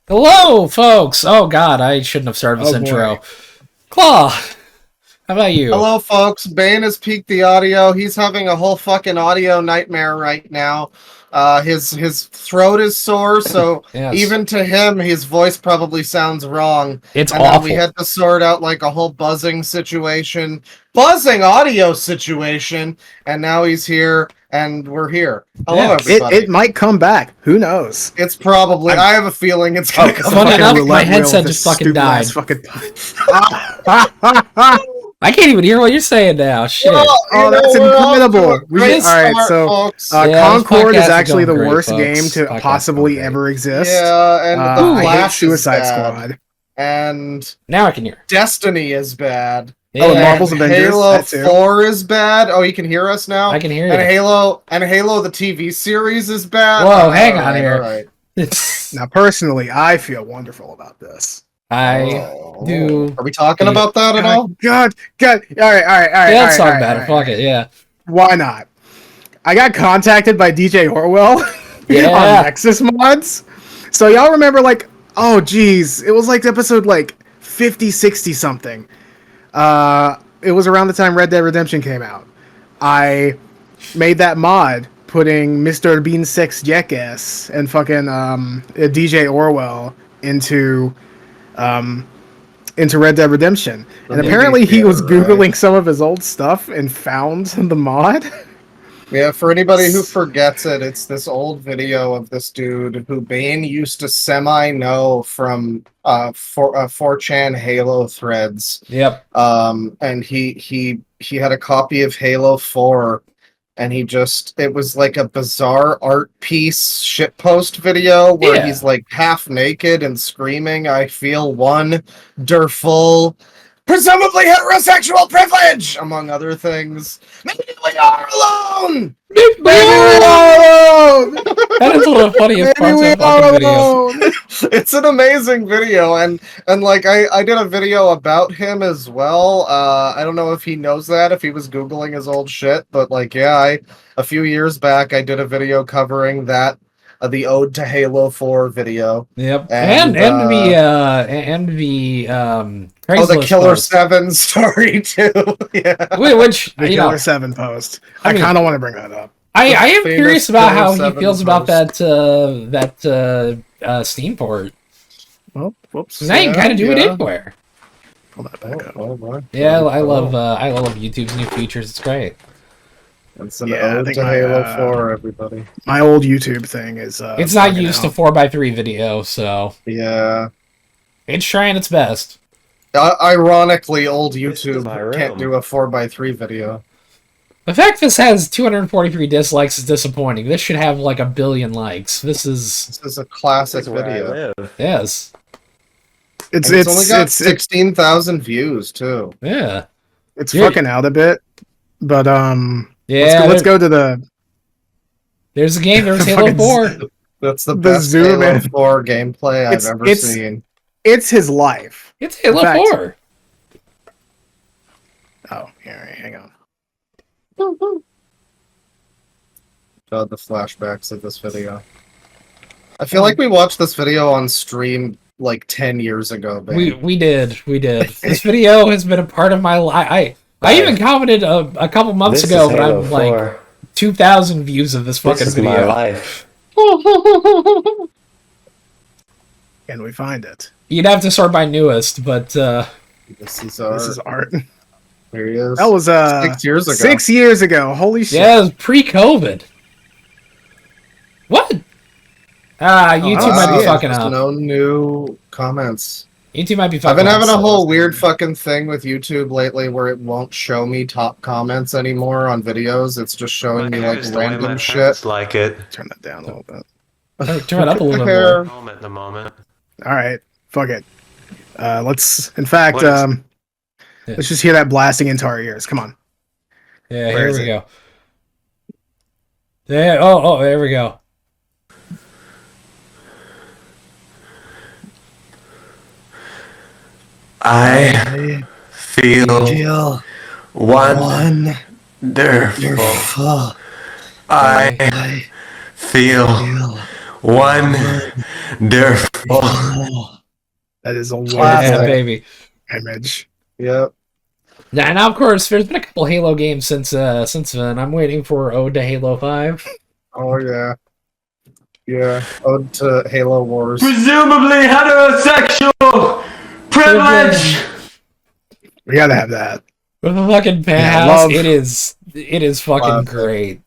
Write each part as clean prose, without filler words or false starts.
Hello, folks! Oh god, I shouldn't have started this intro. Boy. Claw, how about you? Hello, folks. Bane has peaked the audio. He's having a whole fucking audio nightmare right now. His throat is sore, so Yes. even to him, his voice probably sounds wrong. It's and awful. We had to sort out like a whole buzzing audio situation, and now he's here, and we're here. Hello, Yeah. everybody. It might come back. Who knows? It's probably. I have a feeling it's gonna come funny back. enough, my headset just fucking died. I can't even hear what you're saying now. Shit. Well, that's incredible. All right, so folks. Concord this is podcast actually is the going great, worst folks. game to Podcast possibly going ever exist. Yeah, and I the hate Flash is Suicide bad, Squad. and Now I can hear. Destiny is bad. Yeah, Oh, and Marvel's And Avengers, Halo that too. 4 is bad. Oh, you can hear us now? I can hear And you. Halo the TV series is bad. Whoa, hang on here. All right. Now, personally, I feel wonderful about this. I do. Are we talking about that at all? God. All right. Yeah, let's talk about it. Fuck it, yeah. Why not? I got contacted by DJ Orwell Yeah. on Nexus mods. So y'all remember, like, oh geez, it was like episode like 50, 60 something. It was around the time Red Dead Redemption came out. I made that mod putting Mr. Bean 6 Jackass and fucking DJ Orwell into Red Dead Redemption. And apparently he was Googling some of his old stuff and found the mod. Yeah, for anybody who forgets it, it's this old video of this dude who Bane used to semi-know from 4chan Halo threads. Yep. And he had a copy of Halo 4, and it was like a bizarre art piece shitpost video where he's like half naked and screaming, "I feel wonderful, presumably heterosexual privilege," among other things. Maybe we are alone! Maybe we are alone! That is one of the funniest parts of the fucking video. It's an amazing video, and like I did a video about him as well. I don't know if he knows that, if he was Googling his old shit, but like, yeah, a few years back I did a video covering that, the Ode to Halo 4 video. Yep. And the the Killer post. 7 story too. Yeah. Which The Killer 7 post. I mean, kind of want to bring that up. I am famous curious about Killer how he 7 feels about post. that Steam port. Well, whoops. Now you can kind of do it yeah. anywhere. Pull that back up. Oh, boy. Yeah, I love YouTube's new features. It's great. It's an Yeah, I Ode think to my, Halo 4, everybody. My old YouTube thing is... It's not bugging used out. to 4x3 video, so Yeah. it's trying its best. Ironically, old This is YouTube my can't room. do a 4x3 video. The fact this has 243 dislikes is disappointing. This should have like 1 billion likes. This is This is a classic This is where I video. live. yes, And it's only got 16,000 views too. yeah, it's Yeah. fucking out a bit, but yeah. let's go to the There's a game. There's Halo Fucking 4. That's the The best zoom Halo in. 4 gameplay I've ever It's- seen. it's his life. It's Halo In fact- 4. Oh, here, hang on. God, the flashbacks of this video. I feel like we watched this video on stream like 10 years ago, babe. We did. This video has been a part of my life. I even commented a couple months This ago, is but Halo I'm like 4. 2,000 views of this fucking This is video. my life. Can we find it? You'd have to sort by newest, but This is This is art. Here he is. That was 6 years ago. 6 years ago. Holy shit! yeah, it was pre-COVID. What? YouTube might be yeah, fucking Just up. no new comments. YouTube might be fucking I've been having a up. whole weird fucking thing with YouTube lately where it won't show me top comments anymore on videos. It's just showing me like random shit. Like it. Turn that down a little bit. Turn it up a little bit Hair. more. The moment. All right, fuck it. Let's. In fact, What is- let's just hear that blasting into our ears. Come on. Yeah, Where here is we it? go. Yeah. Oh, there we go. I feel wonderful. I feel wonderful. That is a Classic. Yeah, wonderful baby. image. Yep. Yeah, now of course there's been a couple Halo games since then. I'm waiting for Ode to Halo 5. Oh yeah. Yeah. Ode to Halo Wars. Presumably heterosexual privilege. We gotta have that. With a fucking penthouse, love- it is fucking Love it. great.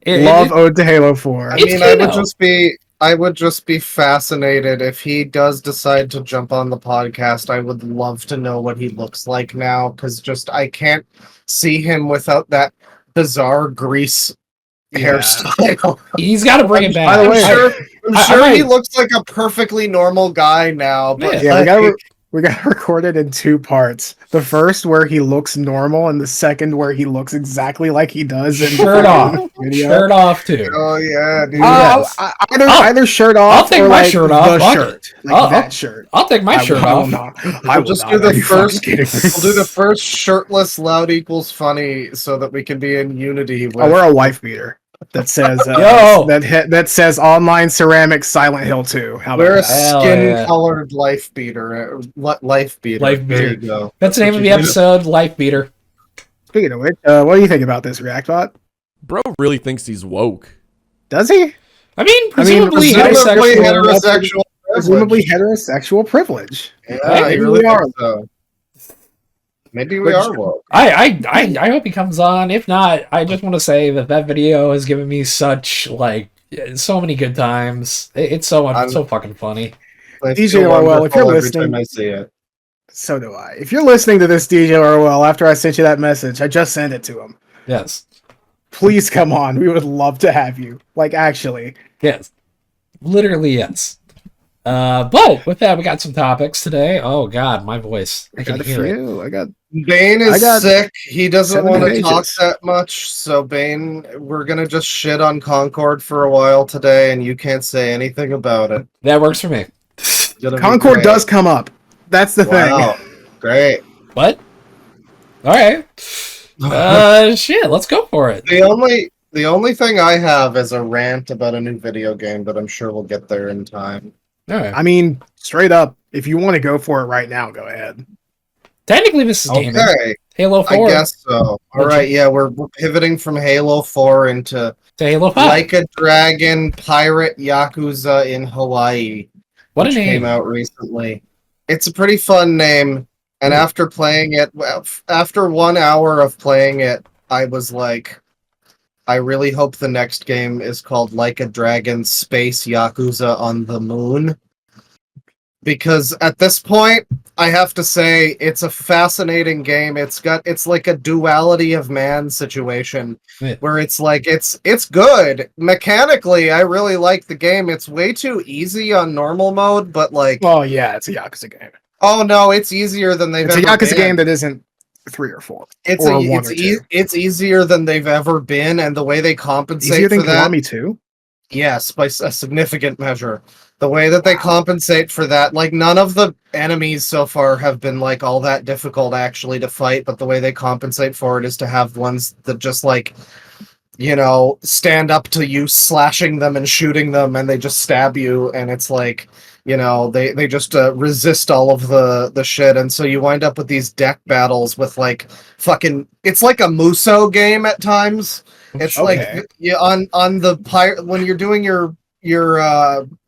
Love Ode to Halo 4. I It's mean, Halo. I would just be fascinated if he does decide to jump on the podcast. I would love to know what he looks like now, because just I can't see him without that bizarre grease hairstyle. He's got to bring it back. By the way, I'm sure he looks like a perfectly normal guy now, but Yeah, we gotta record it in 2 parts. The first where he looks normal, and the second where he looks exactly like he does in Shirt the off. video. Shirt off too. oh yeah, dude. Yes. Either shirt off. I'll take or my like shirt off, The fuck shirt, it. like that shirt. I'll take my shirt off. I will just not. do the Are you first. fucking kidding me? We'll do the first shirtless loud equals funny so that we can be in unity with. I'll wear a wife beater that says Yo! that says online ceramics Silent Hill 2. How Wear a about that? Hell skin-colored life beater. Life beater. Life There you beater. go. That's the name of the what you episode, Life Beater. Speaking of which, what do you think about this Reactbot? Bro really thinks he's woke. Does he? I mean, Presumably presumably heterosexual. Presumably heterosexual privilege. Yeah, Maybe I really we are. think so. Maybe we Which- are woke. I hope he comes on. If not, I just want to say that video has given me such so many good times. It's so fucking funny. I DJ feel Orwell, if you're wonderful every listening- time I see it. So do I. If you're listening to this, DJ Orwell, after I sent you that message, I just sent it to him. Yes, Please come on. We would love to have you. Like, actually. yes, literally yes. But with that, we got some topics today. Oh God, my voice. I can got a hear it. few. I got Bane I is got sick. He doesn't 7 want to talk pages. that much. So Bane, we're gonna just shit on Concord for a while today, and you can't say anything about it. That works for me. It's gonna be Concord great. does come up. That's the Wow, great. What? All right. Shit. Let's go for it. The only thing I have is a rant about a new video game, but I'm sure we'll get there in time. All right. I mean, straight up, if you want to go for it right now, go ahead. Technically, this is gaming. Okay, Halo 4 I guess so. All right, yeah, we're pivoting from Halo 4 into to Halo 5. Like a Dragon Pirate Yakuza in Hawaii. What a which name. came out recently. It's a pretty fun name, and after playing it, after 1 hour of playing it, I was like, I really hope the next game is called Like a Dragon Space Yakuza on the Moon. Because at this point, I have to say it's a fascinating game. It's like a duality of man situation Yeah. where it's like it's good. Mechanically, I really like the game. It's way too easy on normal mode, but like Well, yeah, it's a Yakuza game. oh no, it's easier than they've It's a ever Yakuza been. game that isn't 3 or 4. It's or 1 or 2. it's easier than they've ever been, and the way they compensate Easier than for that, Kiwami 2? yes, by a significant measure. The way that they compensate for that, like none of the enemies so far have been like all that difficult actually to fight, but the way they compensate for it is to have ones that just like, you know, stand up to you slashing them and shooting them, and they just stab you, and it's like, you know, they just resist all of the shit, and so you wind up with these deck battles with like fucking, it's like a Muso game at times. It's Okay. like you on the pirate when you're doing your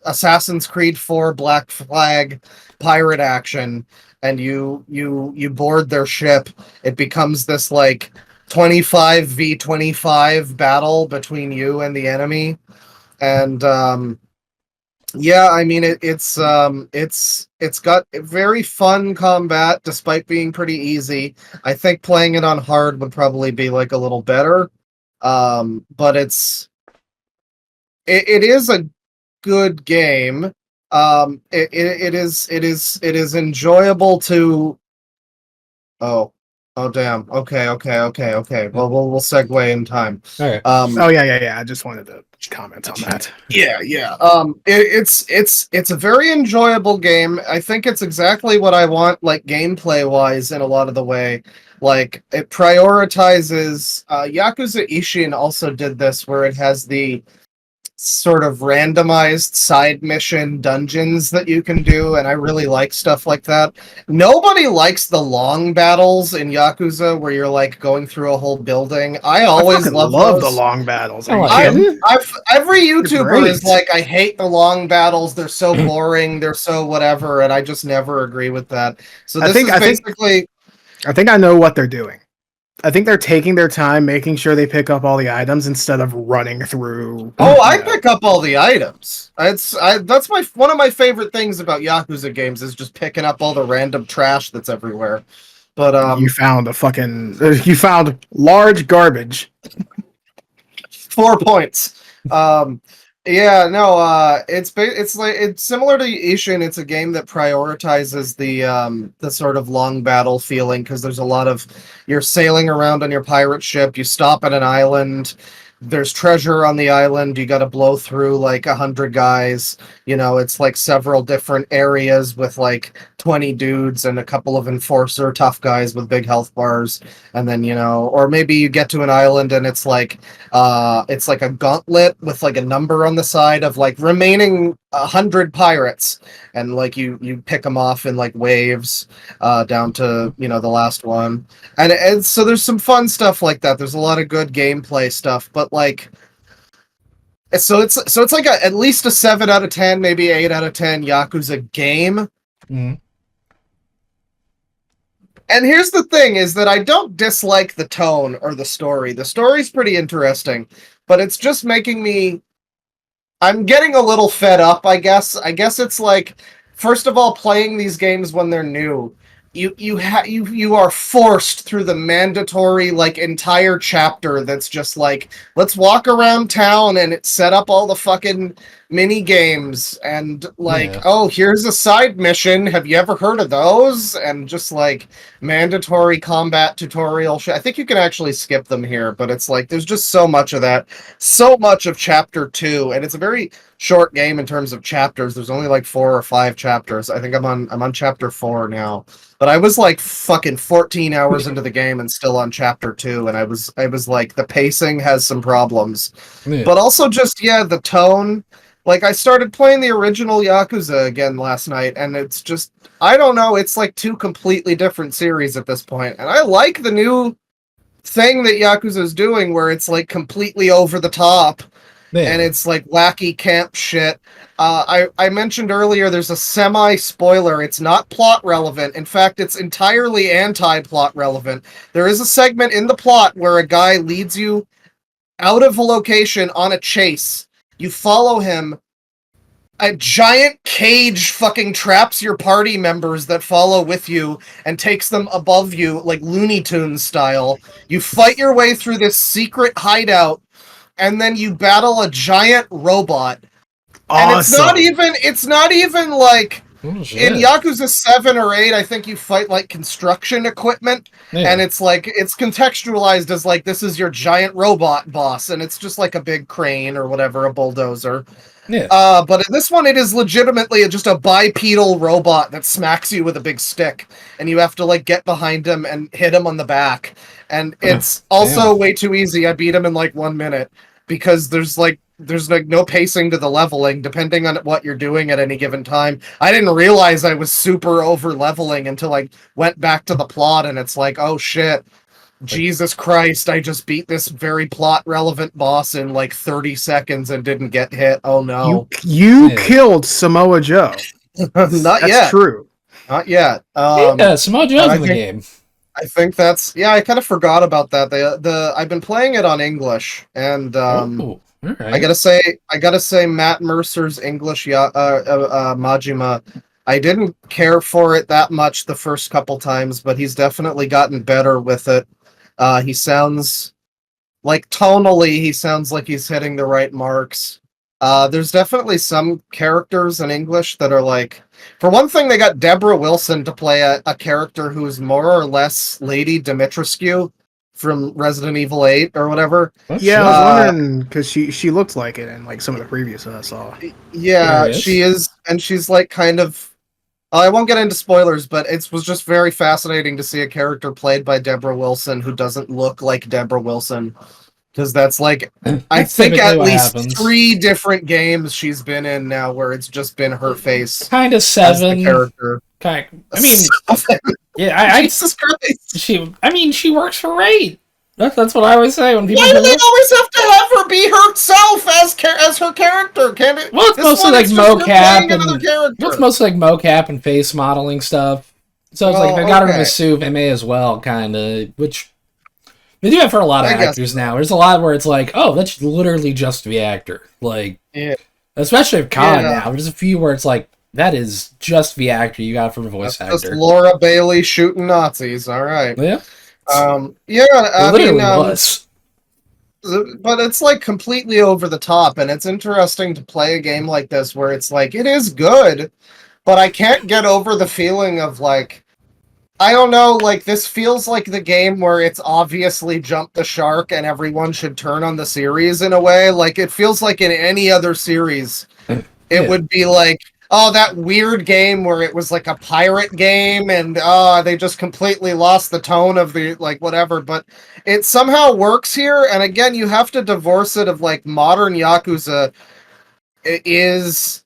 Assassin's Creed 4 Black Flag pirate action, and you board their ship, it becomes this like 25v25 battle between you and the enemy, and yeah, I mean it's got very fun combat despite being pretty easy. I think playing it on hard would probably be like a little better, but it is a good game. It is enjoyable to. Oh damn. Okay. Well, we'll segue in time. All right. Oh, yeah. I just wanted to comment on that. Yeah. It's a very enjoyable game. I think it's exactly what I want, like gameplay wise, in a lot of the way. Like it prioritizes. Yakuza Ishin also did this, where it has the sort of randomized side mission dungeons that you can do, and I really like stuff like that. Nobody likes the long battles in Yakuza where you're like going through a whole building. I always love those. the long battles. Are I you like kidding? Every YouTuber is great. like, I hate the long battles. They're so boring. They're so whatever, and I just never agree with that. So this is basically. I think I know what they're doing. I think they're taking their time, making sure they pick up all the items instead of running through. Oh, I pick up all the items. That's one of my favorite things about Yakuza games is just picking up all the random trash that's everywhere. But you found you found large garbage. 4 points. Yeah, no, it's similar to Ishin. It's a game that prioritizes the sort of long battle feeling because there's a lot of you're sailing around on your pirate ship. You stop at an island. There's treasure on the island. You got to blow through like 100 guys. You know, it's like several different areas with like 20 dudes and a couple of enforcer tough guys with big health bars. And then, you know, or maybe you get to an island and it's like a gauntlet with like a number on the side of like remaining 100 pirates, and like you pick them off in like waves down to, you know, the last one. And so there's some fun stuff like that. There's a lot of good gameplay stuff, but like so it's like at least a 7 out of 10, maybe 8 out of 10 Yakuza game. Mm. And here's the thing is that I don't dislike the tone or the story. The story's pretty interesting, but it's just making me I'm getting a little fed up, I guess. I guess it's like, first of all, playing these games when they're new. You are forced through the mandatory like entire chapter that's just like, let's walk around town and set up all the fucking mini games and like, oh, here's a side mission. Have you ever heard of those? And just like mandatory combat tutorial shit. I think you can actually skip them here, but it's like there's just so much of that, so much of chapter 2, and it's a very short game in terms of chapters. There's only like 4 or 5 chapters. I think I'm on chapter 4 now. But I was like fucking 14 hours into the game and still on chapter 2, and I was like, the pacing has some problems. Yeah. But also just, yeah, the tone. Like, I started playing the original Yakuza again last night, and it's just, I don't know, it's like 2 completely different series at this point. And I like the new thing that Yakuza is doing where it's like completely over the top. Yeah. And it's like wacky camp shit. I mentioned earlier there's a semi-spoiler. It's not plot relevant. In fact, it's entirely anti-plot relevant. There is a segment in the plot where a guy leads you out of a location on a chase. You follow him. A giant cage fucking traps your party members that follow with you and takes them above you, like Looney Tunes style. You fight your way through this secret hideout, and then you battle a giant robot. Awesome. And it's not even like in Yakuza 7 or 8, I think you fight like construction equipment, and it's like it's contextualized as like this is your giant robot boss, and it's just like a big crane or whatever, a bulldozer. Yeah. But in this one, it is legitimately just a bipedal robot that smacks you with a big stick, and you have to like get behind him and hit him on the back. And it's also way too easy. I beat him in like 1 minute because there's no pacing to the leveling depending on what you're doing at any given time. I didn't realize I was super over leveling until I went back to the plot, and it's like, oh shit. Jesus Christ, I just beat this very plot relevant boss in like 30 seconds and didn't get hit. Oh no. You killed Samoa Joe. Not yet. That's true. Not yet. Samoa Joe's in the game. I think that's I kind of forgot about that. I've been playing it on English, and right. I gotta say Matt Mercer's English Majima, I didn't care for it that much the first couple times, but he's definitely gotten better with it. He sounds like tonally, he sounds like he's hitting the right marks. There's definitely some characters in English that are like, for one thing, they got Deborah Wilson to play a character who's more or less Lady Dimitrescu from Resident Evil 8 or whatever. Yeah, I was wondering because she looked like it in like some of the previews that I saw. Yeah, she is, and she's like kind of. I won't get into spoilers, but it was just very fascinating to see a character played by Deborah Wilson who doesn't look like Deborah Wilson. Because that's like, I That's think typically at what least happens. 3 different games she's been in now where it's just been her face Kind of as the 7. character. I mean, yeah, Jesus Christ. she works for Raid. That's what I always say when people. Why do they always have to have her be herself as her character? Can it? Well, it's mostly like mocap and it's mostly like mocap and face modeling stuff. So it's like they got her to sue MA as well, kind of, which they do have for a lot of actors now. There's a lot where it's like, oh, that's literally just the actor, like, especially if COD now. There's a few where it's like that is just the actor you got for the voice actor. Just Laura Bailey shooting Nazis. All right. Yeah. I mean, was. But it's like completely over the top, and it's interesting to play a game like this where it's like it is good, but I can't get over the feeling of like, I don't know, like this feels like the game where it's obviously jumped the shark and everyone should turn on the series in a way. Like it feels like in any other series, it would be like, oh, that weird game where it was like a pirate game and they just completely lost the tone of the, like, whatever. But it somehow works here. And again, you have to divorce it of like modern Yakuza is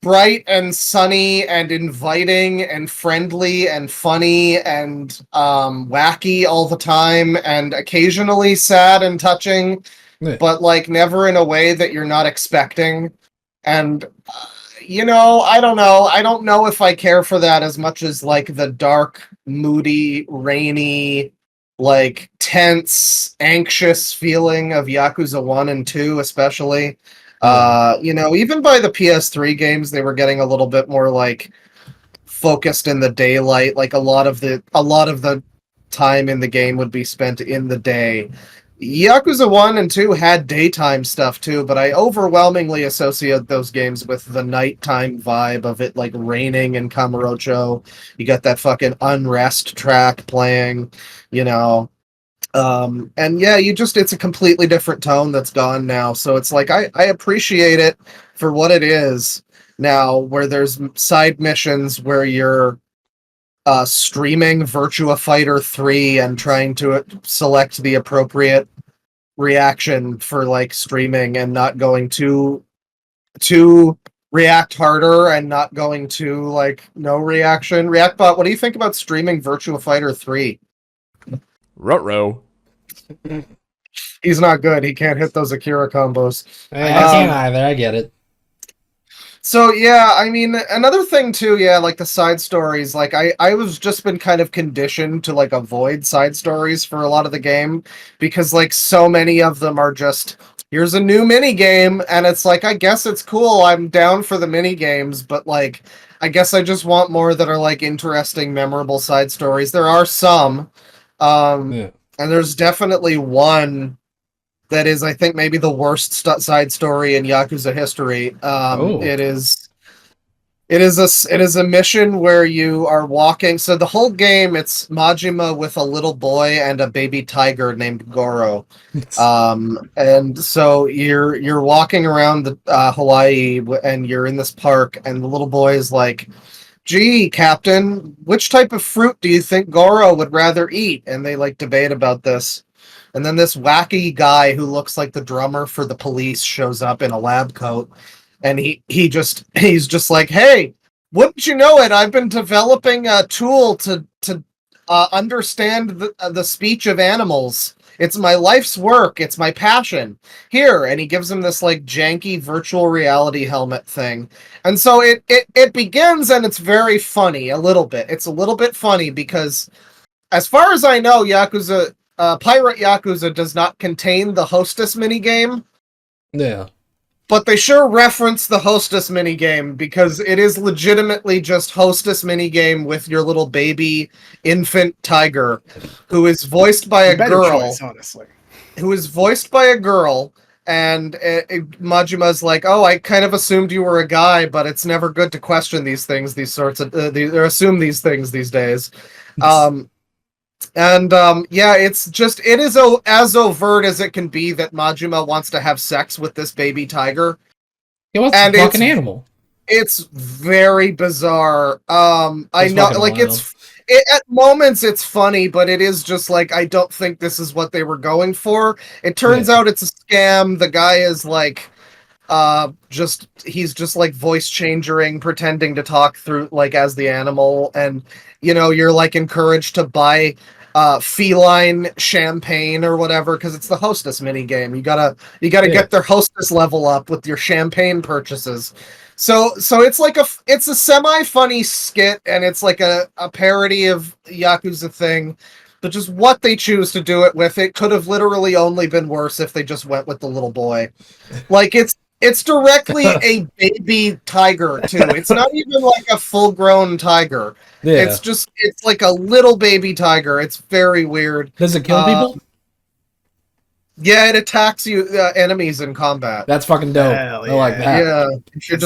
bright and sunny and inviting and friendly and funny and wacky all the time and occasionally sad and touching, but like never in a way that you're not expecting. And you know, I don't know. I don't know if I care for that as much as like the dark, moody, rainy, like tense, anxious feeling of Yakuza 1 and 2, especially. You know, even by the PS3 games, they were getting a little bit more like focused in the daylight. Like a lot of the time in the game would be spent in the day. Yakuza 1 and 2 had daytime stuff too, but I overwhelmingly associate those games with the nighttime vibe of it, like raining in Kamurocho. You got that fucking Unrest track playing, you know. And yeah, it's a completely different tone that's gone now. So it's like, I appreciate it for what it is now, where there's side missions where you're streaming Virtua Fighter 3 and trying to select the appropriate reaction for like streaming and not going to react harder and not going to like no reaction. Reactbot, what do you think about streaming Virtua Fighter 3? Ruh-roh. He's not good. He can't hit those Akira combos. I can't either. I get it. So yeah, I mean, another thing too, yeah, like the side stories, like I was just been kind of conditioned to like avoid side stories for a lot of the game because like so many of them are just, here's a new mini game, and it's like, I guess it's cool, I'm down for the mini games, but like I guess I just want more that are like interesting, memorable side stories. There are some, and there's definitely one that is, I think, maybe the worst side story in Yakuza history. It is a mission where you are walking. So the whole game, it's Majima with a little boy and a baby tiger named Goro. And so you're walking around the Hawaii, and you're in this park, and the little boy is like, "Gee, Captain, which type of fruit do you think Goro would rather eat?" And they like debate about this. And then this wacky guy who looks like the drummer for the Police shows up in a lab coat, and he's just like, "Hey, wouldn't you know it? I've been developing a tool to understand the speech of animals. It's my life's work. It's my passion. Here," and he gives him this like janky virtual reality helmet thing. And so it begins, and it's very funny. A little bit. It's a little bit funny because, as far as I know, Pirate Yakuza does not contain the Hostess minigame. Yeah. But they sure reference the Hostess minigame because it is legitimately just Hostess minigame with your little baby infant tiger who is voiced by a girl. Choice, honestly. Who is voiced by a girl, and Majima's like, "Oh, I kind of assumed you were a guy, but it's never good to question these things, or assume these things these days." Yeah, it is as overt as it can be that Majima wants to have sex with this baby tiger. He wants to fuck an animal. It's very bizarre. I know, like, wild. at moments it's funny, but it is just like, I don't think this is what they were going for. It turns out it's a scam. The guy is like, he's just like voice changing, pretending to talk through like as the animal, and you're like encouraged to buy feline champagne or whatever because it's the hostess mini game. You gotta get their hostess level up with your champagne purchases. So it's like it's a semi-funny skit, and it's like a parody of Yakuza thing, but just what they choose to do it with, it could have literally only been worse if they just went with the little boy. Like, it's directly a baby tiger too. It's not even like a full-grown tiger. Yeah. It's like a little baby tiger. It's very weird. Does it kill people? Yeah, it attacks you enemies in combat. That's fucking dope. I like that. Yeah, if you're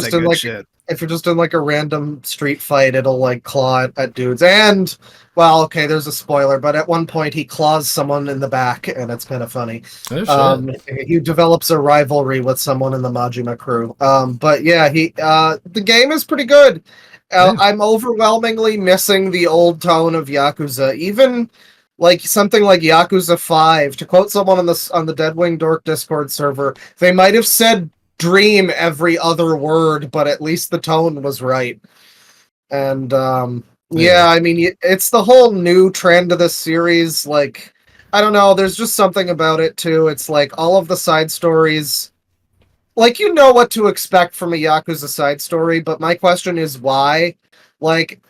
just in like a random street fight, it'll like claw at dudes. And well, okay, there's a spoiler, but at one point he claws someone in the back, and it's kind of funny. He develops a rivalry with someone in the Majima crew. But yeah, the game is pretty good. I'm overwhelmingly missing the old tone of Yakuza, even. Like something like Yakuza 5, to quote someone on the Deadwing Dork Discord server, they might have said dream every other word, but at least the tone was right. And yeah, I mean, it's the whole new trend of this series. Like, I don't know, there's just something about it too. It's like all of the side stories, like, you know what to expect from a Yakuza side story, but my question is why? Like,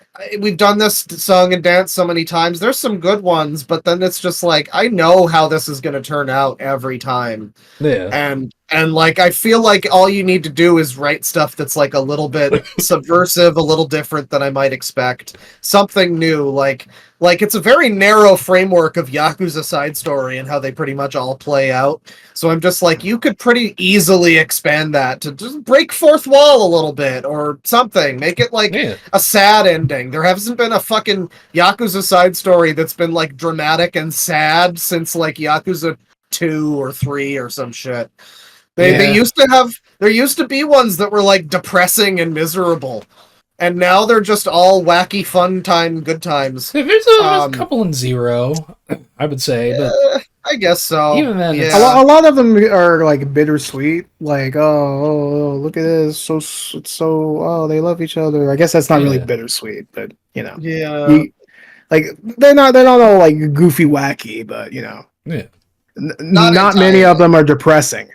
we've done this song and dance so many times. There's some good ones, but then it's just like, I know how this is going to turn out every time. Yeah. And like, I feel like all you need to do is write stuff that's like a little bit subversive, a little different than I might expect. Something new, like it's a very narrow framework of Yakuza side story and how they pretty much all play out. So I'm just like, you could pretty easily expand that to just break fourth wall a little bit or something. Make it like a sad ending. There hasn't been a fucking Yakuza side story that's been like dramatic and sad since like Yakuza 2 or 3 or some shit. There used to be ones that were like depressing and miserable, and now they're just all wacky, fun time, good times. There's a couple in Zero, I would say, but I guess so. Even then, a lot of them are like bittersweet. Like, oh, look at this, they love each other. I guess that's not really bittersweet, but like they're not all like goofy, wacky, but not many of them are depressing.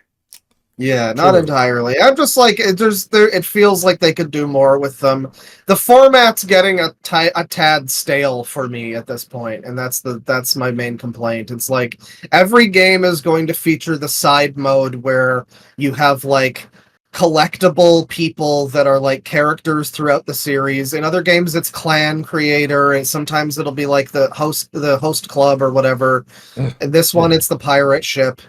Yeah, not entirely. I'm just like, it feels like they could do more with them. The format's getting a tad stale for me at this point, and that's my main complaint. It's like every game is going to feature the side mode where you have like collectible people that are like characters throughout the series. In other games, it's clan creator, and sometimes it'll be like the host club or whatever. And this one, it's the pirate ship.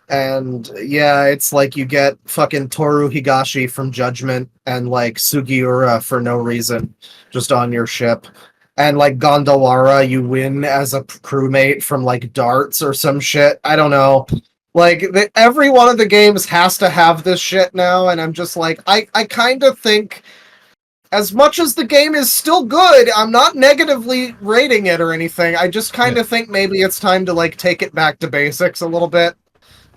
And yeah, it's like you get fucking Toru Higashi from Judgment and like Sugiura for no reason, just on your ship. And like Gondawara, you win as a crewmate from like darts or some shit. I don't know. Like every one of the games has to have this shit now, and I'm just like, I kind of think, as much as the game is still good, I'm not negatively rating it or anything. I just kind of think maybe it's time to like take it back to basics a little bit.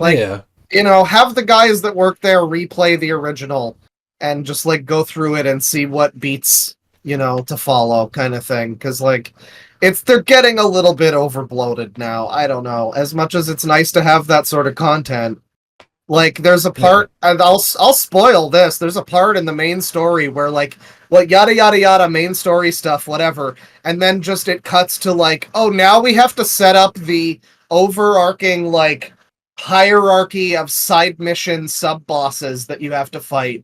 Like, have the guys that work there replay the original and just like go through it and see what beats, to follow, kind of thing. Because like, they're getting a little bit overbloated now. I don't know. As much as it's nice to have that sort of content, like there's a part, and I'll spoil this. There's a part in the main story where like, yada yada yada, main story stuff, whatever, and then just it cuts to like, oh, now we have to set up the overarching like hierarchy of side mission sub bosses that you have to fight,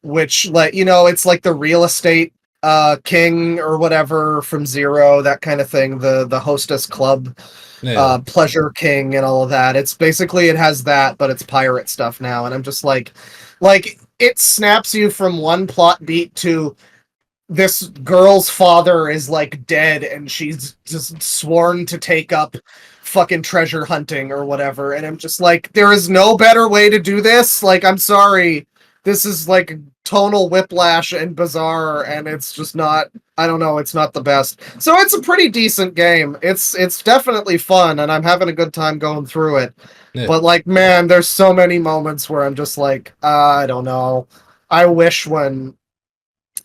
which it's like the real estate king or whatever from Zero, that kind of thing, the hostess club pleasure king and all of that. It's basically, it has that, but it's pirate stuff now, and I'm just like it snaps you from one plot beat to this girl's father is like dead and she's just sworn to take up fucking treasure hunting or whatever, and I'm just like, there is no better way to do this. Like, I'm sorry, this is like tonal whiplash and bizarre, and it's just not, I don't know, it's not the best. So it's a pretty decent game. It's definitely fun, and I'm having a good time going through it. Yeah. But like, man, there's so many moments where I'm just like, I don't know. I wish when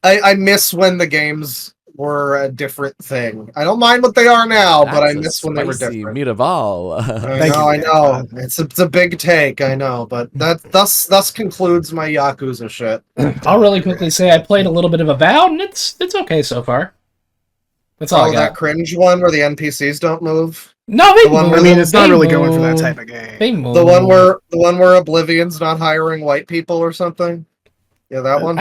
I miss when the games were a different thing. I don't mind what they are now, but I miss when they were different. Meat of all. I know. It's a big take, I know, but that thus concludes my Yakuza shit. I'll really quickly say I played a little bit of Avowed, and it's okay so far. That's all I got. That cringe one where the NPCs don't move. No, they move. I mean, it's not really going for that type of game. They move. The one where Oblivion's not hiring white people or something. Yeah, that one.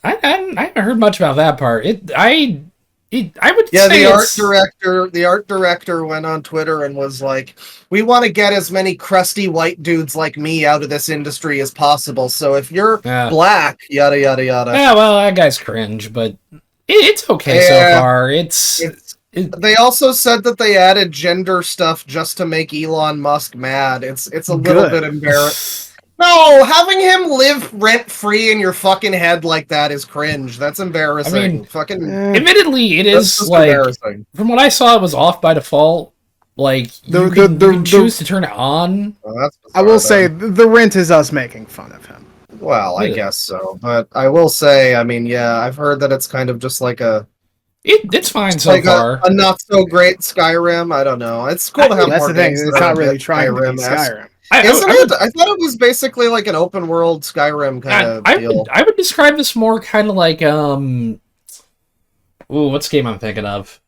I haven't heard much about that part. I would say the art director went on Twitter and was like, "We want to get as many crusty white dudes like me out of this industry as possible. So if you're black, yada yada yada." Yeah, well, that guy's cringe, but it's okay so far. They also said that they added gender stuff just to make Elon Musk mad. It's a little bit embarrassing. No, having him live rent-free in your fucking head like that is cringe. That's embarrassing. I mean, admittedly, it is, like, from what I saw, it was off by default. Like, you can choose to turn it on. I will say, the rent is us making fun of him. Well, I guess so. But I will say, I mean, yeah, I've heard that it's kind of just like a... It's fine so far. A not-so-great Skyrim. I don't know. It's cool to have more games. That's the thing. It's not really trying to be Skyrim. I thought it was basically like an open world Skyrim kind of deal. I would describe this more kind of like what's the game I'm thinking of?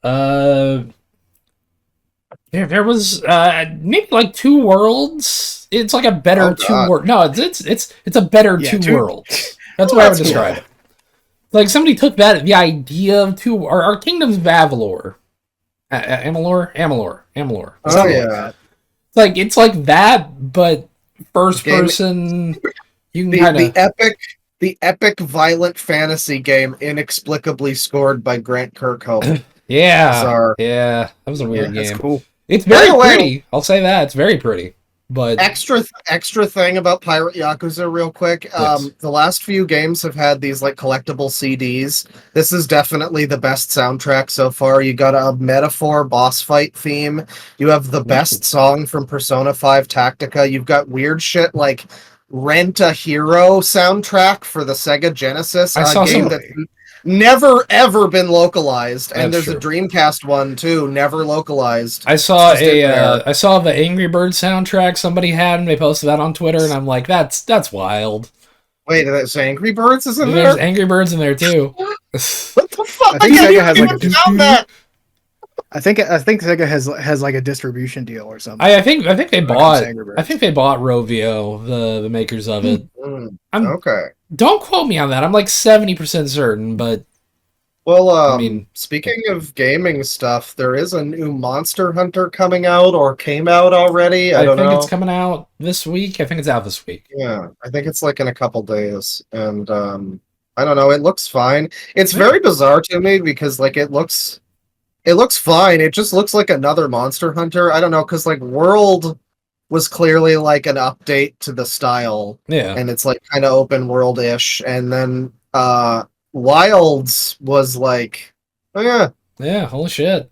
There was maybe like Two Worlds. It's like a better Two Worlds. No, it's a better Two Worlds. That's what I would describe it. Like somebody took the idea of our Kingdoms of Avalor. Amalur. Oh yeah. Like it's like that, but first person. You can the epic violent fantasy game inexplicably scored by Grant Kirkhope. Yeah, that was a weird game. That's cool. It's very pretty. I'll say that it's very pretty. But extra thing about Pirate Yakuza real quick. Yes. The last few games have had these like collectible CDs. This is definitely the best soundtrack so far. You got a metaphor boss fight theme. You have the best song from Persona 5 Tactica. You've got weird shit like Rent a Hero soundtrack for the Sega Genesis, a game that's never ever been localized, and there's a Dreamcast one too, never localized. I saw the Angry Birds soundtrack somebody had, and they posted that on Twitter, and I'm like, that's wild. Wait, that's Angry Birds is in there? There's Angry Birds in there too. What the fuck? I think Sega has like I think Sega has like a distribution deal or something. I think they bought Rovio, the makers of it. Okay. Don't quote me on that. I'm like 70% certain, but well, I mean, speaking of gaming stuff, there is a new Monster Hunter coming out or came out already. I don't know. It's coming out this week. I think it's out this week. Yeah, I think it's like in a couple days, and I don't know. It looks fine. It's very bizarre to me because like it looks fine. It just looks like another Monster Hunter. I don't know, because like World was clearly like an update to the style. Yeah. And it's like kind of open world-ish. And then WhiteHouse was like, oh yeah. Yeah, holy shit.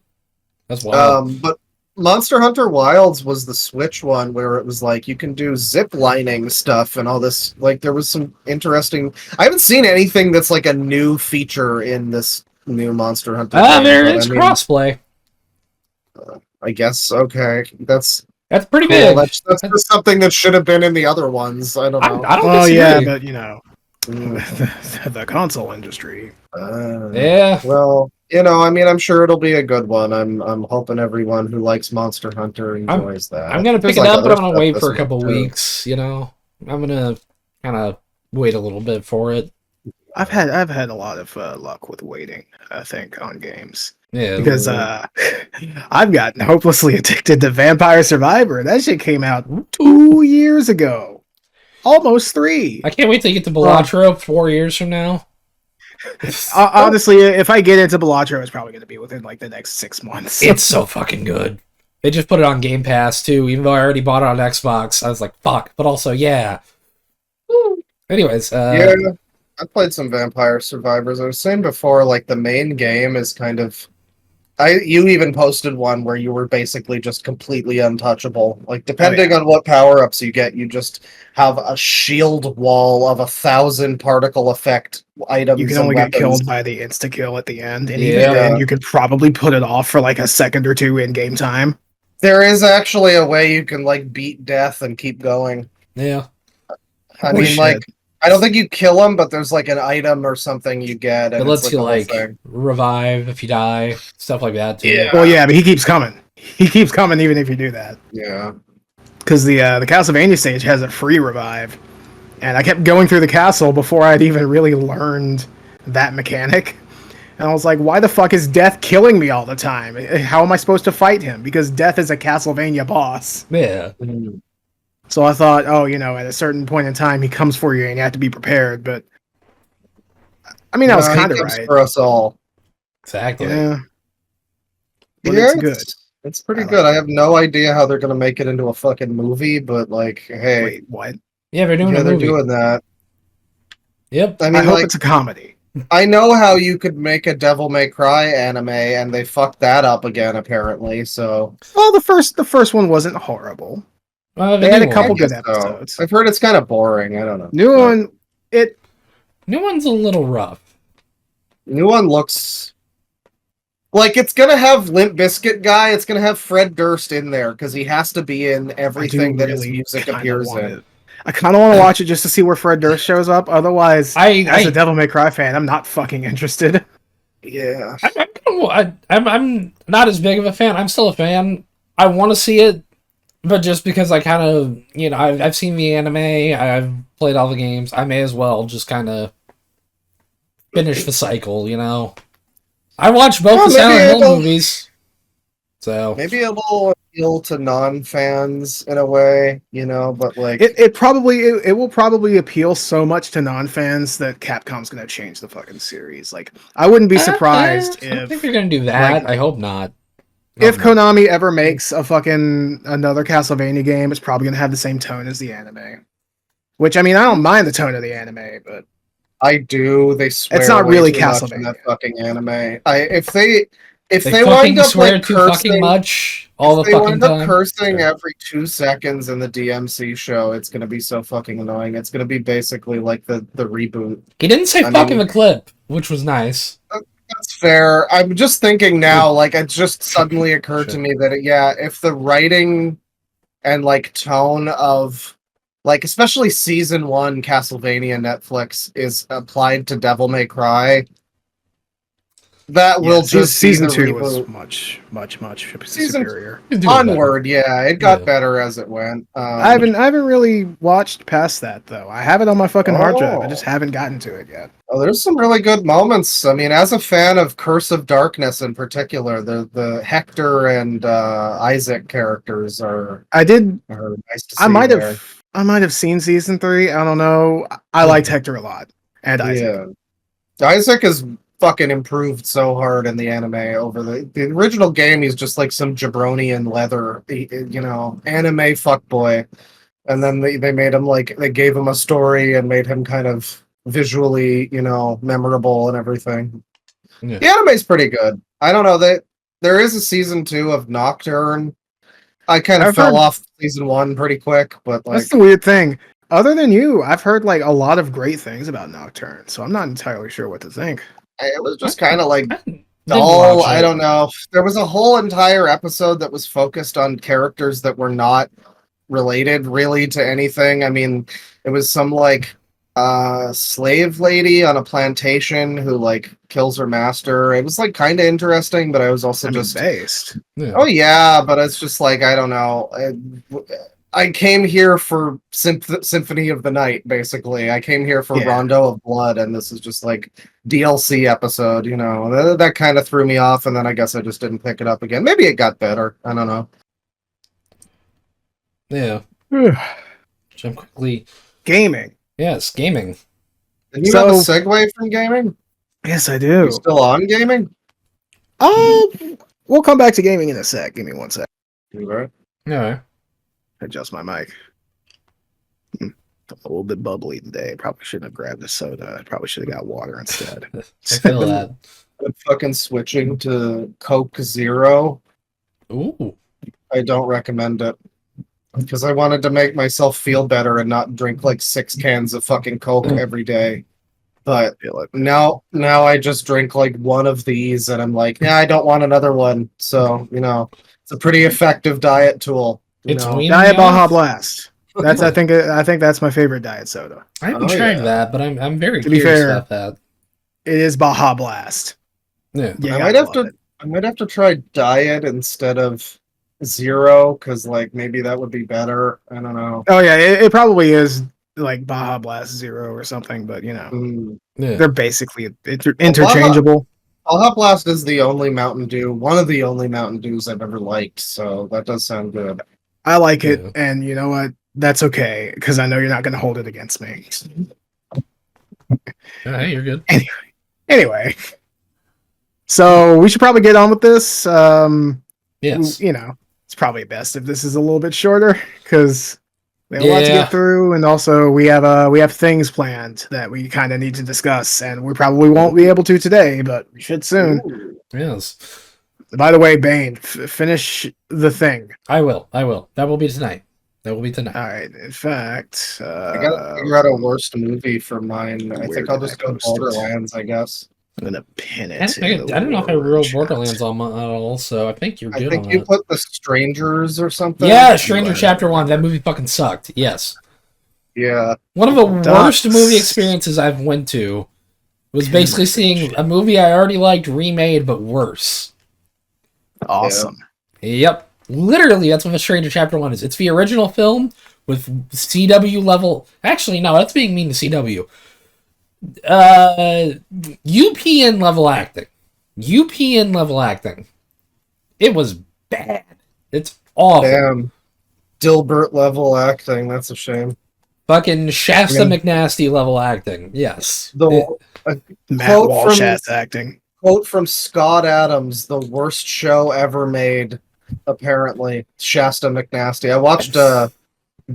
That's wild. But Monster Hunter Wilds was the Switch one where it was like you can do zip lining stuff and all this. Like there was some interesting. I haven't seen anything that's like a new feature in this new Monster Hunter. It's crossplay. I guess okay. That's pretty big. That's just something that should have been in the other ones. I don't know. I don't disagree. Yeah, but you know, the console industry. Yeah. Well, you know, I mean, I'm sure it'll be a good one. I'm hoping everyone who likes Monster Hunter enjoys that. I'm gonna pick it up, but I'm gonna wait for a couple weeks. You know, I'm gonna kind of wait a little bit for it. I've had a lot of luck with waiting. I think on games. Yeah, because I've gotten hopelessly addicted to Vampire Survivor. That shit came out 2 years ago, almost 3. I can't wait to get to Balatro 4 years from now. Honestly, if I get into Balatro, it's probably going to be within like the next 6 months. It's so fucking good. They just put it on Game Pass too, even though I already bought it on Xbox. I was like, fuck, but also, yeah. Anyways, yeah, I played some Vampire Survivors. I was saying before, like the main game is kind of. You even posted one where you were basically just completely untouchable. Like depending on what power ups you get, you just have a shield wall of 1,000 particle effect items. You can and only weapons. get killed by the insta kill at the end, and even then, you could probably put it off for like a second or two in game time. There is actually a way you can like beat death and keep going. Yeah. I mean, like, I don't think you kill him, but there's like an item or something you get, and it lets like you like revive if you die, stuff like that too. Yeah. Well, yeah, but he keeps coming. He keeps coming even if you do that. Yeah. Because the Castlevania stage has a free revive, and I kept going through the castle before I'd even really learned that mechanic. And I was like, why the fuck is Death killing me all the time? How am I supposed to fight him? Because Death is a Castlevania boss. Yeah. So I thought, oh, you know, at a certain point in time, he comes for you and you have to be prepared. But, I mean, I was kind of right. For us all. Exactly. Yeah. But Yeah, it's good. It's pretty good. I have no idea how they're going to make it into a fucking movie, but, like, hey. Wait, what? Yeah, they're doing a movie. They're doing that. Yep. I mean, I hope it's a comedy. I know how you could make a Devil May Cry anime, and they fucked that up again, apparently, so... Well, the first one wasn't horrible. They had a couple good episodes. I've heard it's kind of boring. I don't know. New one's a little rough. New one looks like it's gonna have Limp Bizkit guy. It's gonna have Fred Durst in there because he has to be in everything that his music appears in. I kind of want to watch it just to see where Fred Durst shows up. Otherwise, as a Devil May Cry fan, I'm not fucking interested. Yeah, I'm not as big of a fan. I'm still a fan. I want to see it. But just because I kind of, you know, I've seen the anime, I've played all the games, I may as well just kind of finish the cycle, you know? I watched both the Silent Hill movies, so... Maybe it'll appeal to non-fans in a way, you know, but like... It will probably appeal so much to non-fans that Capcom's going to change the fucking series. Like, I wouldn't be surprised if... I don't think they're going to do that. I hope not. If Konami ever makes a fucking another Castlevania game, it's probably gonna have the same tone as the anime. Which, I mean, I don't mind the tone of the anime, but I do. They swear. It's not really Castlevania. In that fucking anime. If they fucking wind up swear like too cursing fucking much all the they fucking wind up time. cursing every 2 seconds in the DMC show, it's gonna be so fucking annoying. It's gonna be basically like the reboot. He didn't say fuck in the clip, which was nice. That's fair. I'm just thinking now, like, it just suddenly occurred to me that, if the writing and, like, tone of, like, especially Season 1 Castlevania Netflix is applied to Devil May Cry, that will just Season be 2 reboot. was much superior. Onward, it got better as it went. I haven't really watched past that, though. I have it on my fucking hard drive. I just haven't gotten to it yet. Oh, there's some really good moments. I mean, as a fan of Curse of Darkness in particular, the Hector and Isaac characters are nice to see. I might have seen Season 3. I don't know. I liked Hector a lot. And Isaac. Yeah. Isaac is fucking improved so hard in the anime over the original game. He's just like some jabroni in leather, anime fuckboy. And then they made him they gave him a story and made him kind of visually, memorable and everything. Yeah. The anime's pretty good. I don't know, there is a season 2 of Nocturne. I kind of fell off season 1 pretty quick, but that's the weird thing. Other than you, I've heard a lot of great things about Nocturne, so I'm not entirely sure what to think. It was just kind of dull. I don't know. There was a whole entire episode that was focused on characters that were not related really to anything. I mean, it was some slave lady on a plantation who kills her master. It was kind of interesting, but I was also based. Yeah. Oh yeah, but it's just I don't know. I came here for Symphony of the Night, basically. I came here for Rondo of Blood, and this is just DLC episode, That kind of threw me off, and then I guess I just didn't pick it up again. Maybe it got better. I don't know. Yeah. Jump quickly. Gaming. Yes, gaming. Did you have a segue from gaming? Yes, I do. You still on gaming? We'll come back to gaming in a sec. Give me 1 sec. Okay. Yeah. Adjust my mic. a little bit bubbly today. Probably shouldn't have grabbed a soda. I probably should have got water instead. I feel that. I'm fucking switching to Coke Zero. Ooh. I don't recommend it. Because I wanted to make myself feel better and not drink like 6 cans of fucking Coke every day. But now I just drink like one of these and I'm like, yeah, I don't want another one. So, it's a pretty effective diet tool. It's Diet Baja Blast. I think that's my favorite diet soda. I haven't tried that, but I'm very curious about that. It is Baja Blast. Yeah. I might have to try diet instead of Zero, because like maybe that would be better. I don't know. Oh yeah, it probably is like Baja Blast Zero or something, but they're basically interchangeable. Baja Blast is the only Mountain Dew, one of the only Mountain Dews I've ever liked, so that does sound good. I like it, and you know what? That's okay, because I know you're not going to hold it against me. Hey, you're good. Anyway, so we should probably get on with this. Yes. It's probably best if this is a little bit shorter, because we have a lot to get through, and also we have things planned that we kind of need to discuss, and we probably won't be able to today, but we should soon. Ooh. Yes. By the way, Bane, finish the thing. I will. That will be tonight. All right. In fact, I gotta figure out a worst movie for mine. I think I'll just go Borderlands, I guess. I'm gonna pin it. I don't know if I wrote Borderlands on at all, so I think you're good. I think you put The Strangers or something. Yeah, Stranger Chapter 1. That movie fucking sucked. Yes. Yeah. One of the worst movie experiences I've went to was basically seeing a movie I already liked remade, but worse. Awesome. Yep. Literally, that's what a Stranger Chapter 1 is. It's the original film with CW level... Actually, no, that's being mean to CW. UPN level acting. UPN level acting. It was bad. It's awful. Damn. Dilbert level acting. That's a shame. Fucking Shasta McNasty level acting. Yes. Matt Walsh acting. Quote from Scott Adams, the worst show ever made, apparently. Shasta McNasty. I watched a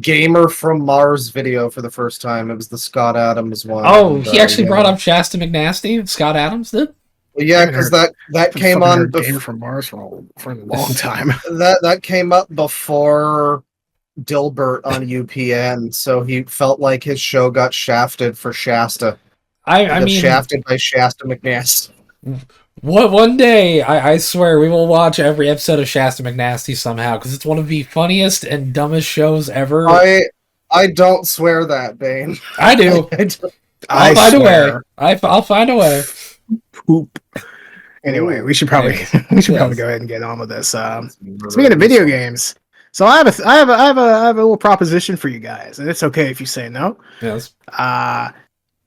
Gamer from Mars video for the first time. It was the Scott Adams one. Oh, he actually brought up Shasta McNasty? Scott Adams did? Well, yeah, because that came on... Gamer from Mars for a long time. that came up before Dilbert on UPN, so he felt like his show got shafted for Shasta. I mean... Shafted by Shasta McNasty. One day, I swear, we will watch every episode of Shasta McNasty somehow, because it's one of the funniest and dumbest shows ever. I don't swear that, Bane. I do. I'll find a way. I'll find a way. Poop. Anyway, we should probably go ahead and get on with this. Speaking of video games, so I have a little proposition for you guys, and it's okay if you say no. Yes.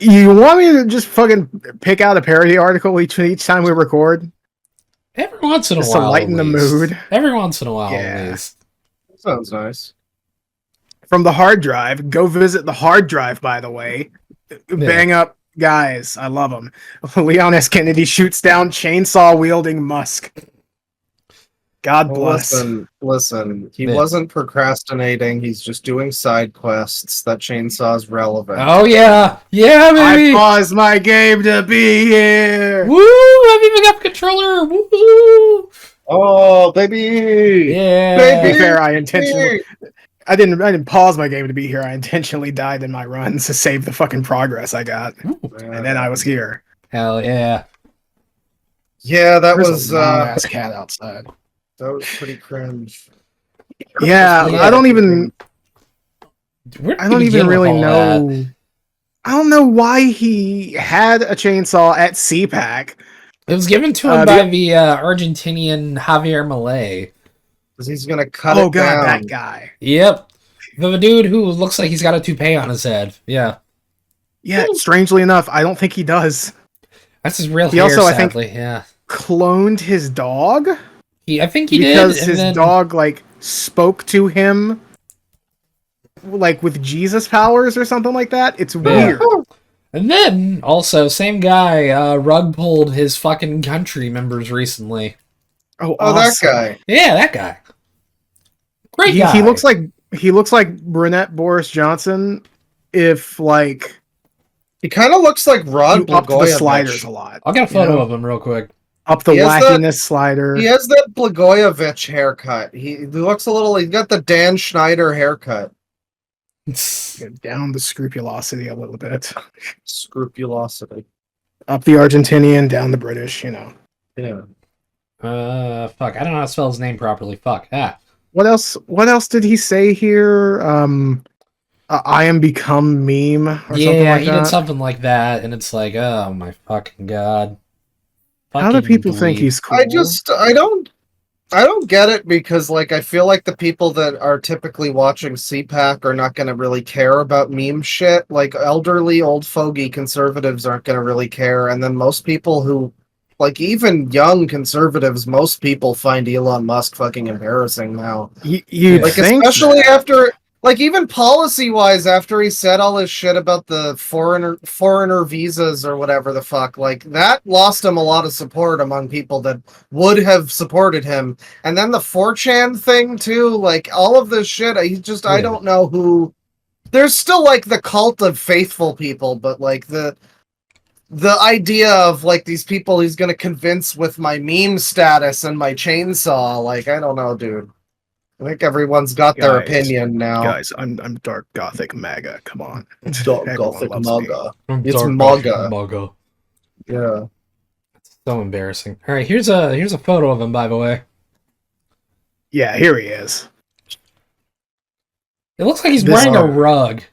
You want me to just fucking pick out a parody article each time we record? Every once in a while. Just to lighten the mood. Every once in a while, at least. Sounds nice. From the hard drive. Go visit the hard drive, by the way. Bang up guys. I love them. Leon S. Kennedy shoots down chainsaw-wielding Musk. God bless. Listen. He wasn't procrastinating. He's just doing side quests. That chainsaw's relevant. Oh, yeah. Yeah, baby. I paused my game to be here. Woo! I've even got the controller. Woo! Oh, baby. Yeah. To be fair, I didn't pause my game to be here. I intentionally died in my runs to save the fucking progress I got. And then I was here. Hell yeah. Yeah, that There's was a ass cat outside. That was pretty cringe. Yeah, I don't even really know. That? I don't know why he had a chainsaw at CPAC. It was given to him by the Argentinian Javier Milei. Because he's going to cut it down. That guy. Yep. The dude who looks like he's got a toupee on his head. Yeah. Yeah, strangely enough, I don't think he does. That's his real he hair, also, sadly. I think, yeah. cloned his dog. I think he because did. Because his dog, spoke to him, with Jesus powers or something like that. It's weird. And then, also, same guy, Rugpulled his fucking country members recently. Oh, awesome. That guy. Yeah, that guy. Great guy. He looks like brunette Boris Johnson if like he kind of looks like Rod you upped the Blagojevich. sliders a lot. I'll get a photo of him real quick. Up the wackiness slider. He has that Blagojevich haircut. He looks a little. He's got the Dan Schneider haircut. Down the scrupulosity a little bit. Scrupulosity. Up the Argentinian, down the British. You know. Yeah. Fuck. I don't know how to spell his name properly. Fuck. What else? What else did he say here? I am become meme or something like he that. did something like that, and it's like, oh my fucking god. How do people think he's cool? I don't get it because like I feel like the people that are typically watching CPAC are not going to really care about meme shit. Like elderly, old fogey conservatives aren't going to really care, and then most people who, like even young conservatives, most people find Elon Musk fucking embarrassing now. You like think especially after. Like, even policy-wise, after he said all his shit about the foreigner visas or whatever the fuck, like, that lost him a lot of support among people that would have supported him. And then the 4chan thing, too, like, all of this shit, I don't know who... There's still, like, the cult of faithful people, but, like, the idea of, like, these people he's gonna convince with my meme status and my chainsaw, like, I don't know, dude. I think everyone's got their opinion now. Guys, I'm dark gothic MAGA. Come on, dark gothic MAGA. It's Dark MAGA. Yeah, it's so embarrassing. All right, here's a photo of him, by the way. Yeah, here he is. It looks like he's wearing a rug.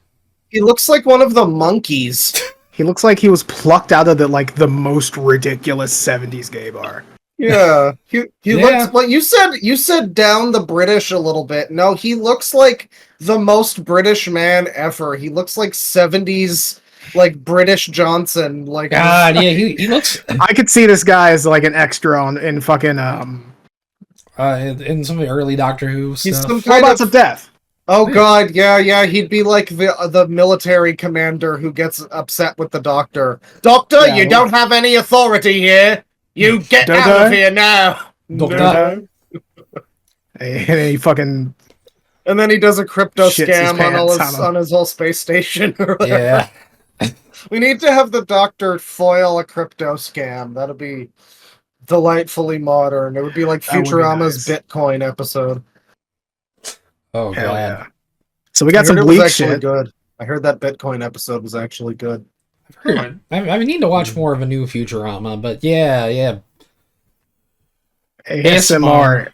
He looks like one of the monkeys. He looks like he was plucked out of the most ridiculous 70s gay bar. Yeah, he looks like you said down the British a little bit. No, he looks like the most British man ever. He looks like 70s like British Johnson. Like God, yeah, he looks. I could see this guy as like an extra in fucking in some of the early Doctor Who stuff. He's some Robots of Death. Oh God, yeah, he'd be like the military commander who gets upset with the Doctor. Doctor, you don't have any authority here. You get out of here now! Doctor. And he fucking... And then he does a crypto scam on his whole space station or Yeah. whatever. We need to have the Doctor foil a crypto scam. That'll be delightfully modern. It would be like Futurama's Bitcoin episode. Oh, God. Yeah. So we got some bleak shit. Good. I heard that Bitcoin episode was actually good. I need to watch more of a new Futurama, but yeah. ASMR,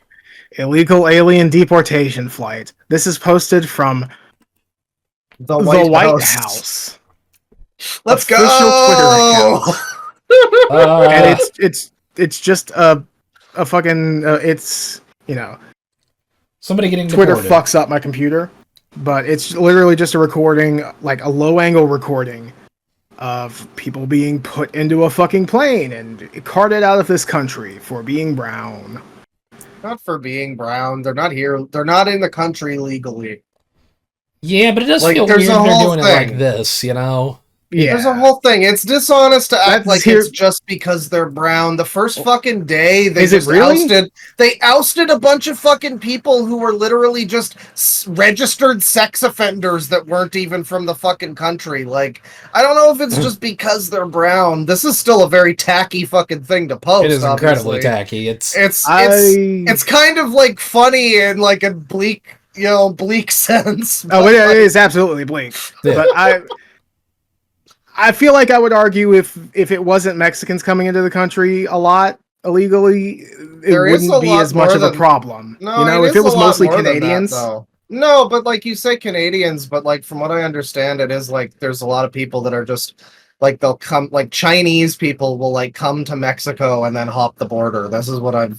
illegal alien deportation flight. This is posted from the White House. Let's go! Twitter account. And it's just a fucking it's somebody getting Twitter deported. fucks up my computer, but it's literally just a recording, like a low angle recording of people being put into a fucking plane and carted out of this country for being brown. Not for being brown. They're not here. They're not in the country legally. Yeah, but it does feel weird they're doing it like this, Yeah. There's a whole thing. It's dishonest to act like it's just because they're brown. The first fucking day they ousted a bunch of fucking people who were literally just registered sex offenders that weren't even from the fucking country. Like, I don't know if it's just because they're brown. This is still a very tacky fucking thing to post. It is obviously. incredibly tacky. It's kind of like funny and like a bleak, bleak sense. Oh, it is absolutely bleak. Yeah. But I feel like I would argue if it wasn't Mexicans coming into the country a lot illegally, it wouldn't be as much of a problem. No, if it was mostly Canadians. No, but like you say Canadians, but like from what I understand, it is like there's a lot of people that are just like they'll come, like Chinese people will like come to Mexico and then hop the border. This is what I'm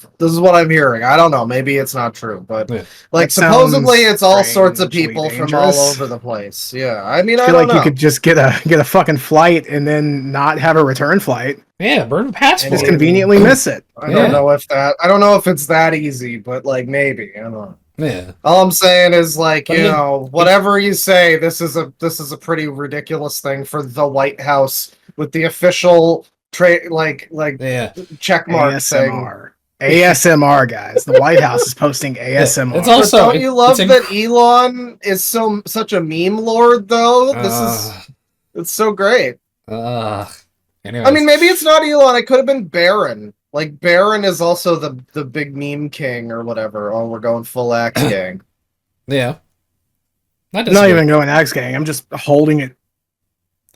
hearing. I don't know, maybe it's not true, but like supposedly it's all sorts of people from all over the place. Yeah, I mean, I feel like you could just get a fucking flight and then not have a return flight. Yeah, burn a passport. Just conveniently miss it. I don't know if it's that easy, but like maybe I don't know. Yeah. All I'm saying is like, whatever you say, this is a pretty ridiculous thing for the White House with the official check mark ASMR. ASMR, guys. The White House is posting ASMR. It's also. Don't you love that Elon is such a meme lord, though? It's so great. Anyways. I mean, maybe it's not Elon. It could have been Baron. Like, Baron is also the big meme king or whatever. Oh, we're going full Axe Gang. Yeah. I'm not even going Axe Gang. I'm just holding it.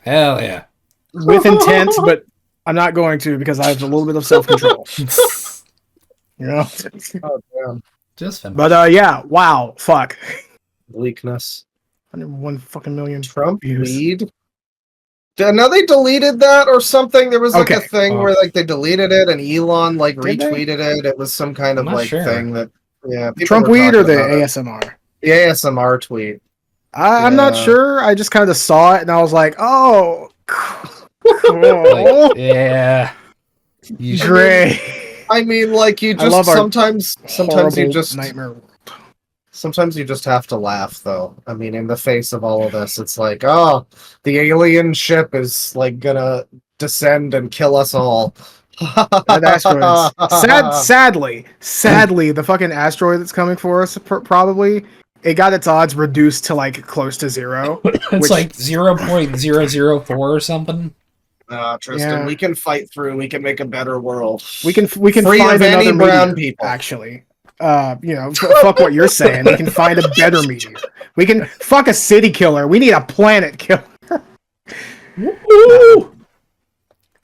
Hell yeah. With intent, but I'm not going to because I have a little bit of self-control. You know? Oh, damn. Just fun. But, yeah. Wow. Fuck. Bleakness. 101 fucking million Trump views. weed. Now they deleted that or something. There was like a thing where like they deleted it and Elon like retweeted it. It was some kind of like thing that Trump weed or the ASMR? The ASMR tweet. I'm not sure. I just kind of saw it and I was like, oh, cool. Yeah. Great. I mean, like you just sometimes you just nightmare. Sometimes you just have to laugh, though. I mean, in the face of all of this, it's like, oh, the alien ship is like gonna descend and kill us all. That asteroid. Sadly, the fucking asteroid that's coming for us, probably, it got its odds reduced to like close to 0. It's like 0.004 or something. Tristan, we can fight through. We can make a better world. We can Free find of any another brown meteor, people. Actually. Fuck what you're saying. We can find a better meteor. We can fuck a city killer. We need a planet killer.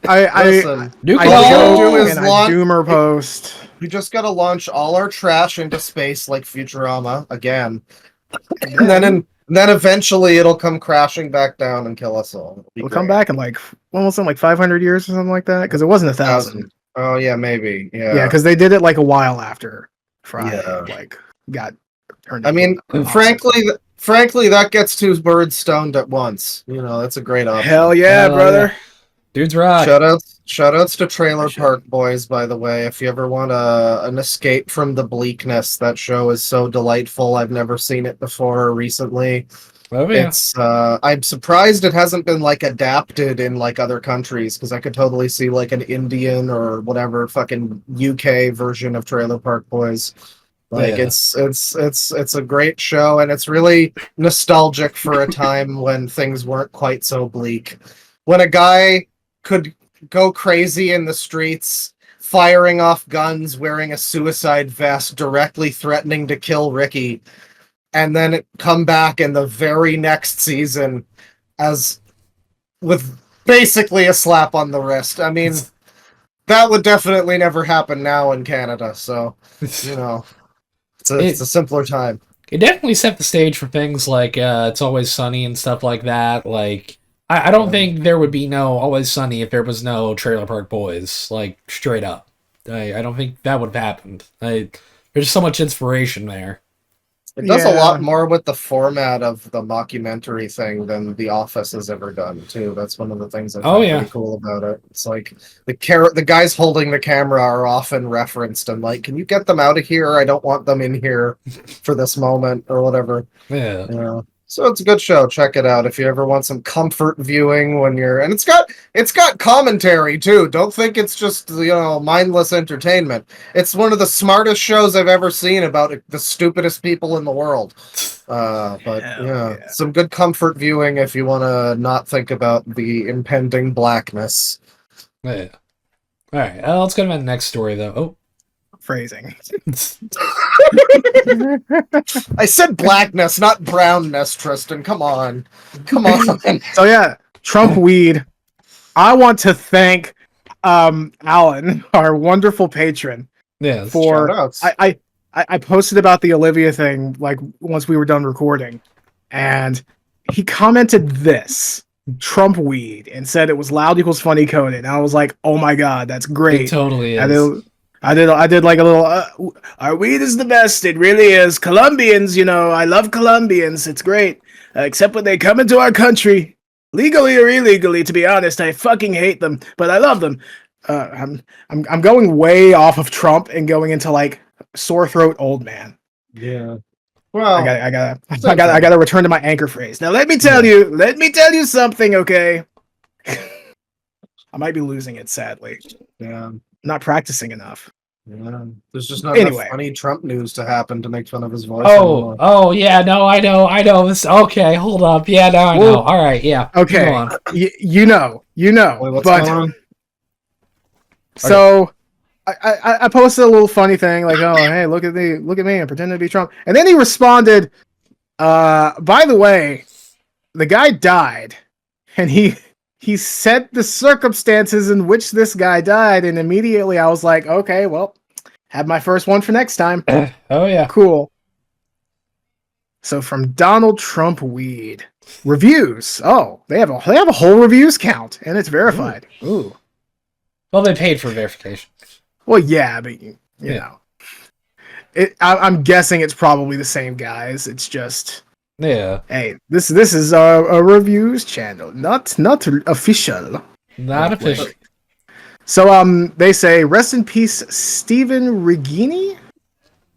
I do is Doomer post. We just gotta launch all our trash into space like Futurama again. And then eventually it'll come crashing back down and kill us all. It'll come back in like almost in like 500 years or something like that. Because it wasn't 1,000. Oh yeah, maybe. Yeah, because they did it like a while after Friday. Like got turned. I mean, frankly, that gets 2 birds stoned at once. You know, that's a great option. Hell yeah, brother. Yeah. Dude's right. Shoutouts to Trailer Park Boys, by the way. If you ever want an escape from the bleakness, that show is so delightful. I've never seen it before or recently. Oh, yeah. It's I'm surprised it hasn't been like adapted in like other countries, because I could totally see like an Indian or whatever fucking UK version of Trailer Park Boys. Like it's a great show, and it's really nostalgic for a time when things weren't quite so bleak. When a guy could go crazy in the streets, firing off guns, wearing a suicide vest, directly threatening to kill Ricky, and then come back in the very next season as with basically a slap on the wrist. I mean, that would definitely never happen now in Canada. So, you know, it's a simpler time. It definitely set the stage for things like It's Always Sunny and stuff like that. Like, I don't think there would be no Always Sunny if there was no Trailer Park Boys. Like, straight up. I don't think that would have happened. There's so much inspiration there. It does a lot more with the format of the mockumentary thing than The Office has ever done, too. That's one of the things I find pretty cool about it. It's like the guys holding the camera are often referenced and like, can you get them out of here? I don't want them in here for this moment or whatever. Yeah. You know? So it's a good show. Check it out if you ever want some comfort viewing when you're. And it's got commentary too. Don't think it's just mindless entertainment. It's one of the smartest shows I've ever seen about the stupidest people in the world. Some good comfort viewing if you want to not think about the impending blackness. Yeah. All right. Let's go to my next story though. Oh. Phrasing. I said blackness, not brownness, Tristan. Come on. So yeah, Trump weed. I want to thank Alan, our wonderful patron. Yeah. For I posted about the Olivia thing like once we were done recording, and he commented this Trump weed and said it was loud equals funny coded. And I was like, oh my god, that's great. It totally is. I did like a little, our weed is the best, it really is. Colombians, I love Colombians, it's great. Except when they come into our country, legally or illegally, to be honest, I fucking hate them, but I love them. I'm going way off of Trump and going into like sore throat old man. Yeah. Well, I gotta return to my anchor phrase. Now let me tell you something, okay? I might be losing it, sadly. Yeah. Not practicing enough. Yeah. There's just not enough funny Trump news to happen to make fun of his voice anymore. Oh, yeah, no, I know. This, okay, hold up. Yeah, now I know. All right, yeah. Okay, go on. You know. Wait, what's going on? So, I posted a little funny thing, like, oh, hey, look at me, I'm pretending to be Trump. And then he responded, by the way, the guy died, and he said the circumstances in which this guy died, and immediately I was like, okay, well, have my first one for next time. Oh, yeah. Cool. So from Donald Trump Weed. Reviews. Oh, they have a whole reviews count, and it's verified. Ooh. Well, they paid for verification. Well, yeah, but you know. I'm guessing it's probably the same guys. It's just... Yeah. Hey, this is a reviews channel, not official. Not official. So they say rest in peace, Stephen Regini,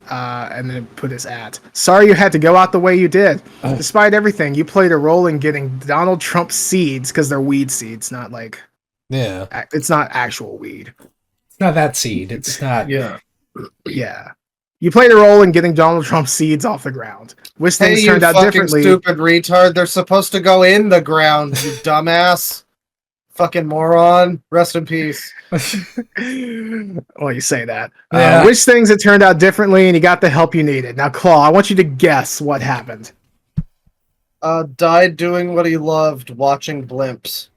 and then put his at. Sorry you had to go out the way you did. Despite everything, you played a role in getting Donald Trump seeds because they're weed seeds, not like it's not actual weed. It's not that seed. It's not. Yeah. You played a role in getting Donald Trump seeds off the ground. Wish things turned out differently. Stupid retard. They're supposed to go in the ground, you dumbass. Fucking moron. Rest in peace. Well, you say that. Yeah. Wish things had turned out differently and you got the help you needed. Now, Claw, I want you to guess what happened. Died doing what he loved, watching blimps.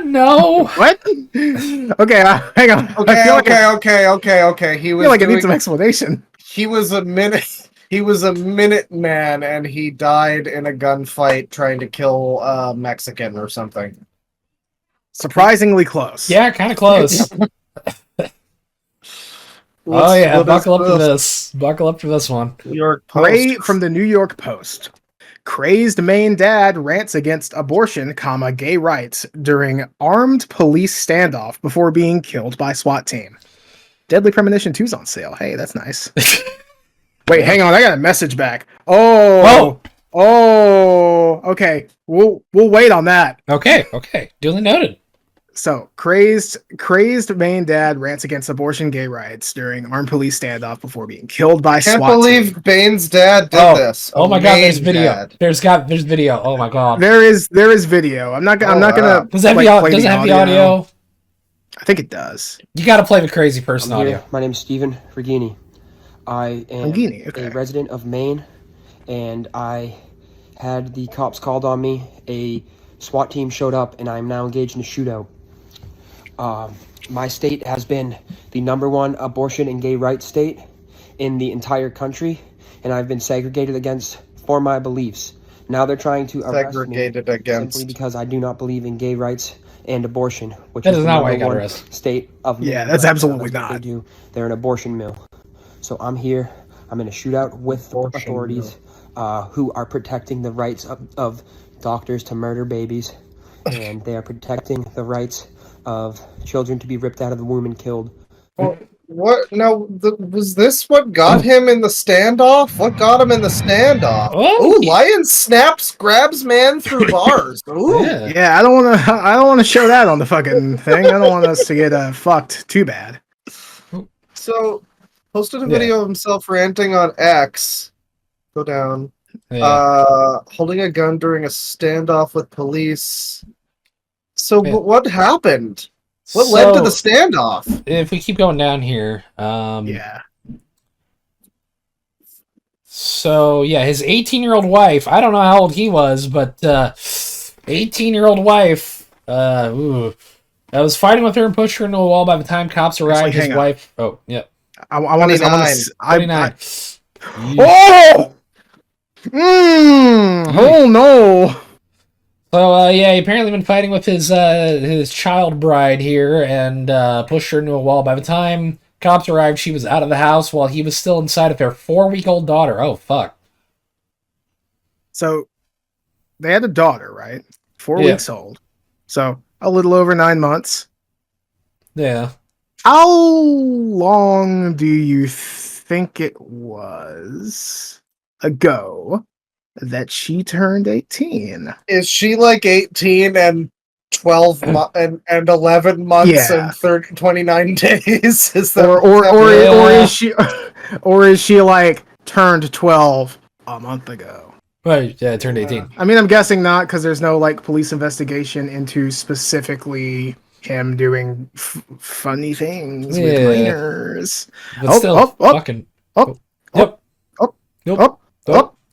No. What? Okay, hang on. Okay. He was. I feel like I need some explanation. He was a minute man, and he died in a gunfight trying to kill a Mexican or something. Surprisingly close. Yeah, kind of close. Buckle up to this. Buckle up to this one. New York Post. Ray from the New York Post. Crazed Maine dad rants against abortion, gay rights during armed police standoff before being killed by SWAT team. Deadly Premonition 2's on sale. Hey, that's nice. Wait, hang on. I got a message back. Oh. Okay. We'll wait on that. Okay. Duly noted. So, crazed Maine dad rants against abortion gay rights during armed police standoff before being killed by SWAT team. Can't believe Bane's dad did this. Oh my god, there's video. There's video. Oh my god. There is video. I'm not gonna. Does it have the audio? I think it does. You got to play the crazy person audio. My name's Stephen Regini. I am a resident of Maine, and I had the cops called on me. A SWAT team showed up, and I am now engaged in a shootout. My state has been the #1 abortion and gay rights state in the entire country, and I've been segregated against for my beliefs. Now they're trying to arrest me simply because I do not believe in gay rights and abortion, which is the #1 state of Maine. Yeah, that's absolutely not. They're an abortion mill. So I'm here. I'm in a shootout with authorities who are protecting the rights of doctors to murder babies, and they are protecting the rights of children to be ripped out of the womb and killed. What? No, was this what got him in the standoff? What got him in the standoff? Ooh, lion grabs man through bars. Ooh. Yeah, I don't want to show that on the fucking thing. I don't want us to get fucked too bad. So, posted a video of himself ranting on X. Go down. Holding a gun during a standoff with police. So what happened? What led to the standoff? If we keep going down here, So his 18-year-old wife. I don't know how old he was, but 18-year-old wife. I was fighting with her and pushed her into a wall. By the time cops arrived, his wife. Oh, yeah. I want to. 29. Oh! Oh no! So he apparently been fighting with his child bride here and pushed her into a wall. By the time cops arrived, she was out of the house while he was still inside of their 4-week-old daughter. Oh fuck! So they had a daughter, right? 4 weeks old. So a little over 9 months. Yeah. How long do you think it was ago that she turned 18? Is she like 18 and 12 and 11 months and 29 days. Is that or is she like turned 12 a month ago? Right, yeah, turned 18. I mean, I'm guessing not, because there's no like police investigation into specifically him doing funny things with minors. But still, fucking. Yep.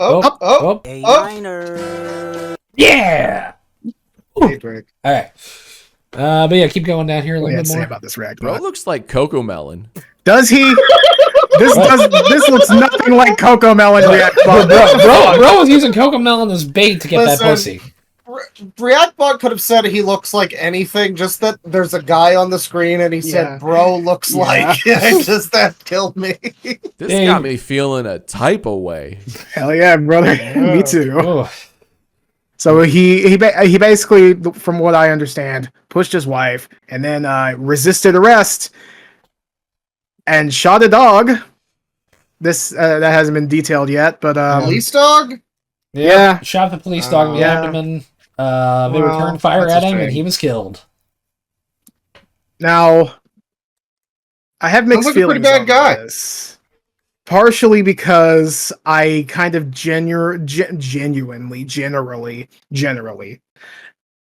A minor. Yeah. Hey, Drake. All right. But yeah, keep going down here a little bit more about this react. Bro looks like Coco Melon. Does he? This looks nothing like Coco Melon React. Bro was using Coco Melon as bait to get that pussy. Reactbot could have said he looks like anything, just that there's a guy on the screen and he said, bro looks like. Just that killed me. This got me feeling a type of way. Hell yeah, brother. Me too. So he basically, from what I understand, pushed his wife and then resisted arrest and shot a dog. This that hasn't been detailed yet, but police dog. Yeah, shot the police dog in the abdomen. They returned fire at him, and he was killed. Now, I have mixed feelings. Pretty bad guy. This. Partially because I kind of generally,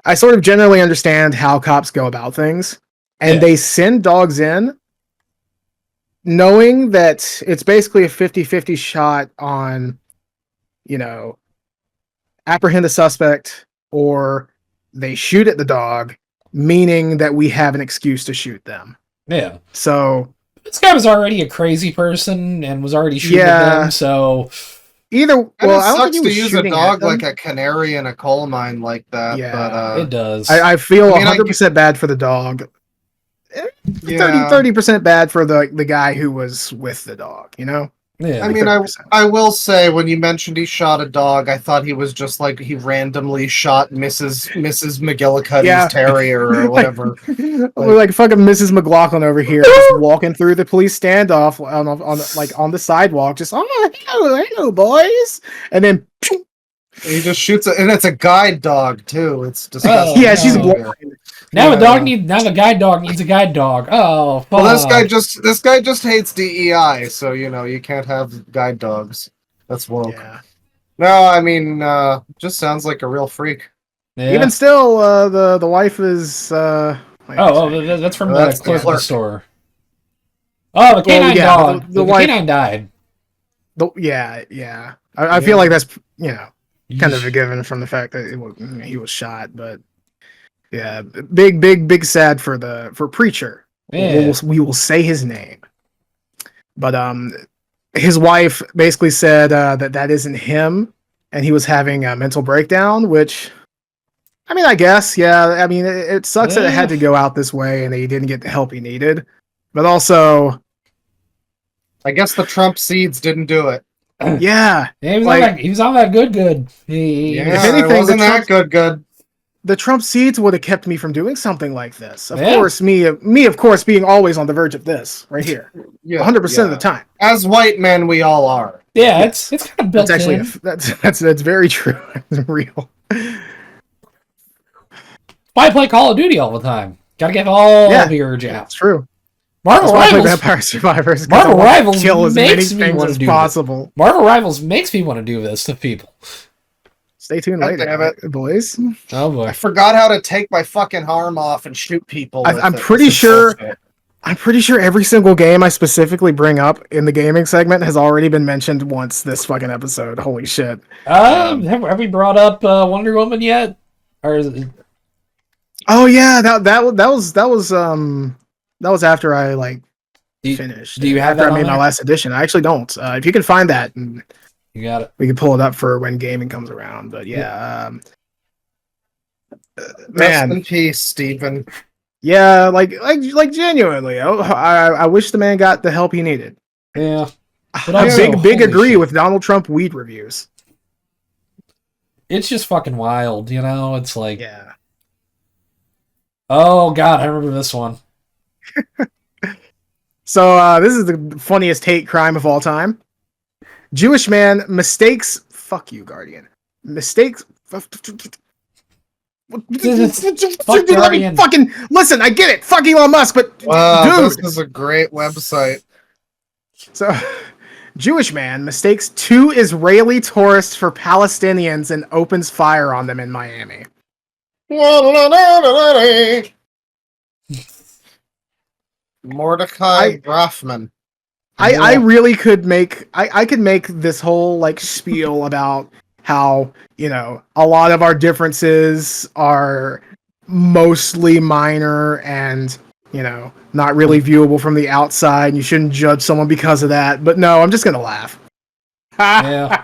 I sort of generally understand how cops go about things, and they send dogs in knowing that it's basically a 50-50 shot on, apprehend a suspect or they shoot at the dog, meaning that we have an excuse to shoot them. Yeah. So this guy was already a crazy person and was already shooting them, so well, I don't think he was to use a dog like a canary in a coal mine like that. Yeah, but, it does. I feel 100% bad for the dog. 30% bad for the guy who was with the dog, Yeah. I mean, I will say, when you mentioned he shot a dog, I thought he was just like he randomly shot Mrs. McGillicuddy's terrier or whatever. like fucking Mrs. McLaughlin over here, just walking through the police standoff on the sidewalk, just hello boys, and then he just shoots it, and it's a guide dog too. It's disgusting. She's blind. Now the guide dog needs a guide dog. Oh, fuck. Well, this guy just hates DEI, so you can't have guide dogs. That's woke. Yeah. No, I mean, just sounds like a real freak. Yeah. Even still, the wife is. That's from the clerk store. Oh, the canine dog. The canine died. I feel like that's kind of a given from the fact that he was shot, but. Yeah, big sad for Preacher. Yeah. We will say his name, but his wife basically said that isn't him, and he was having a mental breakdown. Which, I mean, I guess, it sucks that it had to go out this way, and that he didn't get the help he needed. But also, I guess the Trump seeds didn't do it. Yeah, he was on that good. If anything, it wasn't that good. The Trump seeds would have kept me from doing something like this. Of course, me of course being always on the verge of this right here, 100% of the time. As white men, we all are. Yeah, it's kind of built that's actually that's very true. It's real. Why play Call of Duty all the time? Gotta get all the urge out. It's true. Marvel Rivals, Vampire Survivors. Marvel Rivals kill as many makes me want to do possible. This. Marvel Rivals makes me want to do this to people. Stay tuned later, boys. Oh boy! I forgot how to take my fucking arm off and shoot people. I'm pretty sure every single game I specifically bring up in the gaming segment has already been mentioned once this fucking episode. Holy shit! Have we brought up Wonder Woman yet? Or is it... Oh yeah, that was after I finished. Do you have after that I made my last edition? I actually don't. If you can find that. You got it. We can pull it up for when gaming comes around, but man, rest in peace, Stephen. Yeah, like genuinely, I wish the man got the help he needed. Yeah, but I big agree with Donald Trump weed reviews. It's just fucking wild, It's like, oh god, I remember this one. So this is the funniest hate crime of all time. Jewish man mistakes. Fuck you, Guardian. Mistakes. Let me fucking listen. I get it. Fuck Elon Musk, but wow, dude, this is a great website. So, Jewish man mistakes 2 Israeli tourists for Palestinians and opens fire on them in Miami. Mordecai Brafman. I really could make I could make this whole like spiel about how, you know, a lot of our differences are mostly minor and, you know, not really viewable from the outside. You shouldn't judge someone because of that. But no, I'm just gonna laugh. Yeah.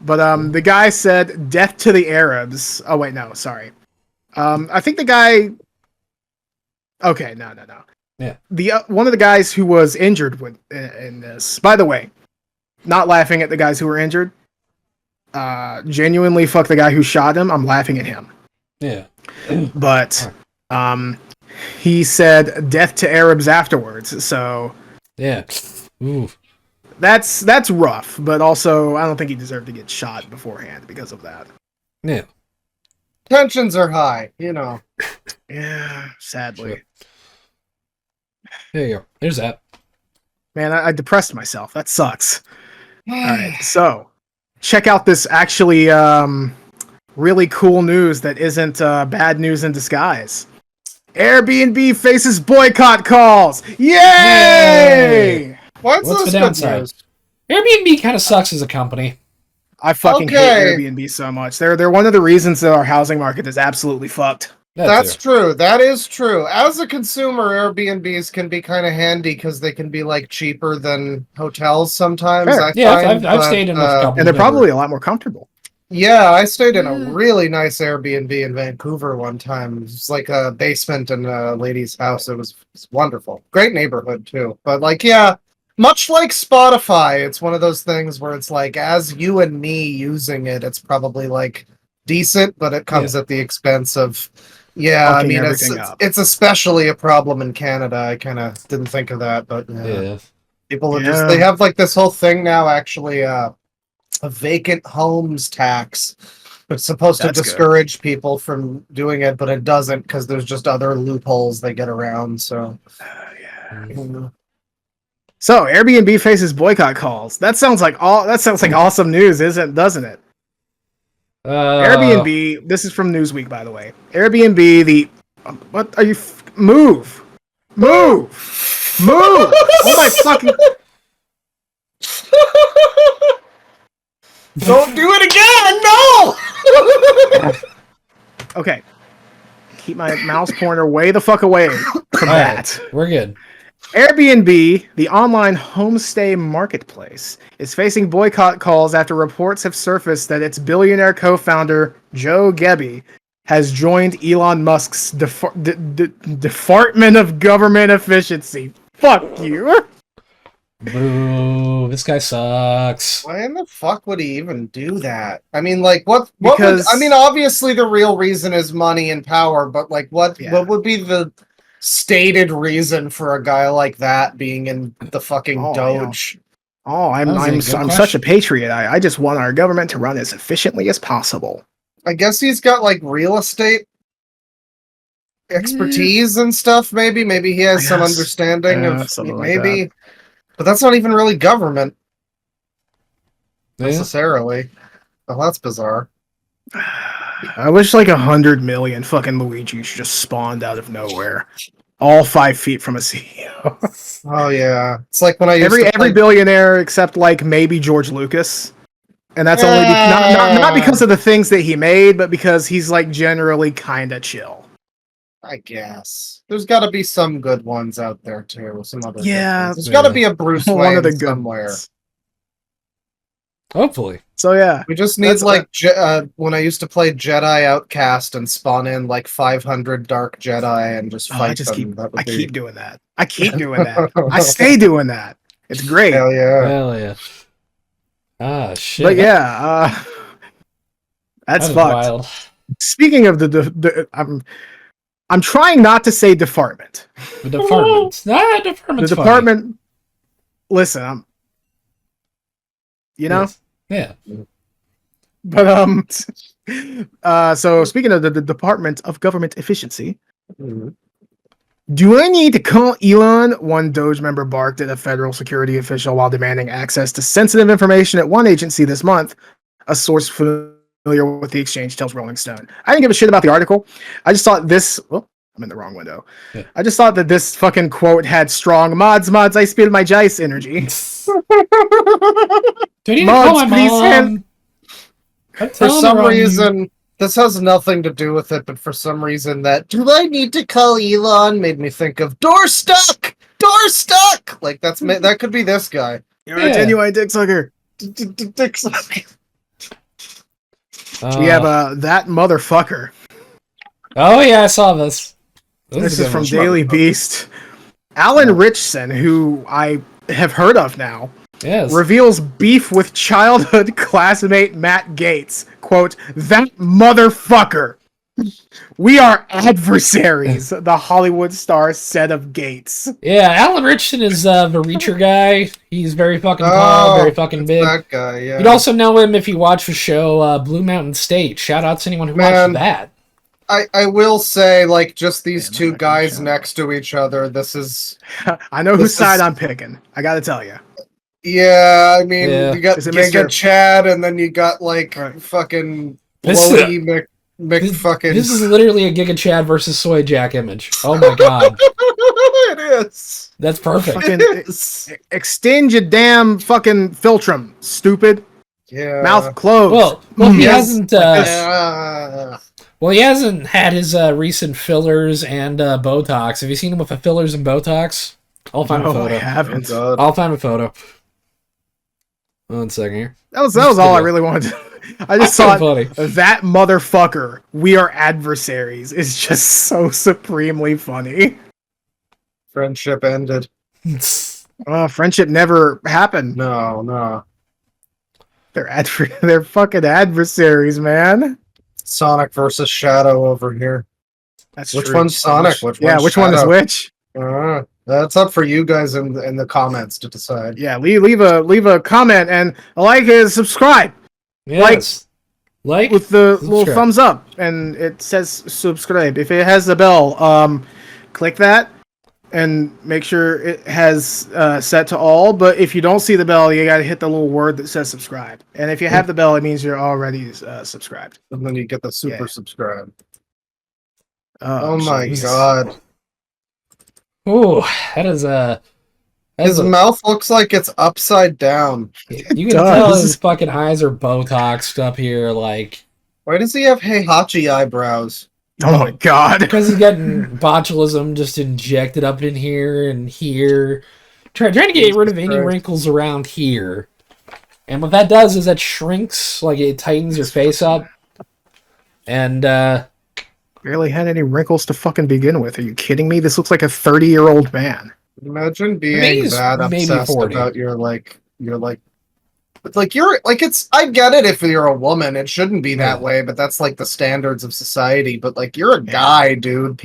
But the guy said death to the Arabs. Oh wait, no, sorry. I think the guy. Okay, no. Yeah. The one of the guys who was injured in this. By the way, not laughing at the guys who were injured. Genuinely, fuck the guy who shot him. I'm laughing at him. Yeah. But he said death to Arabs afterwards. So yeah. Ooh. That's rough, but also I don't think he deserved to get shot beforehand because of that. Yeah. Tensions are high, you know. Yeah, sadly. Sure. There you go. There's that. Man, I depressed myself. That sucks. All right, so check out this actually really cool news that isn't bad news in disguise. Airbnb faces boycott calls. Yay! What's the this downside? news? Airbnb kind of sucks as a company. I fucking hate Airbnb so much. They're one of the reasons that our housing market is absolutely fucked. That's true. That is true. As a consumer, Airbnbs can be kind of handy because they can be like cheaper than hotels sometimes. Sure. I've stayed in a couple, and they're probably a lot more comfortable. Yeah, I stayed in a really nice Airbnb in Vancouver one time. It was like a basement in a lady's house. It was wonderful. Great neighborhood too. But like, yeah, much like Spotify, it's one of those things where it's like, as you and me using it, it's probably like decent, but it comes at the expense of, I mean, it's especially a problem in Canada. I kind of didn't think of that, but people are just, they have like this whole thing now, actually, a vacant homes tax. It's supposed to discourage people from doing it, but it doesn't because there's just other loopholes they get around. So, So Airbnb faces boycott calls. That sounds like awesome news, doesn't it? Airbnb. This is from Newsweek, by the way. Airbnb. What are you? Move! Oh my fucking! Don't do it again! No! Okay. Keep my mouse pointer way the fuck away from that. Right, we're good. Airbnb, the online homestay marketplace, is facing boycott calls after reports have surfaced that its billionaire co-founder, Joe Gebbe, has joined Elon Musk's Department of Government Efficiency. Fuck you. Boo, this guy sucks. Why in the fuck would he even do that? I mean, like, obviously the real reason is money and power, but like, what would be the stated reason for a guy like that being in the fucking Doge? I'm such a patriot. I just want our government to run as efficiently as possible. I guess he's got like real estate expertise and stuff. Maybe he has some understanding of maybe, like, but that's not even really government necessarily. Well, that's bizarre. I wish like 100 million fucking Luigis just spawned out of nowhere, all 5 feet from a CEO. Oh yeah, it's like when I used every billionaire except like maybe George Lucas, and that's only not because of the things that he made, but because he's like generally kind of chill. I guess there's got to be some good ones out there too. Some other there's got to be a Bruce Wayne one of the good somewhere. Ones. Hopefully. So yeah, we just need like when I used to play Jedi Outcast and spawn in like 500 Dark Jedi and just fight them. I keep doing that. I I stay doing that. It's great. Hell yeah. Hell yeah. Ah shit. But yeah, that's fucked. Wild. Speaking of I'm trying not to say department. The department. Department's the department. Funny. Listen, you know. Yeah. But So speaking of the Department of Government Efficiency, do I need to call Elon? One Doge member barked at a federal security official while demanding access to sensitive information at one agency this month. A source familiar with the exchange tells Rolling Stone. I didn't give a shit about the article. I just thought this. Oh, I'm in the wrong window. Yeah. I just thought that this fucking quote had strong mods. I spill my jice energy. Do you need mods, to call my mom? For some reason, this has nothing to do with it, but for some reason that do I need to call Elon made me think of door stuck. Like that could be this guy. You're a genuine dick sucker. Dick sucker. We have that motherfucker. Oh yeah, I saw this. This is from Daily Beast. Alan Richson, who I have heard of now, reveals beef with childhood classmate Matt Gaetz. Quote, that motherfucker. We are adversaries, the Hollywood star said of Gaetz. Yeah, Alan Richson is the Reacher guy. He's very fucking tall, very fucking big. That guy, yeah. You'd also know him if you watch the show Blue Mountain State. Shout out to anyone who watched that. I will say, like, just these two guys next to each other, this is... I know whose side I'm picking. I gotta tell you. Yeah, I mean, you got Giga Chad, and then you got, like, fucking blowy McFucking... This is literally a Giga Chad versus Soy Jack image. Oh my god. It is. That's perfect. Extend your damn fucking filtrum, stupid. Yeah. Mouth closed. Well, he hasn't... Well, he hasn't had his recent fillers and Botox. Have you seen him with the fillers and Botox? I'll find a photo. I haven't. I'll find a photo. 1 second here. That was all I really wanted to... I just thought that motherfucker, we are adversaries, is just so supremely funny. Friendship ended. Friendship never happened. No. They're fucking adversaries, man. Sonic versus Shadow over here. That's which true. One's Sonic? Which which one is which? That's up for you guys in the comments to decide. Yeah, leave a comment and a like and subscribe. Yes. Like with the little thumbs up, and it says subscribe. If it has the bell, click that and make sure it has set to all. But if you don't see the bell, you gotta hit the little word that says subscribe. And if you have the bell, it means you're already subscribed. And then you get the super subscribe. Oh my god. Oh, that is his mouth looks like it's upside down. You can tell his fucking eyes are Botoxed up here. Like, why does he have Heihachi eyebrows? Oh my god! Because he's getting botulism just injected up in here and here, trying to get rid of any wrinkles around here. And what that does is that shrinks, like it tightens your face up. And barely had any wrinkles to fucking begin with. Are you kidding me? This looks like a 30-year-old man. Imagine being that obsessed about it's I get it if you're a woman, it shouldn't be that way, but that's like the standards of society. But like, you're a guy, dude.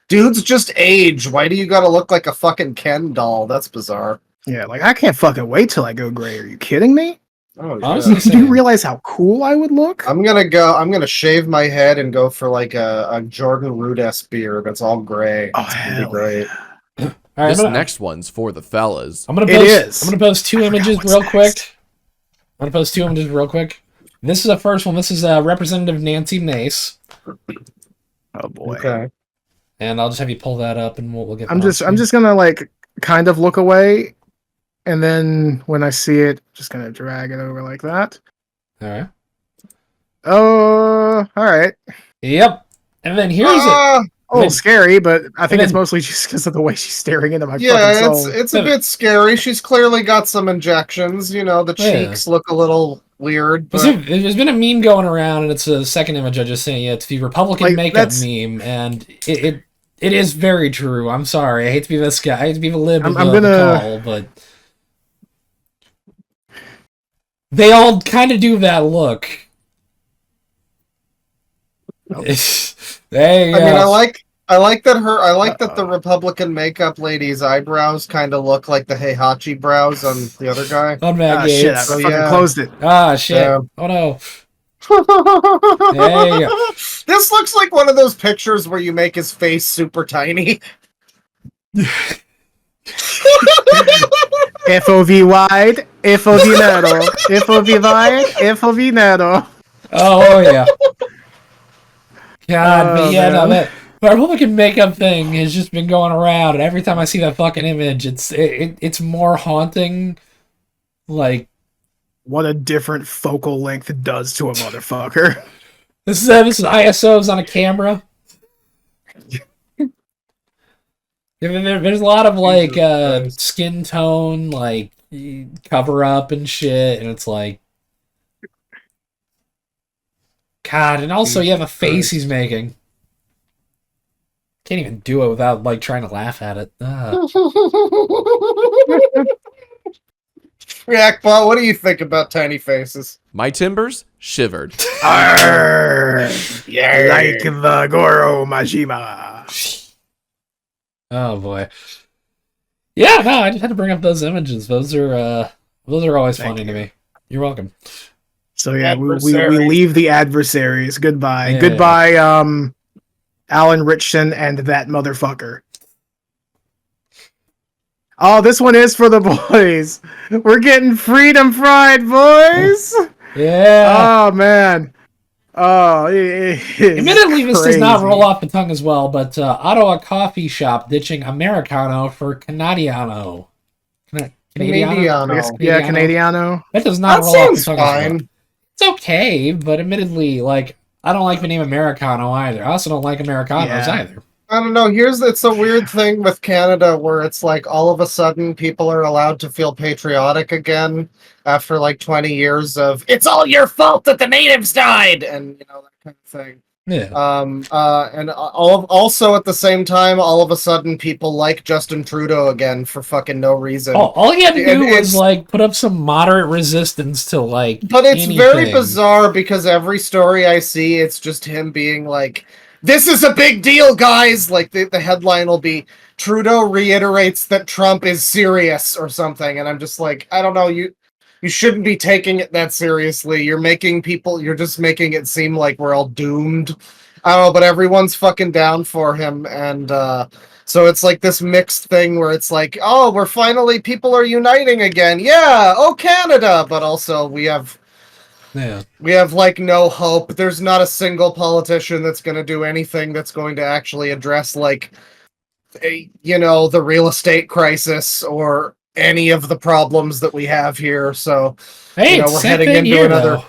Dudes just age. Why do you gotta look like a fucking Ken doll? That's bizarre. Yeah, like I can't fucking wait till I go gray. Are you kidding me? Oh, do you realize how cool I would look? I'm gonna shave my head and go for like a Jordan Rudess beard. It's all gray. Oh, hell great. All right, this next one's for the fellas. I'm gonna post two images real quick. This is the first one. This is Representative Nancy Mace. Oh boy. Okay. And I'll just have you pull that up, and we'll get. I'm just gonna like kind of look away, and then when I see it, just gonna drag it over like that. All right. Oh, all right. Yep. And then here's it. Oh, scary, but I think it's mostly just because of the way she's staring into my fucking soul. It's a bit scary. She's clearly got some injections. You know, the cheeks look a little weird. But... There's been a meme going around, and it's the second image I just sent you. It's the Republican makeup meme, and it is very true. I'm sorry. I hate to be this guy. I hate to be the lib of the call, but they all kind of do that look. I mean, I like that the Republican makeup lady's eyebrows kind of look like the Heihachi brows on the other guy. On Matt Gaetz. Shit, I fucking closed it. Shit. Yeah. Oh no. Hey. This looks like one of those pictures where you make his face super tiny. FOV wide, FOV narrow, FOV wide, FOV narrow. Oh yeah. God, but yeah, no, man. that Republican makeup thing has just been going around, and every time I see that fucking image, it's more haunting. Like, what a different focal length does to a motherfucker. This is ISOs on a camera. There's a lot of like skin tone, like cover up and shit, and it's like, God, and also you have a face he's making. Can't even do it without like trying to laugh at it. Reactbot, what do you think about tiny faces? My timbers shivered. Arr, yeah, like the Goro Majima. Oh boy. Yeah, no, I just had to bring up those images. Those are always funny to me. You're welcome. So yeah, we leave the adversaries. Goodbye. Yeah. Goodbye, Alan Richson and that motherfucker. Oh, this one is for the boys. We're getting freedom fried, boys. Yeah. Oh man. Oh, admittedly, this does not roll off the tongue as well, but Ottawa coffee shop ditching Americano for Canadiano. Canadiano. Yeah, Canadiano. That does not roll off the tongue fine. as well. It's okay, but admittedly, like, I don't like the name Americano either. I also don't like Americanos either. I don't know. It's a weird thing with Canada where it's like all of a sudden people are allowed to feel patriotic again after like 20 years of it's all your fault that the natives died and that kind of thing. Yeah. And also at the same time, all of a sudden people like Justin Trudeau again for fucking no reason. All he had to do was like put up some moderate resistance to like. But it's anything. very bizarre because every story I see, it's just him being like, "This is a big deal, guys!" Like the headline will be Trudeau reiterates that Trump is serious or something, and I'm just like, I don't know, you shouldn't be taking it that seriously. You're just making it seem like we're all doomed. I don't know, but everyone's fucking down for him, and so it's like this mixed thing where it's like, oh, people are uniting again. Yeah, oh Canada, but also we have like no hope. There's not a single politician that's going to do anything that's going to actually address like the real estate crisis or any of the problems that we have here. So we're heading into another though.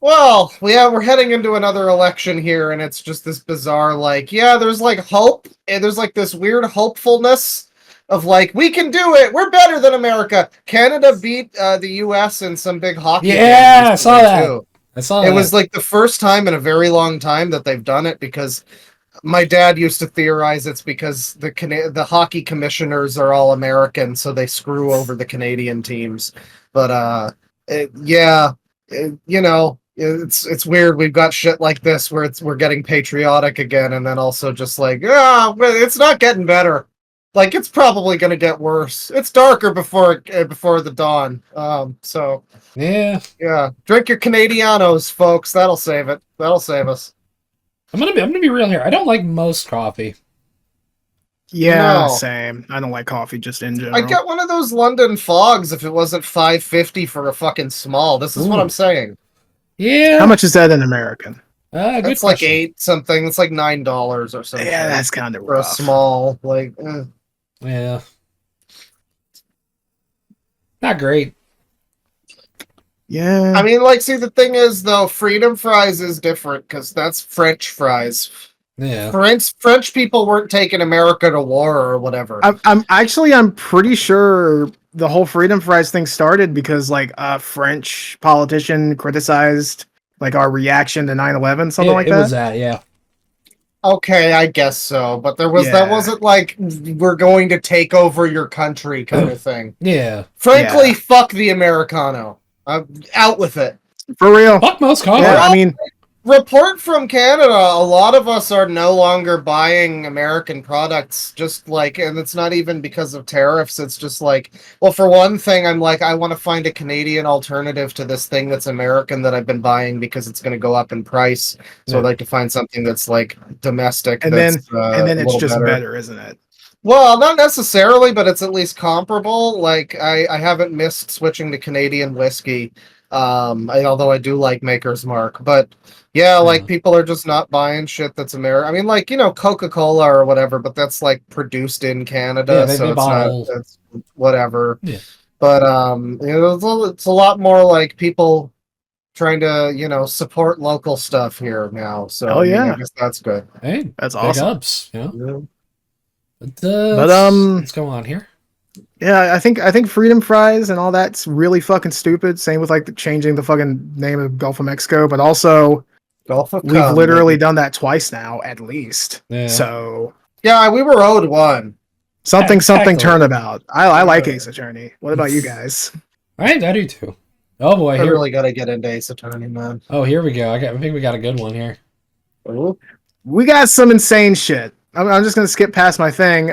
Well, yeah, we're heading into another election here, and it's just this bizarre like, there's like hope, and there's like this weird hopefulness of like, we can do it, we're better than America. Canada beat the US in some big hockey game. I saw that. It was like the first time in a very long time that they've done it, because my dad used to theorize it's because the hockey commissioners are all American, so they screw over the Canadian teams. But it's weird. We've got shit like this where we're getting patriotic again, and then also just like, it's not getting better. Like, it's probably going to get worse. It's darker before the dawn. So yeah. Drink your Canadianos, folks. That'll save it. That'll save us. I'm gonna be real here. I don't like most coffee. Yeah, same. I don't like coffee just in general. I'd get one of those London Fogs if it wasn't $5.50 for a fucking small. This is what I'm saying. Yeah. How much is that in American? It's like $8 something. It's like $9 or something. Yeah, that's kind of rough. For a small, like. Yeah. Not great. Yeah. I mean, like, see, the thing is, though, Freedom Fries is different because that's French fries. Yeah. French people weren't taking America to war or whatever. I'm pretty sure the whole Freedom Fries thing started because like a French politician criticized like our reaction to 9/11, something like that. It was that, yeah. Okay, I guess so, but that wasn't like we're going to take over your country kind of thing. Yeah. Frankly, fuck the Americano. I'm out with it. For real. Fuck most coffee. Yeah, I mean, report from Canada, a lot of us are no longer buying American products, just like, and it's not even because of tariffs, it's just like, well, for one thing, I'm like, I want to find a Canadian alternative to this thing that's American that I've been buying because it's going to go up in price, so I'd like to find something that's like domestic, and then it's just better, isn't it? Well, not necessarily, but it's at least comparable. Like, I haven't missed switching to Canadian whiskey, although I do like Maker's Mark, but yeah, like people are just not buying shit that's American. I mean, like, Coca-Cola or whatever, but that's like produced in Canada, so it's whatever. Yeah. But it's a lot more like people trying to support local stuff here now. So I guess that's good. Hey, that's awesome. Ups, But what's going on here? Yeah, I think Freedom Fries and all that's really fucking stupid. Same with like changing the fucking name of Gulf of Mexico, but also we've literally done that twice now, at least. Yeah. So yeah, we were owed one. Something turnabout. I like Ace Attorney. What about you guys? I do too. Oh boy, I really gotta get into Ace Attorney, man. Oh, here we go. I think we got a good one here. Ooh. We got some insane shit. I'm just gonna skip past my thing.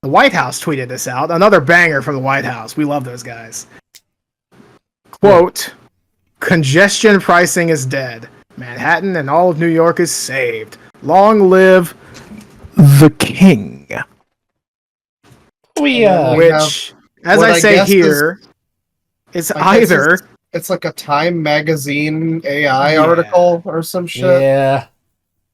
The WhiteHouse tweeted this out. Another banger from the WhiteHouse. We love those guys. Quote, congestion pricing is dead. Manhattan and all of New York is saved. Long live the king. Which, as I say here, it's either... It's like a Time Magazine AI article or some shit. Yeah.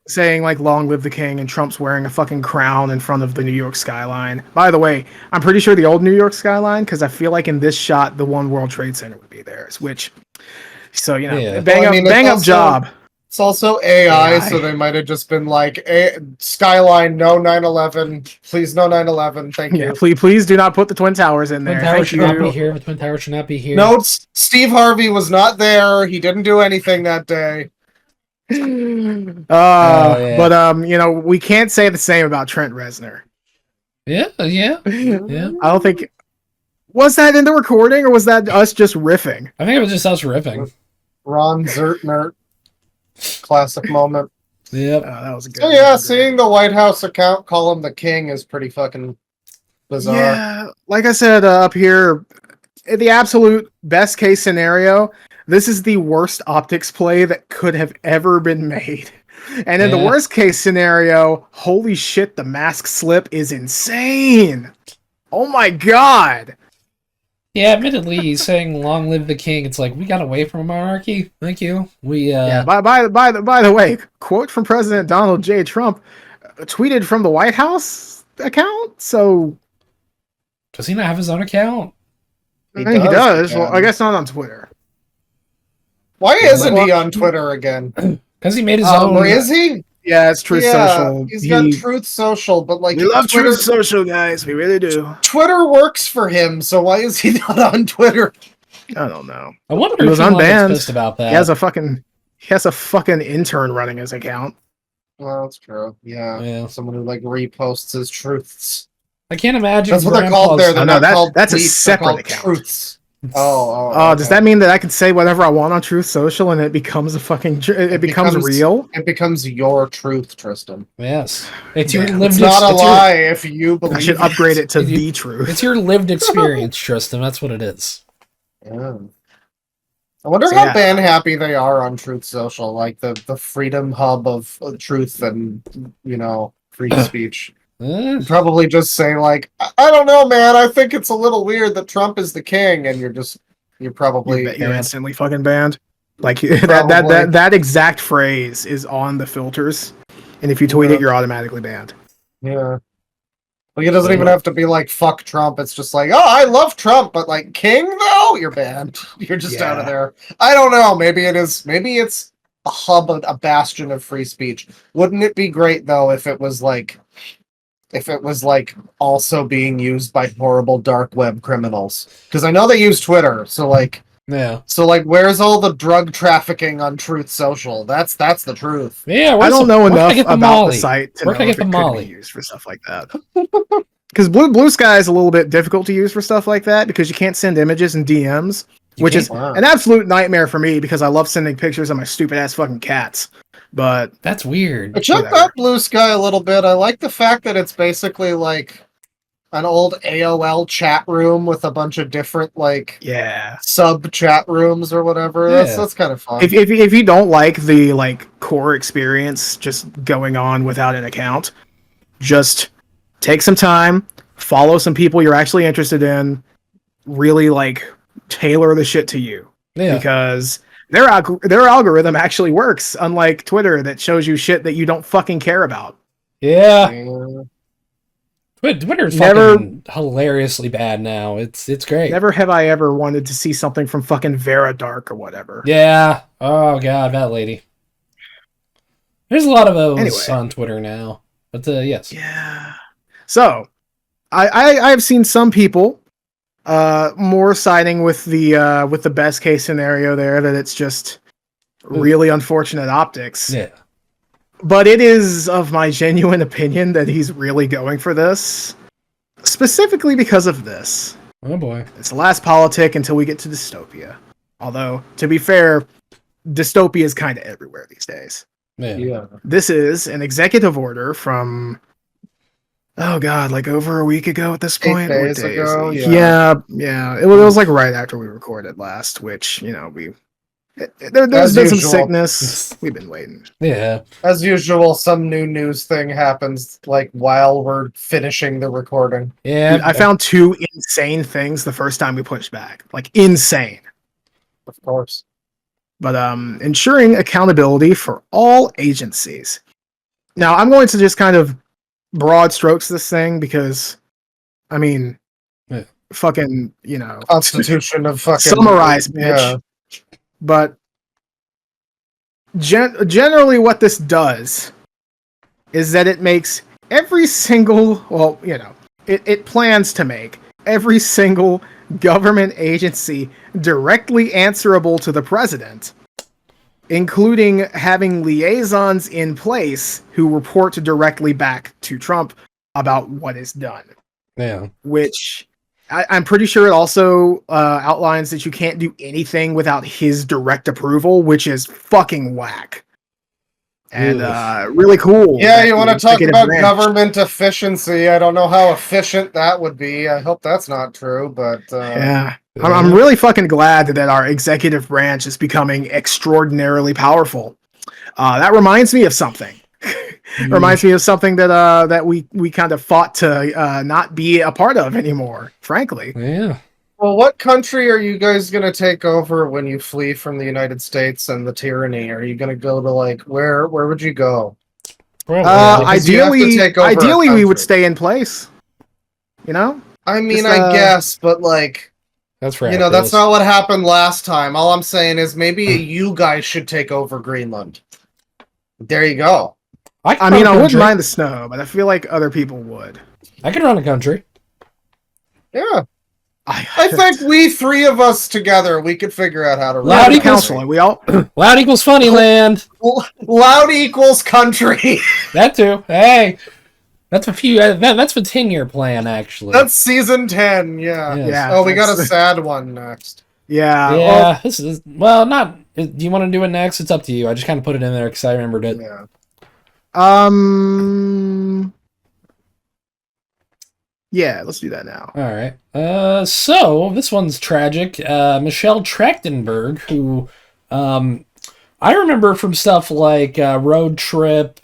Saying like long live the king, and Trump's wearing a fucking crown in front of the New York skyline. By the way, I'm pretty sure the old New York skyline, because I feel like in this shot the One World Trade Center would be there. Bang up job. It's also AI, so they might have just been like, skyline, no 9/11, please no 9/11, thank you. Please do not put the Twin Towers in there. Twin Towers should not be here. The Twin Towers should not be here. No, Steve Harvey was not there. He didn't do anything that day. But we can't say the same about Trent Reznor. Yeah. I don't think, was that in the recording or was that us just riffing? I think it was just us riffing. Ron Zertner, classic moment. Yep. That was good. So yeah, seeing the WhiteHouse account call him the king is pretty fucking bizarre. Yeah, like I said up here, in the absolute best case scenario, this is the worst optics play that could have ever been made. And in the worst case scenario, holy shit, the mask slip is insane. Oh my god. Yeah, admittedly, he's saying long live the king. It's like, we got away from a monarchy. Thank you. By the way, quote from President Donald J. Trump, tweeted from the WhiteHouse account, so... Does he not have his own account? He does. Well, I guess not on Twitter. Why isn't he on Twitter again? Because he made his own. Or is he? Yeah, it's Truth Social. He's got Truth Social, but like we love Truth Social, guys. We really do. Twitter works for him, so why is he not on Twitter? I don't know. I wonder if Elon gets pissed about that. He has a fucking intern running his account. Well, that's true. Yeah. Someone who like reposts his truths. I can't imagine. That's what they're called there. That's a separate account. Truths. Does that mean that I can say whatever I want on Truth Social and it becomes it becomes real? It becomes your truth, Tristan. Yes. It's not a lie if you believe. I should upgrade it to the truth. It's your lived experience, Tristan. That's what it is. Yeah. I wonder how ban happy they are on Truth Social, like the freedom hub of truth and free speech. Probably just say like, I don't know, man. I think it's a little weird that Trump is the king, and you're instantly fucking banned. Like that exact phrase is on the filters, and if you tweet it, you're automatically banned. Yeah. Like it doesn't even have to be like fuck Trump. It's just like, oh, I love Trump, but like king though, you're banned. You're just out of there. I don't know. Maybe it is. Maybe it's a hub, a bastion of free speech. Wouldn't it be great though if it was like also being used by horrible dark web criminals? Because I know they use Twitter, so like where's all the drug trafficking on Truth Social? That's the truth. Yeah, I don't know enough about the site to know if it could be used for stuff like that. Because Blue Sky is a little bit difficult to use for stuff like that because you can't send images and DMs. which is an absolute nightmare for me because I love sending pictures of my stupid ass fucking cats. But that's weird. I checked out Blue Sky a little bit. I like the fact that it's basically like an old AOL chat room with a bunch of different sub chat rooms or whatever. Yeah. That's kind of fun. If you don't like the core experience just going on without an account, just take some time, follow some people you're actually interested in, really tailor the shit to you. Yeah. Because their algorithm actually works, unlike Twitter that shows you shit that you don't fucking care about. Yeah. Twitter's fucking hilariously bad now. It's great. Never have I ever wanted to see something from fucking Vera Dark or whatever. Yeah. Oh god, that lady. There's a lot of those on Twitter now. But yes. Yeah. So, I've seen some people more siding with the best case scenario there, that it's just really unfortunate optics. Yeah. But it is of my genuine opinion that he's really going for this, specifically because of this. Oh boy. It's the last politic until we get to dystopia. Although, to be fair, dystopia is kind of everywhere these days. Yeah. This is an executive order from, oh god, over a week ago at this point. 8 days ago. Yeah. It was right after we recorded last, which, there's been some sickness. We've been waiting. Yeah. As usual, some new news thing happens while we're finishing the recording. Yeah. Dude, I found 2 insane things the first time we pushed back. Insane. Of course. But ensuring accountability for all agencies. Now, I'm going to just kind of broad strokes this thing because, fucking, Constitution of fucking... Summarize, bitch. Yeah. But generally what this does is that it makes every single, it plans to make every single government agency directly answerable to the president, including having liaisons in place who report directly back to Trump about what is done. Yeah. Which I'm pretty sure it also outlines that you can't do anything without his direct approval, which is fucking whack. And really cool. Yeah, you want to talk about government efficiency. I don't know how efficient that would be. I hope that's not true, but... yeah. I'm really fucking glad that our executive branch is becoming extraordinarily powerful. That reminds me of something. Reminds me of something that we kind of fought to not be a part of anymore, frankly. Yeah. Well, what country are you guys going to take over when you flee from the United States and the tyranny? Are you going to go to where would you go? Ideally we would stay in place. I mean, I guess, but that's right. That's not what happened last time. All I'm saying is maybe you guys should take over Greenland. There you go. I wouldn't mind the snow, but I feel like other people would. I could run a country. Yeah. I think we 3 of us together, we could figure out how to run. Loud equals loud equals funny land. Loud equals country. That too. Hey, that's a few. That's a 10-year plan, actually. That's season 10. Yeah. Yes. Yeah. Oh, we got a sad one next. Yeah. Yeah. This is not. Do you want to do it next? It's up to you. I just kind of put it in there because I remembered it. Yeah. Yeah, let's do that now. All right. So this one's tragic. Michelle Trachtenberg, who I remember from stuff like Road Trip.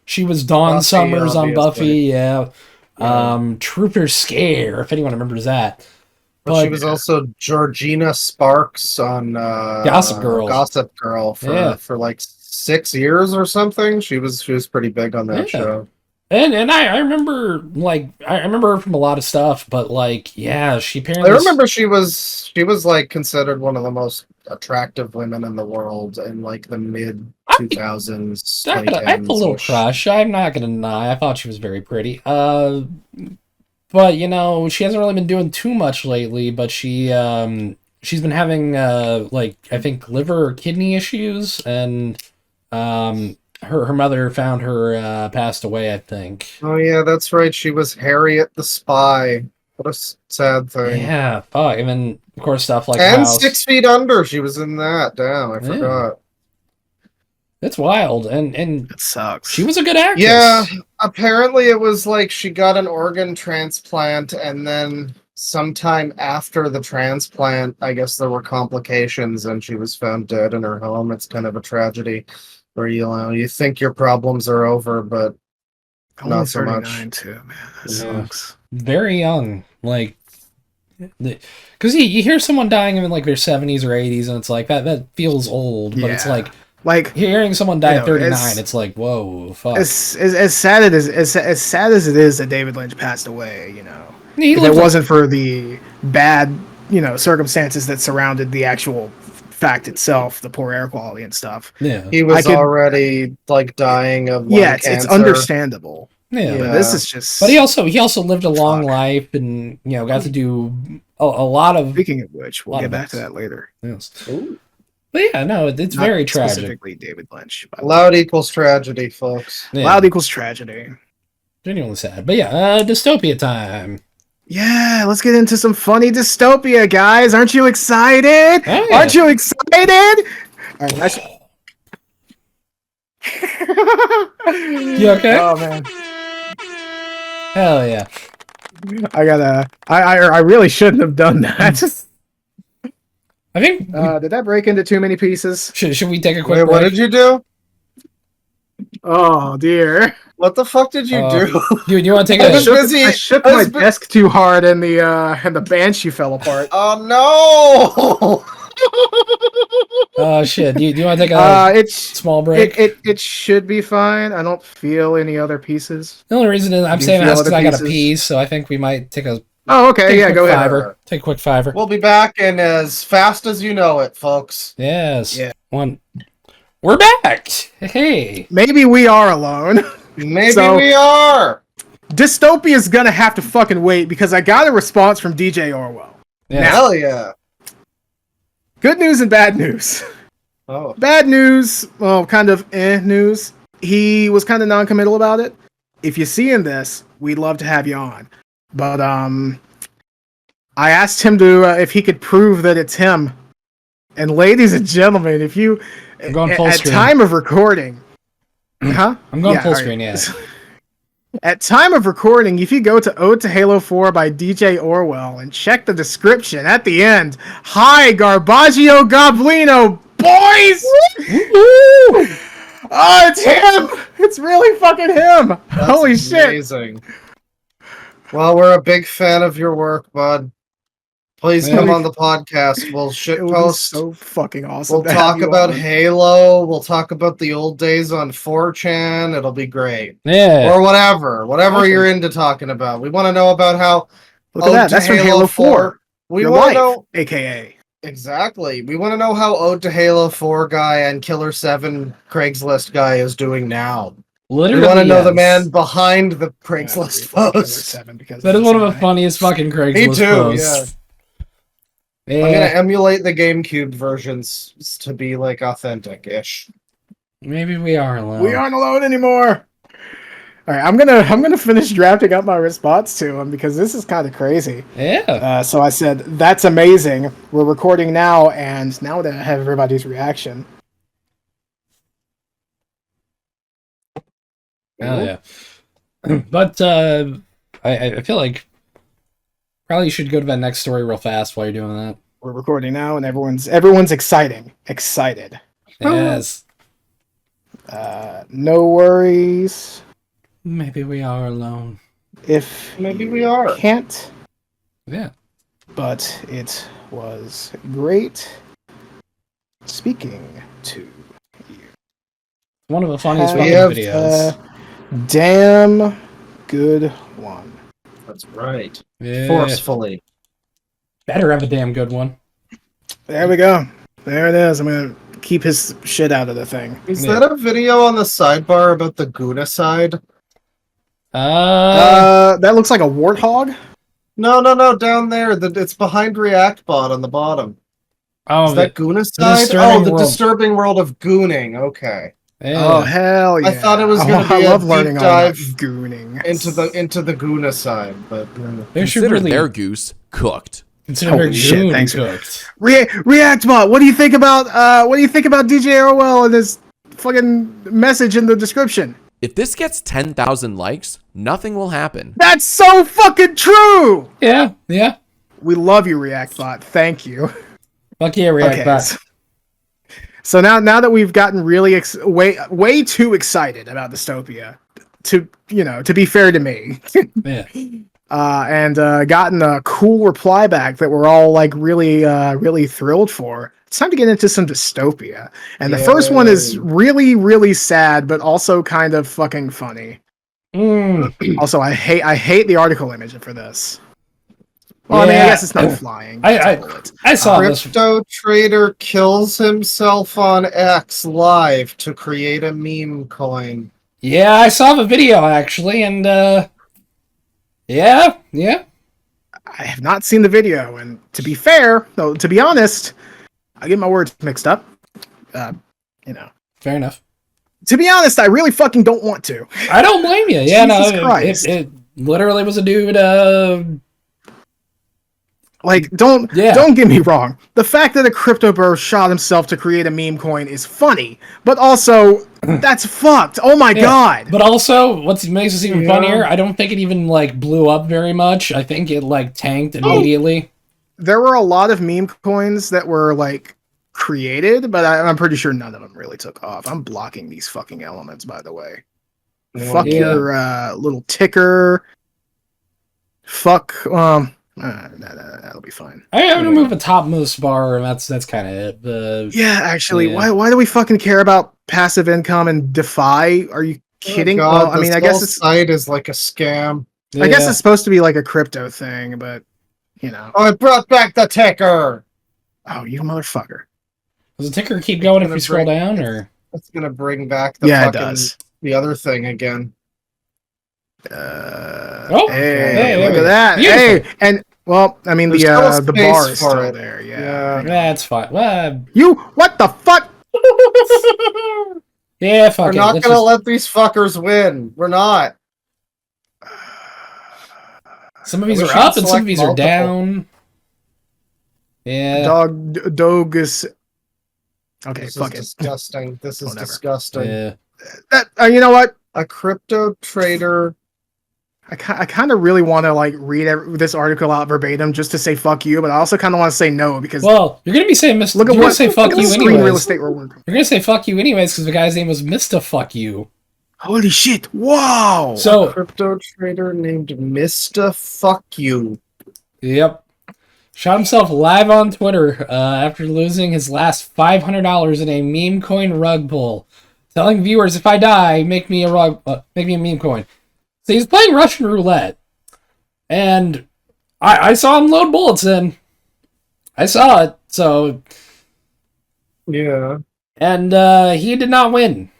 She was Dawn Buffy, Summers on obviously. Buffy. Yeah. Trooper Scare, if anyone remembers that. But she was also Georgina Sparks on Gossip Girl. Gossip Girl for 6 years or something. She was pretty big on that show. And I remember I remember her from a lot of stuff, but she apparently. I remember she was considered one of the most attractive women in the world in the mid 2000s. I have a little crush. I'm not gonna deny. I thought she was very pretty. But she hasn't really been doing too much lately. But she's been having I think liver or kidney issues, and her mother found her passed away, I think. Oh yeah, that's right. She was Harriet the Spy. What a sad thing. Yeah, fuck. And then, of course, stuff like and House. 6 Feet Under. She was in that. Damn, I forgot. It's wild, and it sucks. She was a good actress. Yeah, apparently it was like she got an organ transplant, and then sometime after the transplant, I guess there were complications, and she was found dead in her home. It's kind of a tragedy, where you think your problems are over, but not so much. Too, man. That sucks. Very young, like, because you hear someone dying in like their 70s or 80s, and it's like that feels old, but it's like hearing someone die at 39, it's like, whoa, fuck. As sad as it is that David Lynch passed away, you know, if it wasn't for the bad, circumstances that surrounded the actual fact itself, the poor air quality and stuff. Yeah, he was already like dying of lung cancer. It's understandable. Yeah, but this is just. But he also lived a long life, and got to do a lot of. Speaking of which, we'll get back to that later. Yes. Ooh. But yeah, no, it's not very tragic. Specifically, David Lynch. Loud equals tragedy, folks. Yeah. Loud equals tragedy. Genuinely sad. But yeah, dystopia time. Yeah, let's get into some funny dystopia, guys. Aren't you excited? Oh, yeah. Aren't you excited? All right, You okay? Oh man. Hell yeah. I really shouldn't have done that. I think. Did that break into too many pieces? Should we take a quick break? What did you do? Oh dear. What the fuck did you do? You want to take I shook my desk too hard, and the Banshee fell apart. Oh no! Oh shit! Do you want to take a small break? It should be fine. I don't feel any other pieces. The only reason I'm saying that is because I got a piece, so I think we might take a. Oh, okay. Yeah, go ahead. Take a quick fiver. We'll be back in as fast as you know it, folks. Yes. Yeah. We're back. Hey. Maybe we are alone. Maybe we are. Dystopia's gonna have to fucking wait because I got a response from DJ Orwell. Yeah. Hell yeah. Good news and bad news. Oh. Bad news, well, kind of news. He was kind of non-committal about it. If you're seeing this, we'd love to have you on. But I asked him to if he could prove that it's him. And ladies and gentlemen, if you I'm going full screen. Time of recording, huh? I'm going full screen, yeah. At time of recording, if you go to Ode to Halo 4 by DJ Orwell and check the description at the end, hi, Garbaggio Goblino, boys! Oh, it's him! It's really fucking him! That's Holy shit! Amazing. Well, we're a big fan of your work, bud. Please come on the podcast. We'll shitpost. So fucking awesome. We'll talk about Halo. We'll talk about the old days on 4chan. It'll be great. Yeah. Or whatever you're into talking about. We want to know about how. Look at that. That's from Halo 4. We want to know, aka. Exactly. We want to know how Ode to Halo 4 guy and Killer 7 Craigslist guy is doing now. Literally, we want to know the man behind the Craigslist post. That is one of the funniest fucking Craigslist posts. Yeah. Yeah. I'm gonna emulate the GameCube versions to be like authentic-ish. Maybe we are alone. We aren't alone anymore. All right, I'm gonna finish drafting up my response to him because this is kind of crazy. Yeah. So I said, "That's amazing. We're recording now, and now to have everybody's reaction." Hell yeah. But I feel like probably you should go to that next story real fast while you're doing that. We're recording now, and everyone's excited. Yes. No worries. Maybe we are alone. If maybe we are. Can't. Yeah. But it was great speaking to you. One of the funniest videos. Damn good one. That's right. Yeah. Forcefully. Better have a damn good one. There we go. There it is. I'm gonna keep his shit out of the thing. Is that a video on the sidebar about the Guna side? That looks like a warthog. No, down there. It's behind ReactBot on the bottom. Oh, is that Guna side? The disturbing world of gooning. Okay. Yeah. Oh hell yeah! I thought it was going to be love a learning deep all about dive gooning into the Guna side, but They should Consider really their goose cooked. consider their Holy shit, goon thanks. cooked. Reactbot. What do you think about DJ Orwell and his fucking message in the description? If this gets 10,000 likes, nothing will happen. That's so fucking true. Yeah, yeah. We love you, Reactbot. Thank you. Fuck yeah, Reactbot. So now that we've gotten really way too excited about Dystopia, to be fair to me, Yeah. and gotten a cool reply back that we're all like really thrilled for. It's time to get into some Dystopia, and the first one is really really sad, but also kind of fucking funny. Also, I hate the article image for this. Well, I mean, I guess it's not flying. I saw this. Crypto trader kills himself on X live to create a meme coin. Yeah, I saw the video actually, and yeah. I have not seen the video, and to be fair, though, to be honest, I get my words mixed up. Fair enough. To be honest, I really fucking don't want to. I don't blame you. Yeah, Jesus Christ. It literally was a dude. Like, don't get me wrong. The fact that a crypto bro shot himself to create a meme coin is funny, but also that's fucked. Oh my god. But also, what makes this even funnier, I don't think it even like blew up very much. I think it like tanked immediately. There were a lot of meme coins that were like created, but I'm pretty sure none of them really took off. I'm blocking these fucking elements, by the way. Fuck your little ticker. Fuck that'll be fine. I have to move the topmost bar, and that's kind of it. Yeah, actually, why do we fucking care about passive income and DeFi? Are you kidding? Oh God, well, I mean, I guess this site is like a scam. I guess it's supposed to be like a crypto thing, but Oh, I brought back the ticker. Oh, you motherfucker! Does the ticker keep going if you scroll down, or it's gonna bring back the it does. The other thing again. Hey, look at that! Beautiful. Hey, and well, I mean the bar is still there. Yeah, that's fine. Well, you what the fuck? Yeah, fuck We're not gonna let these fuckers win. We're not. Some of these are up and some of these are down. Yeah. Dogus. Okay, this fuck is it. Disgusting. This is disgusting. Yeah. That you know what? A crypto trader. I kind of really want to like read this article out verbatim just to say fuck you, but I also kind of want to say no because you're gonna be saying look at what say fuck you anyways. Real estate we're working. You're gonna say fuck you anyways because the guy's name was Mr. Fuck You. Holy shit! Wow. So a crypto trader named Mr. Fuck You. Yep. Shot himself live on Twitter after losing his last $500 in a meme coin rug pull, telling viewers, "If I die, make me a meme coin." So he's playing Russian roulette, and I saw him load bullets in. I saw it, so yeah, and he did not win.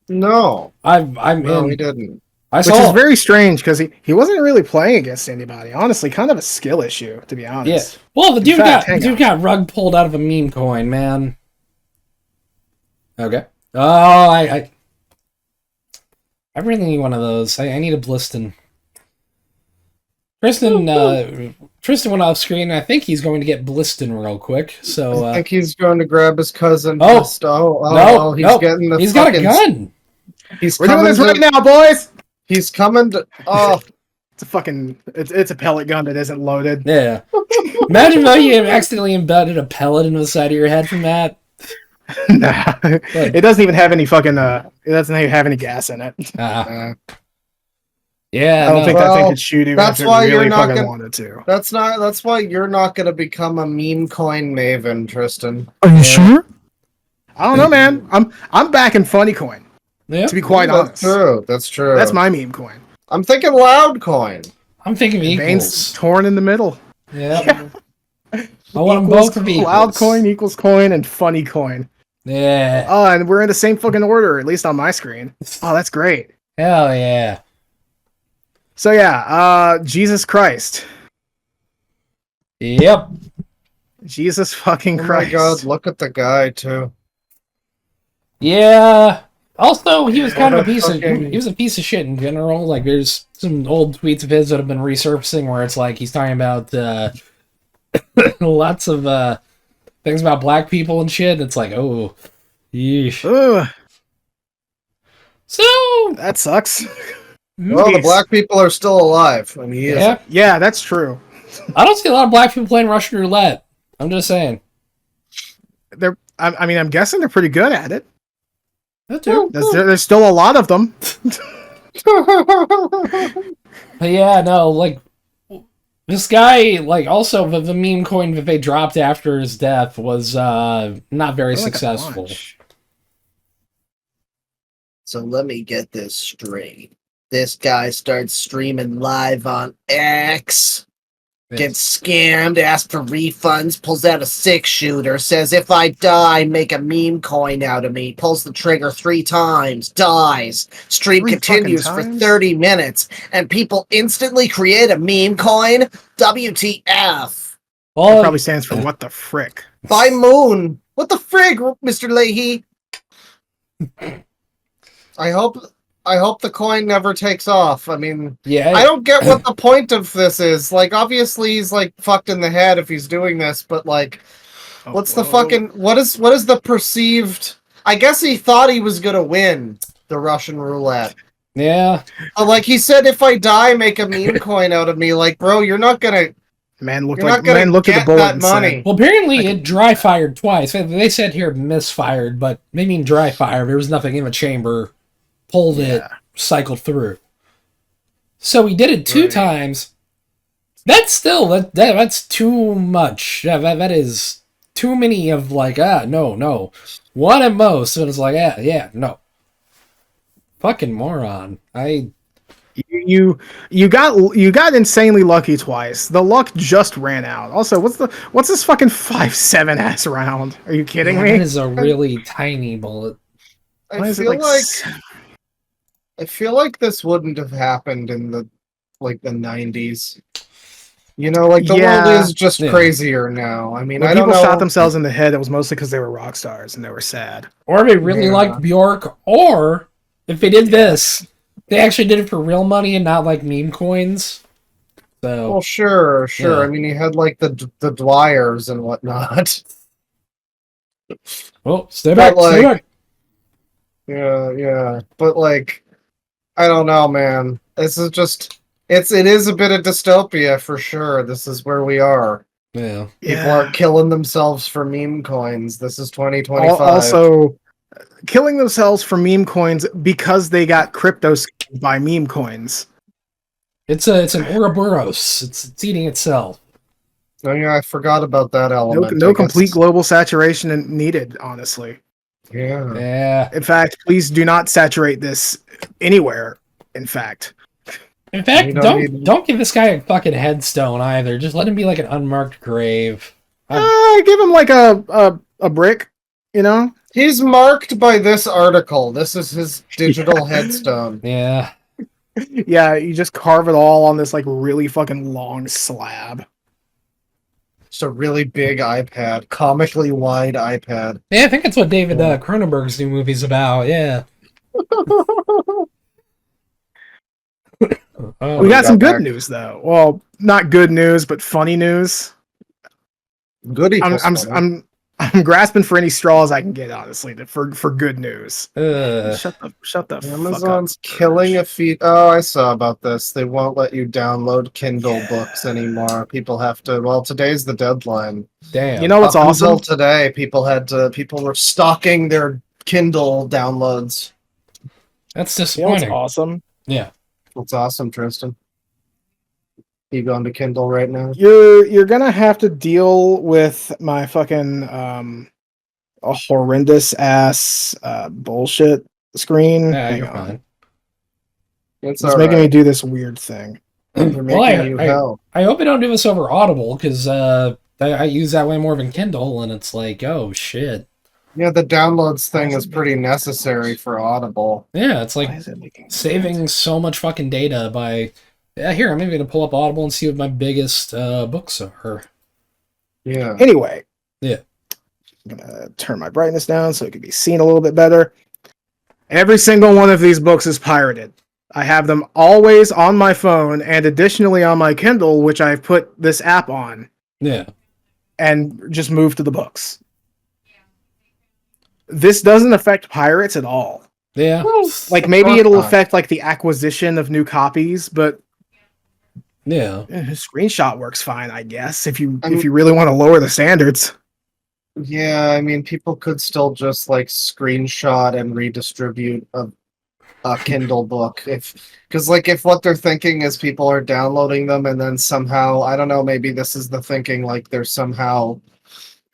No, he didn't. Which is very strange because he wasn't really playing against anybody. Honestly, kind of a skill issue, to be honest. Yeah. Well, the dude got rug pulled out of a meme coin, man. Okay. Oh, I really need one of those. I need a Bliston. Tristan went off screen. I think he's going to get Bliston real quick. So I think he's going to grab his cousin. No, he's getting the. He's got a gun. We're doing this right now, boys. He's coming to. Oh, it's a fucking. It's a pellet gun that isn't loaded. Yeah. Imagine though you accidentally embedded a pellet into the side of your head from that. Nah, it doesn't even have any fucking. It doesn't even have any gas in it. Yeah, I don't think that thing could shoot you. That's if why it really you're not fucking gonna, wanted to. That's why you're not going to become a meme coin maven, Tristan. Are you sure? I don't know, man. I'm backing Funny Coin. Yeah. To be quite honest, That's true. That's my meme coin. I'm thinking Loud Coin. I'm thinking Bane's torn in the middle. Yeah. I want them both to be equals. Loud Coin equals coin and Funny Coin. Yeah. Oh, and we're in the same fucking order, at least on my screen. Oh, that's great. Hell yeah. So yeah, Jesus Christ. Yep. Jesus fucking Oh Christ. my God, look at the guy too. Yeah. Also, he was kind of a piece of he was a piece of shit in general. Like, there's some old tweets of his that have been resurfacing where it's like he's talking about lots of things about black people and shit. It's like, oh, yeesh. Ugh. So that sucks. Well, the black people are still alive. I mean, yeah, that's true. I don't see a lot of black people playing Russian roulette. I'm just saying. I'm guessing they're pretty good at it. There's still a lot of them. But yeah, no, like, this guy, like, also the meme coin that they dropped after his death was not very successful. So let me get this straight. This guy starts streaming live on X, gets scammed, asks for refunds, pulls out a 6-shooter, says if I die, make a meme coin out of me, pulls the trigger 3 times, dies. Stream continues for 30 minutes, and people instantly create a meme coin? WTF. Well, it probably stands for what the frick. By Moon. What the frig, Mr. Leahy? I hope the coin never takes off. I mean, I don't get what the point of this is. Like, obviously he's like fucked in the head if he's doing this, but like, what's the fucking what is the perceived? I guess he thought he was gonna win the Russian roulette. Yeah. Like he said, if I die, make a meme coin out of me. Like, bro, you're not gonna. Man looked at the bullet that money. Well, apparently it dry fired twice. They said here misfired, but they mean dry fire. There was nothing in the chamber. Pulled it, cycled through. So he did it 2 times. That's still that's too much. Yeah, that is too many of like no. 1 at most. And it's like no. Fucking moron. You got insanely lucky twice. The luck just ran out. Also, what's this fucking 5.7 ass round? Are you kidding me? That is a really tiny bullet. I feel like this wouldn't have happened in the 90s. You know, like the world is just crazier now. I mean, when people shot themselves in the head, it was mostly because they were rock stars and they were sad. Or they really liked Bjork, or if they did this, they actually did it for real money and not like meme coins. So, well, sure. Yeah. I mean, he had like the Dwyers and whatnot. Oh, stay back. Yeah. But like, I don't know, man. This is just it is a bit of dystopia for sure. This is where we are. Yeah. People are killing themselves for meme coins. This is 2025. Also, killing themselves for meme coins because they got crypto by meme coins. It's an Ouroboros. It's eating itself. Oh yeah, I forgot about that element. No complete global saturation needed, honestly. Yeah. In fact, please do not saturate this anywhere. In fact, don't give this guy a fucking headstone either. Just let him be like an unmarked grave. Give him like a brick. You know, he's marked by this article. This is his digital headstone. Yeah. Yeah, you just carve it all on this like really fucking long slab. Just a really big iPad, comically wide iPad. Yeah, I think that's what David Cronenberg's new movie's about. Yeah. We got some good news though. Well, not good news, but funny news. Goody. I'm grasping for any straws I can get, honestly, for good news. Shut the Amazon's fuck up. Killing a feed. Oh, I saw about this. They won't let you download Kindle books anymore. People have to. Well, today's the deadline. Damn. You know what's awesome? Until today, people were stocking their Kindle downloads. That's disappointing. You know what's awesome? Yeah. What's awesome, Tristan? You going to Kindle right now? You're gonna have to deal with my fucking a horrendous ass bullshit screen. Yeah, Hang you're on. fine. It's making me do this weird thing. Well, I hope I don't do this over Audible because I use that way more than Kindle, and it's like, oh shit. Yeah, the downloads thing is pretty necessary for Audible. Yeah, it's like saving so much fucking data by. Yeah, here, I'm maybe going to pull up Audible and see what my biggest books are. Yeah. Anyway. Yeah. I'm gonna turn my brightness down so it can be seen a little bit better. Every single one of these books is pirated. I have them always on my phone and additionally on my Kindle, which I've put this app on. Yeah. And just moved to the books. This doesn't affect pirates at all. Yeah. Like maybe it'll affect like the acquisition of new copies, but yeah, screenshot works fine, I guess, if you really want to lower the standards. Yeah, I mean, people could still just like screenshot and redistribute a Kindle book because if what they're thinking is people are downloading them and then somehow, I don't know, maybe this is the thinking, like they're somehow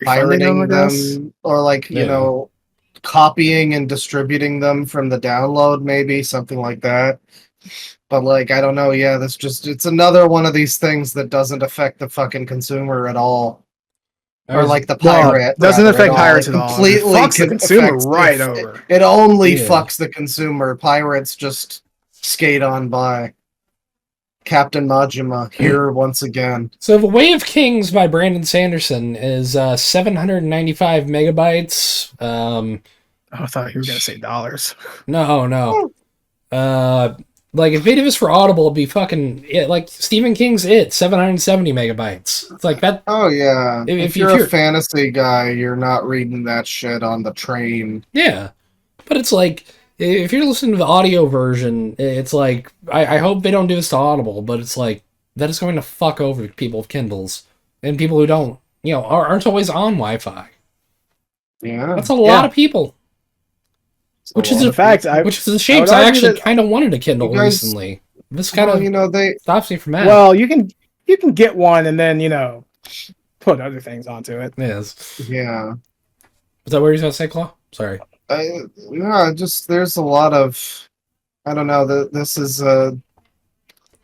pirating them or like, you know, copying and distributing them from the download, maybe something like that. But like, I don't know. Yeah, it's another one of these things that doesn't affect the fucking consumer at all. Or like the pirate. Doesn't affect pirates at all. Completely fucks the consumer right over. It only fucks the consumer. Pirates just skate on by. Captain Majima here once again. So The Way of Kings by Brandon Sanderson is 795 megabytes. I thought you were gonna say dollars. No. Like if it was for Audible, it'd be fucking like Stephen King's 770 megabytes. It's like that. Oh yeah. If you're a fantasy guy, you're not reading that shit on the train. Yeah, but it's like if you're listening to the audio version, it's like I hope they don't do this to Audible, but it's like that is going to fuck over people with Kindles and people who don't, aren't always on Wi-Fi. Yeah, that's a lot of people. Which is a shame. I actually kind of wanted a Kindle recently. This kind of stops me from that. Well, you can get one and then put other things onto it. Yes. Yeah. Is that what you're going to say, Claw? Sorry. There's a lot of, I don't know. This is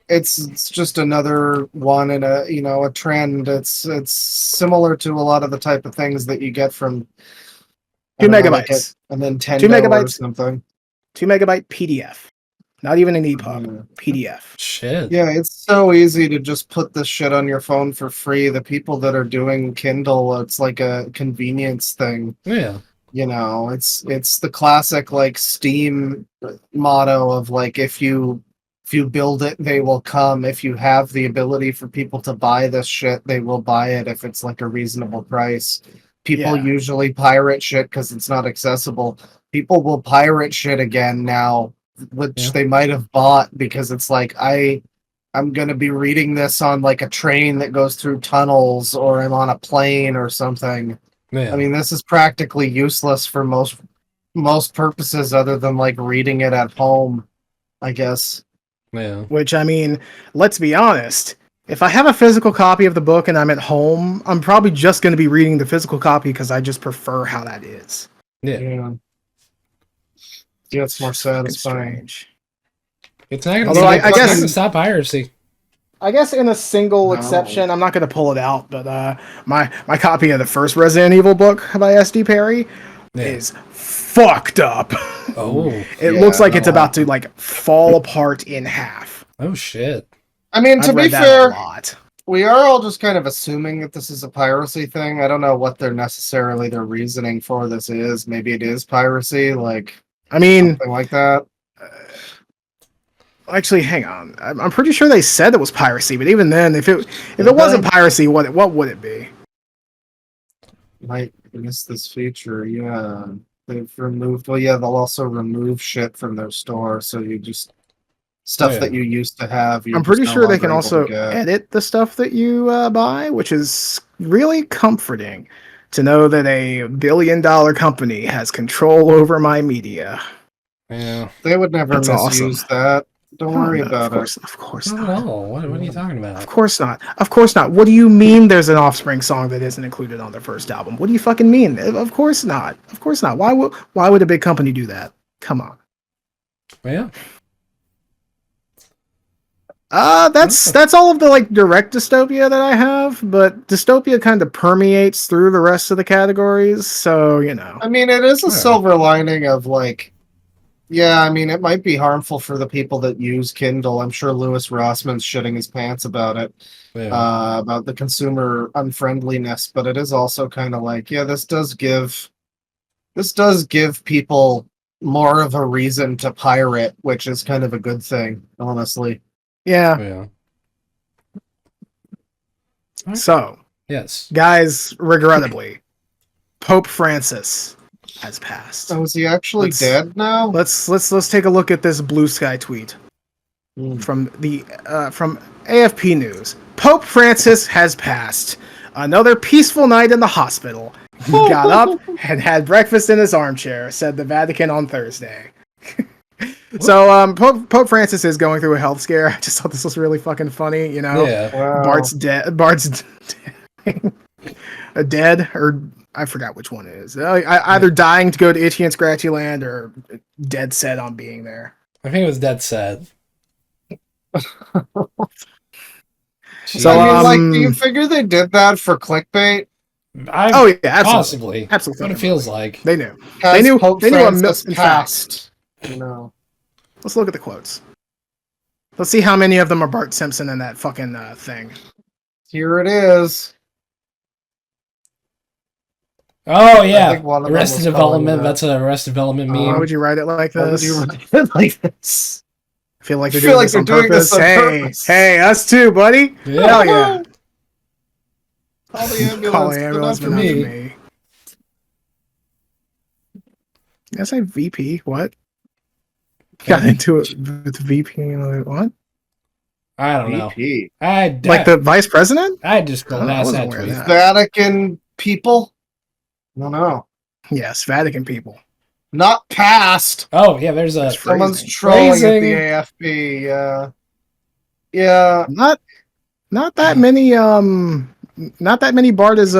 it's just another one in a trend. It's similar to a lot of the type of things that you get from 2 megabytes. And then 10 megabytes or something. 2 megabyte PDF. Not even an EPUB. PDF. Shit. Yeah, it's so easy to just put this shit on your phone for free. The people that are doing Kindle, it's like a convenience thing. Yeah. It's the classic like Steam motto of like if you build it, they will come. If you have the ability for people to buy this shit, they will buy it if it's like a reasonable price. People usually pirate shit because it's not accessible. People will pirate shit again now, which they might have bought because it's like I'm gonna be reading this on like a train that goes through tunnels, or I'm on a plane or something. Yeah. I mean, this is practically useless for most purposes other than like reading it at home, I guess. Yeah. Which, I mean, let's be honest. If I have a physical copy of the book and I'm at home, I'm probably just going to be reading the physical copy because I just prefer how that is. Yeah, it's more satisfying. It's not going to stop piracy. I guess in a single exception, I'm not going to pull it out, but my copy of the first Resident Evil book by S.D. Perry is fucked up. Oh. It looks like it's about to like fall apart in half. Oh shit. I mean, to be fair, we are all just kind of assuming that this is a piracy thing. I don't know what their reasoning for this is. Maybe it is piracy, something like that. Actually, hang on. I'm pretty sure they said it was piracy, but even then, if it wasn't piracy, what would it be? Might miss this feature. Yeah, they've removed. Well, yeah, they'll also remove shit from their store, so you just. Stuff that you used to have. I'm pretty sure they can also edit the stuff that you buy, which is really comforting to know that a billion-dollar company has control over my media. Yeah, they would never misuse that. Don't worry about it. Of course not. No, what are you talking about? Of course not. Of course not. What do you mean there's an Offspring song that isn't included on their first album? What do you fucking mean? Of course not. Of course not. Why would a big company do that? Come on. Yeah. That's all of the like direct dystopia that I have, but dystopia kind of permeates through the rest of the categories, so I mean, it is a silver lining of like Yeah, I mean, it might be harmful for the people that use Kindle. I'm sure Louis Rossman's shitting his pants about it, about the consumer unfriendliness. But it is also kind of like, yeah, this does give people more of a reason to pirate, which is kind of a good thing, honestly. Yeah. So, yes, guys, regrettably, Pope Francis has passed. Oh, is he actually dead now? Let's take a look at this Blue Sky tweet from AFP News. Pope Francis has passed. Another peaceful night in the hospital. He got up and had breakfast in his armchair, said the Vatican on Thursday. So Pope Francis is going through a health scare. I just thought this was really fucking funny. You know, Wow. Bart's dead, or I forgot which one it is. Either dying to go to Itchy and Scratchy Land or dead set on being there. I think it was dead set. So, I mean, do you figure they did that for clickbait? Oh yeah, absolutely. Possibly. Absolutely. What it feels like. They knew. They knew. Pope Francis passed. You know. Let's look at the quotes. Let's see how many of them are Bart Simpson in that fucking thing. Here it is. Oh yeah, Arrested Development. That's an Arrested Development meme. Why would you write it like this? Why would you write it like this? I feel like they're doing this on purpose. Hey, us too, buddy. Yeah. Hell yeah. Call the ambulance. Call the ambulance for for me. me. Did I say VP? What? Got into it with VP. What? I don't know. VP. Like the vice president? I just go past that tweet. tweet. Vatican people? No. Yes, Vatican people. Not past. Oh yeah, there's a someone's trolling at the AFB. Yeah. Not that many. Not that many. Bart is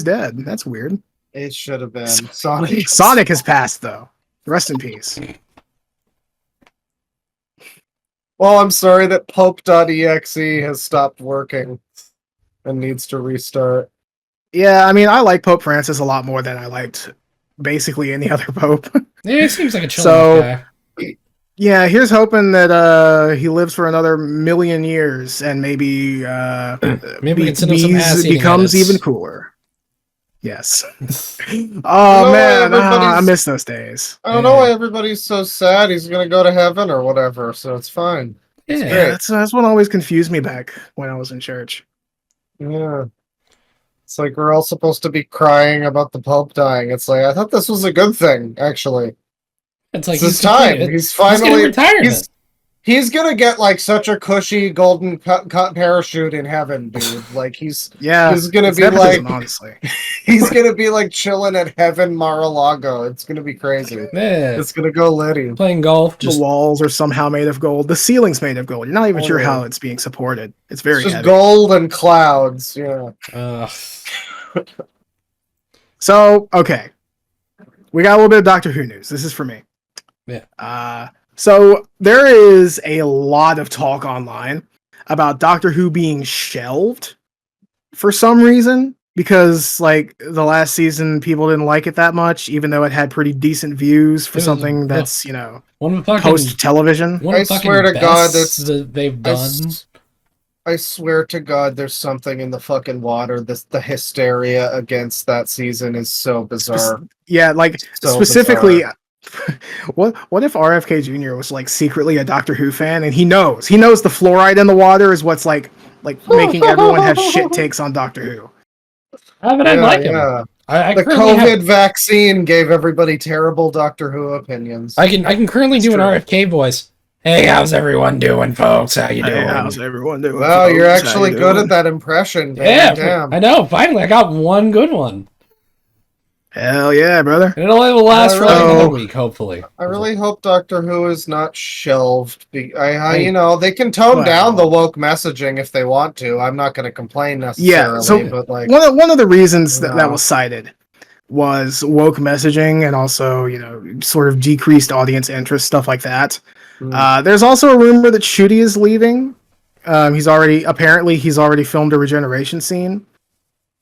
dead. That's weird. It should have been Sonic. Sonic has passed though. Rest in peace. Well, I'm sorry that Pope.exe has stopped working and needs to restart. Yeah, I mean, I like Pope Francis a lot more than I liked basically any other pope. Yeah, he seems like a chill guy. Yeah, here's hoping that he lives for another million years and maybe becomes even cooler. Yes. Oh man, I miss those days. I don't know why everybody's so sad. He's gonna go to heaven or whatever, so it's fine. Yeah, that's what always confused me back when I was in church. Yeah. It's like we're all supposed to be crying about the Pope dying. It's like I thought this was a good thing, actually. It's like it's time. He's finally he's gonna get like such a cushy golden cut parachute in heaven, dude. Like he's gonna be like honestly. He's gonna be like chilling at heaven Mar-a-Lago. It's gonna be crazy. Yeah. It's gonna go litty. Playing golf. The walls are somehow made of gold. The ceiling's made of gold. You're not even sure how it's being supported. It's very just heavy. Gold and clouds. Yeah. So okay, we got a little bit of Doctor Who news. This is for me. Yeah. So there is a lot of talk online about Doctor Who being shelved for some reason, because like the last season people didn't like it that much, even though it had pretty decent views for something that's, you know, post television. I swear to God they've done. I swear to God, there's something in the fucking water. The hysteria against that season is so bizarre. Yeah, like so specifically. Bizarre. What if RFK Jr. was like secretly a Doctor Who fan and he knows the fluoride in the water is what's like making everyone have shit takes on Doctor Who. I like him. Yeah. The COVID vaccine gave everybody terrible Doctor Who opinions. I can currently do an RFK voice. Hey, how's everyone doing, folks? How you doing? How's everyone doing? Wow, you're actually good at that impression. Yeah, damn. I know. Finally, I got one good one. Hell yeah, brother. And it'll last for like another week, hopefully. I really hope Doctor Who is not shelved. You know, they can tone down the woke messaging if they want to. I'm not going to complain necessarily. Yeah, so but like one of the reasons that was cited was woke messaging and also, you know, sort of decreased audience interest, stuff like that. There's also a rumor that Shooty is leaving. He's already filmed a regeneration scene.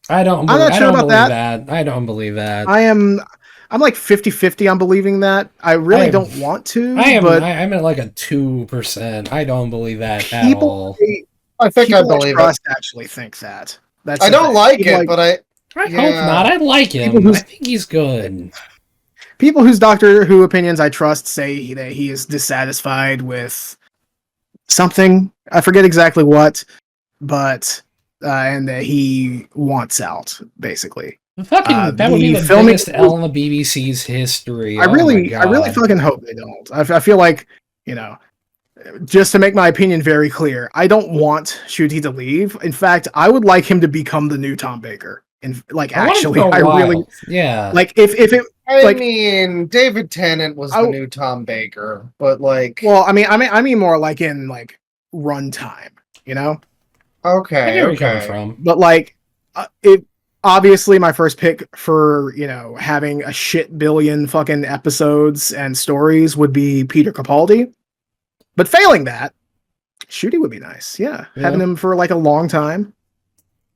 I don't believe that. I don't believe that. I am like 50-50 on believing that. I really don't want to. I'm at like a 2%. I don't believe that at all. I think I believe it. Actually think that. I don't like it, but I hope not. I like him. I think he's good. People whose Doctor Who opinions I trust say that he is dissatisfied with something. I forget exactly what, but and that he wants out, basically. Fucking, that would be the biggest L in the BBC's history. I really fucking hope they don't. I feel like, just to make my opinion very clear, I don't want Ncuti to leave. In fact, I would like him to become the new Tom Baker. And I really, like if it. I mean, David Tennant was the new Tom Baker, but like. Well, I mean more like in like runtime, Okay. I get where you're coming from, but like, it. Obviously, my first pick for, having a shit billion fucking episodes and stories would be Peter Capaldi. But failing that, Ncuti would be nice. Yeah. Having him for like a long time.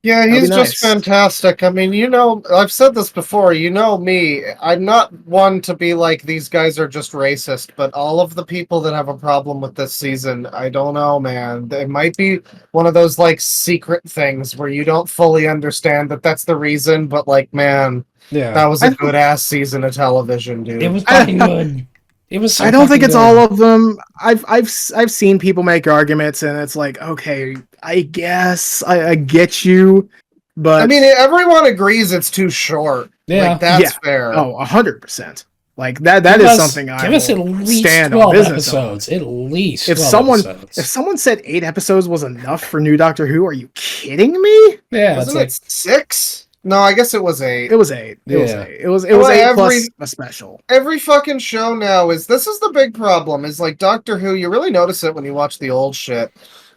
Yeah, he's just fantastic. I mean, I've said this before, me. I'm not one to be like, these guys are just racist, but all of the people that have a problem with this season, I don't know, man. It might be one of those, like, secret things where you don't fully understand that that's the reason, but, like, man, that was a good-ass season of television, dude. It was fucking good. It was. I don't think it's all of them. I've seen people make arguments, and it's like, okay, I guess I get you, but I mean, everyone agrees it's too short. Yeah, like, that's fair. Oh, 100%. Like that is something I give us at least stand 12 on business episodes. At least if 12 episodes. If someone said 8 episodes was enough for new Doctor Who, are you kidding me? Yeah, wasn't it 6? No, I guess it was 8. It was 8. It was 8. It was 8 plus a special. Every fucking show now this is the big problem, is like Doctor Who, you really notice it when you watch the old shit.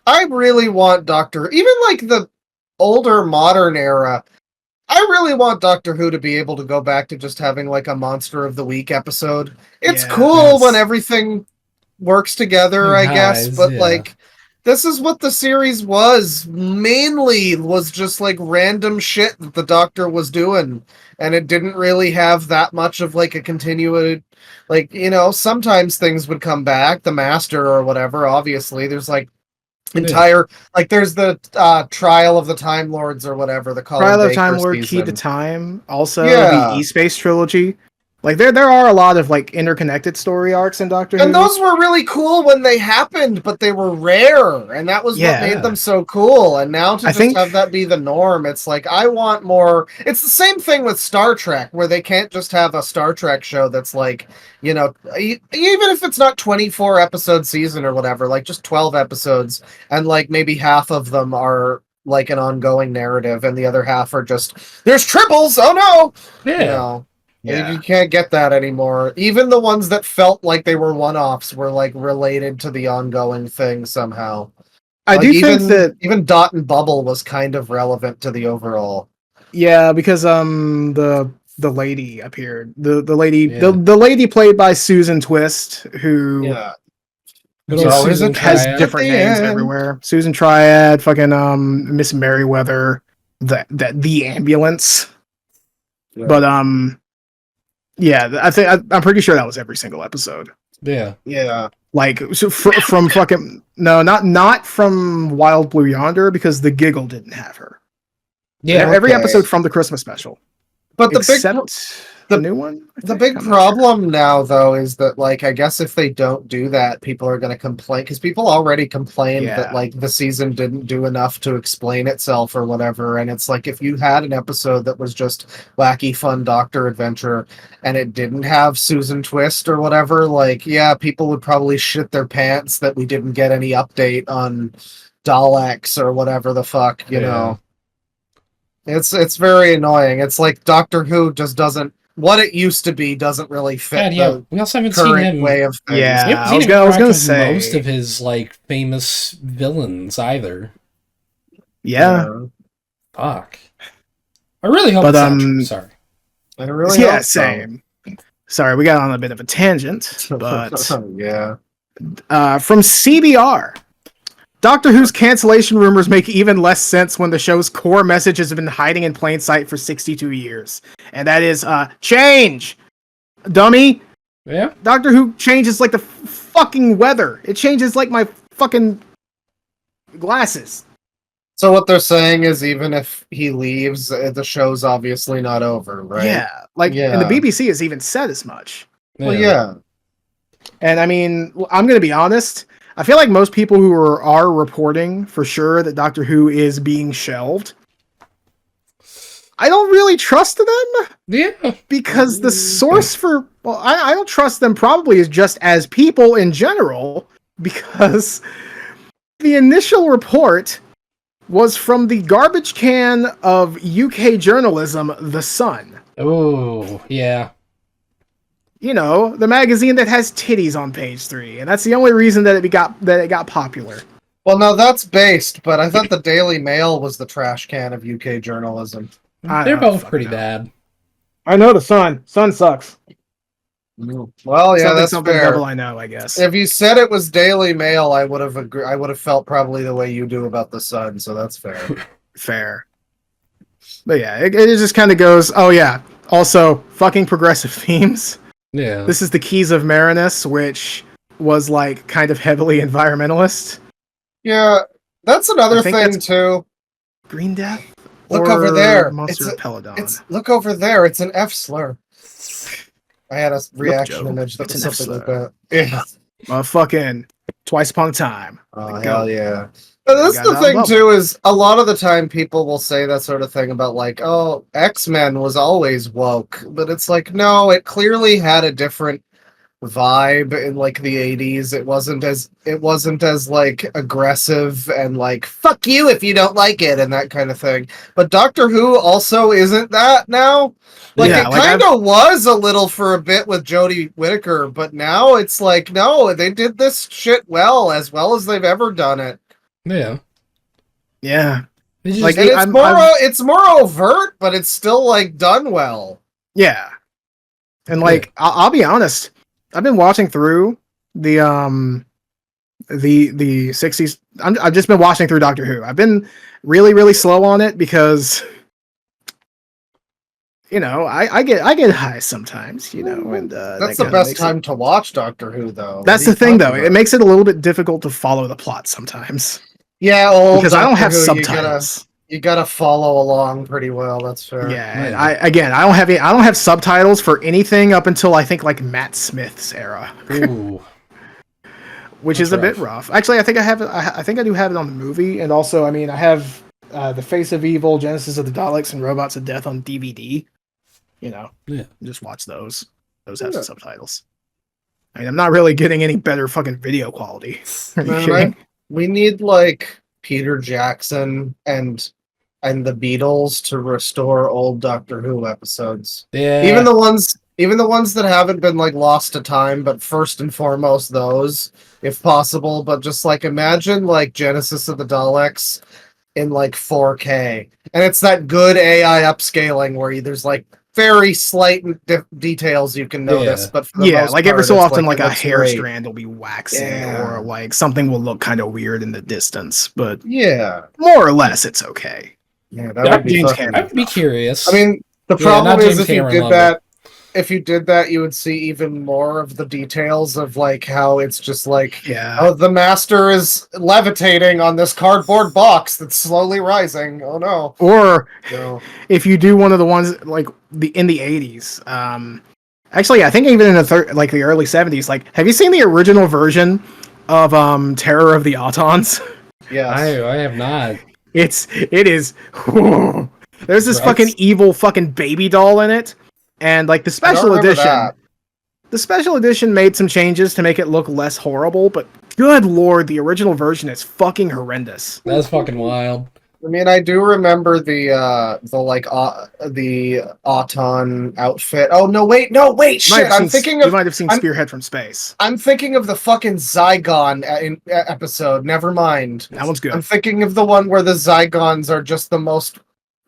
I really want even like the older modern era, I really want Doctor Who to be able to go back to just having like a Monster of the Week episode. It's cool when everything works together, I guess, but like this is what the series was. Mainly was just like random shit that the Doctor was doing. And it didn't really have that much of like a continued, like, sometimes things would come back, the Master or whatever. Obviously, there's like like there's the Trial of the Time Lords or whatever, the Trial of Time Lord, Key to Time, also the E-Space trilogy. Like there are a lot of like interconnected story arcs in Doctor Who. And those were really cool when they happened, but they were rare, and that was what made them so cool. And now to have that be the norm, it's like I want more. It's the same thing with Star Trek, where they can't just have a Star Trek show that's like, even if it's not 24 episode season or whatever, like just 12 episodes, and like maybe half of them are like an ongoing narrative, and the other half are just there's triples. Oh no, Yeah. You can't get that anymore. Even the ones that felt like they were one-offs were like related to the ongoing thing somehow. I do think that even Dot and Bubble was kind of relevant to the overall. Yeah, because the lady appeared. The lady played by Susan Twist, who has different names everywhere. Susan Triad, fucking Miss Merriweather, the ambulance. Yeah. But I think I'm pretty sure that was every single episode. Yeah. Like so from fucking not from Wild Blue Yonder, because the Giggle didn't have her. Yeah, every episode from the Christmas special. But the new one. The big problem now, though, is that like I guess if they don't do that, people are going to complain, because people already complained that like the season didn't do enough to explain itself or whatever. And it's like if you had an episode that was just wacky, fun Doctor adventure, and it didn't have Susan Twist or whatever, like people would probably shit their pants that we didn't get any update on Daleks or whatever the fuck, you know. It's very annoying. It's like Doctor Who just doesn't. What it used to be doesn't really fit we also haven't seen him way of things. Yeah, I was gonna say most of his like famous villains either. Yeah. Fuck. I really hope. But sorry. I really hope same. Sorry, we got on a bit of a tangent, but from CBR. Doctor Who's cancellation rumors make even less sense when the show's core message has been hiding in plain sight for 62 years. And that is, change! dummy. Yeah. Doctor Who changes like the fucking weather. It changes like my fucking glasses. So what they're saying is, even if he leaves, the show's obviously not over, right? Yeah, and the BBC has even said as much. Well, yeah. And I mean, I'm going to be honest. I feel like most people who are reporting for sure that Doctor Who is being shelved, I don't really trust them. Yeah. Because the source for... Well, I don't trust them probably is just as people in general, because the initial report was from the garbage can of UK journalism, The Sun. Oh, yeah. You know, the magazine that has titties on page 3, and that's the only reason that it got popular. Well, no, that's based, but I thought the Daily Mail was the trash can of UK journalism. They're both pretty bad. I know the Sun. Sun sucks. Well, yeah, that's fair. Devil I know, I guess. If you said it was Daily Mail, I would have felt probably the way you do about the Sun, so that's fair. Fair. But yeah, it just kind of goes, oh yeah, also, fucking progressive themes. Yeah. This is the Keys of Marinus, which was like kind of heavily environmentalist. Yeah, that's another thing too. Green Death? Look over there. Monster of Peladon. Look over there. It's an F slur. I had a reaction image that was something like that. Yeah. Fucking Twice Upon a Time. Oh, hell yeah. But that's the thing, too, is a lot of the time people will say that sort of thing about, like, oh, X-Men was always woke. But it's like, no, it clearly had a different vibe in, like, the 80s. It wasn't as like, aggressive and, like, fuck you if you don't like it and that kind of thing. But Doctor Who also isn't that now. Like, it kind of was a little for a bit with Jodie Whittaker, but now it's like, no, they did this shit as well as they've ever done it. Yeah. Yeah. Like, it's more overt, but it's still, like, done well. Yeah. And, like, I'll be honest, I've been watching through the 60s. I've just been watching through Doctor Who. I've been really, really slow on it because... You know, I get high sometimes, you know, and that's the best time to watch Doctor Who, though. That's the thing, though. It makes it a little bit difficult to follow the plot sometimes. Yeah, because I don't have subtitles. You gotta follow along pretty well. That's fair. Yeah, I don't have subtitles for anything up until I think like Matt Smith's era. Ooh. Which is a bit rough. Actually, I think I have it. I think I do have it on the movie, and also, I mean, I have The Face of Evil, Genesis of the Daleks, and Robots of Death on DVD. You know, just watch those. Those have subtitles. I mean, I'm not really getting any better fucking video quality. Are you kidding? We need like Peter Jackson and the Beatles to restore old Doctor Who episodes. Yeah. Even the ones that haven't been like lost to time, but first and foremost those, if possible. But just like imagine like Genesis of the Daleks in like 4K, and it's that good AI upscaling where there's like very slight details you can notice, but for the most like part, every so often, like a hair great. strand will be waxing, or like something will look kind of weird in the distance. But yeah, more or less, it's okay. Yeah, that would be curious. I mean, the problem is if you did that, you would see even more of the details of like how it's just like, oh, the master is levitating on this cardboard box that's slowly rising. Oh no! Or if you do one of the ones like in the 80s, actually, I think even in the early 70s. Like, have you seen the original version of Terror of the Autons? Yeah, I have not. It is. There's this fucking evil fucking baby doll in it. And like the special edition made some changes to make it look less horrible, but good lord, the original version is fucking horrendous. That's fucking wild. I mean, I do remember the Auton outfit. Oh no, wait, shit! You might have seen Spearhead from Space. I'm thinking of the fucking Zygon episode. Never mind. That one's good. I'm thinking of the one where the Zygons are just the most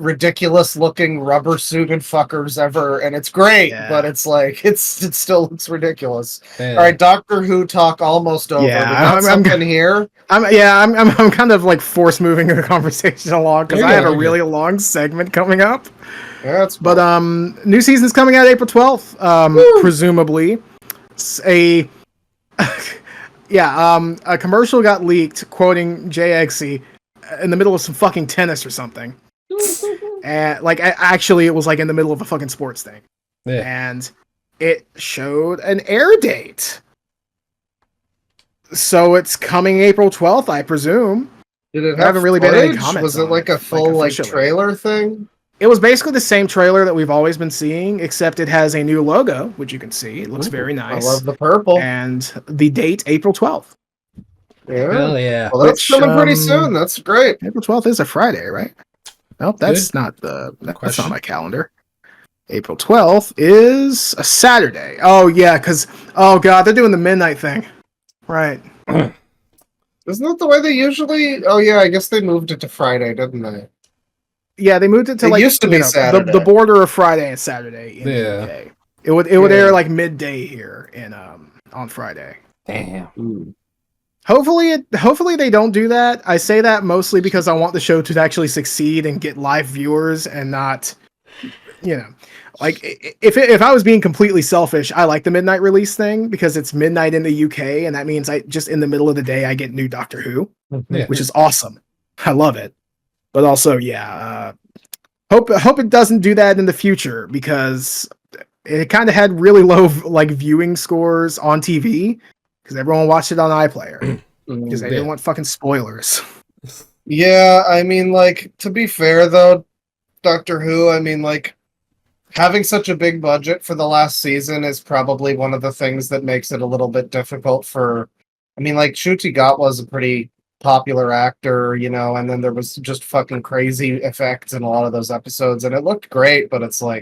ridiculous looking rubber suited fuckers ever, and it's great, but it's like it still looks ridiculous. Yeah. All right, Doctor Who talk almost over. Yeah, we got something here. I'm kind of like force moving the conversation along because I have a really long segment coming up. Yeah, that's cool. But new season's coming out April 12th, presumably. A commercial got leaked quoting JXC in the middle of some fucking tennis or something. And actually it was like in the middle of a fucking sports thing. Yeah. And it showed an air date. So it's coming April 12th, I presume. Did it have I haven't really been any comments. Was it like a full like trailer thing? It was basically the same trailer that we've always been seeing, except it has a new logo, which you can see. It looks very nice. I love the purple. And the date, April 12th. Yeah. Hell yeah. Well, that's coming pretty soon. That's great. April 12th is a Friday, right? Nope, that's not my calendar. April 12th is a Saturday. Oh, yeah, because, oh, God, they're doing the midnight thing. Right. Isn't that the way they usually... Oh, yeah, I guess they moved it to Friday, didn't they? Yeah, they moved it to used to be Saturday. The border of Friday and Saturday in the UK. It would air like midday here in on Friday. Damn. Ooh. Hopefully they don't do that. I say that mostly because I want the show to actually succeed and get live viewers and not, like if I was being completely selfish, I like the midnight release thing because it's midnight in the UK and that means I just in the middle of the day I get new Doctor Who, which is awesome. I love it. But also, hope it doesn't do that in the future because it kind of had really low viewing scores on TV because everyone watched it on iPlayer because they didn't want fucking spoilers. Yeah, I mean, to be fair though, Doctor Who, I mean, having such a big budget for the last season is probably one of the things that makes it a little bit difficult for. I mean, Ncuti Gat was a pretty popular actor, and then there was just fucking crazy effects in a lot of those episodes and it looked great, but it's I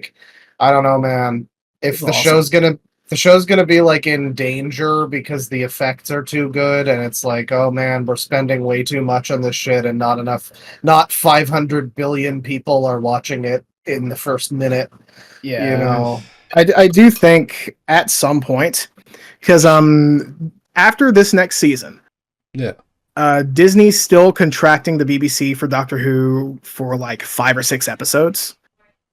don't know, man, if the show's gonna be in danger because the effects are too good and it's oh man, we're spending way too much on this shit and not 500 billion people are watching it in the first minute. I do think at some point because after this next season Disney's still contracting the BBC for Doctor Who for 5 or 6 episodes.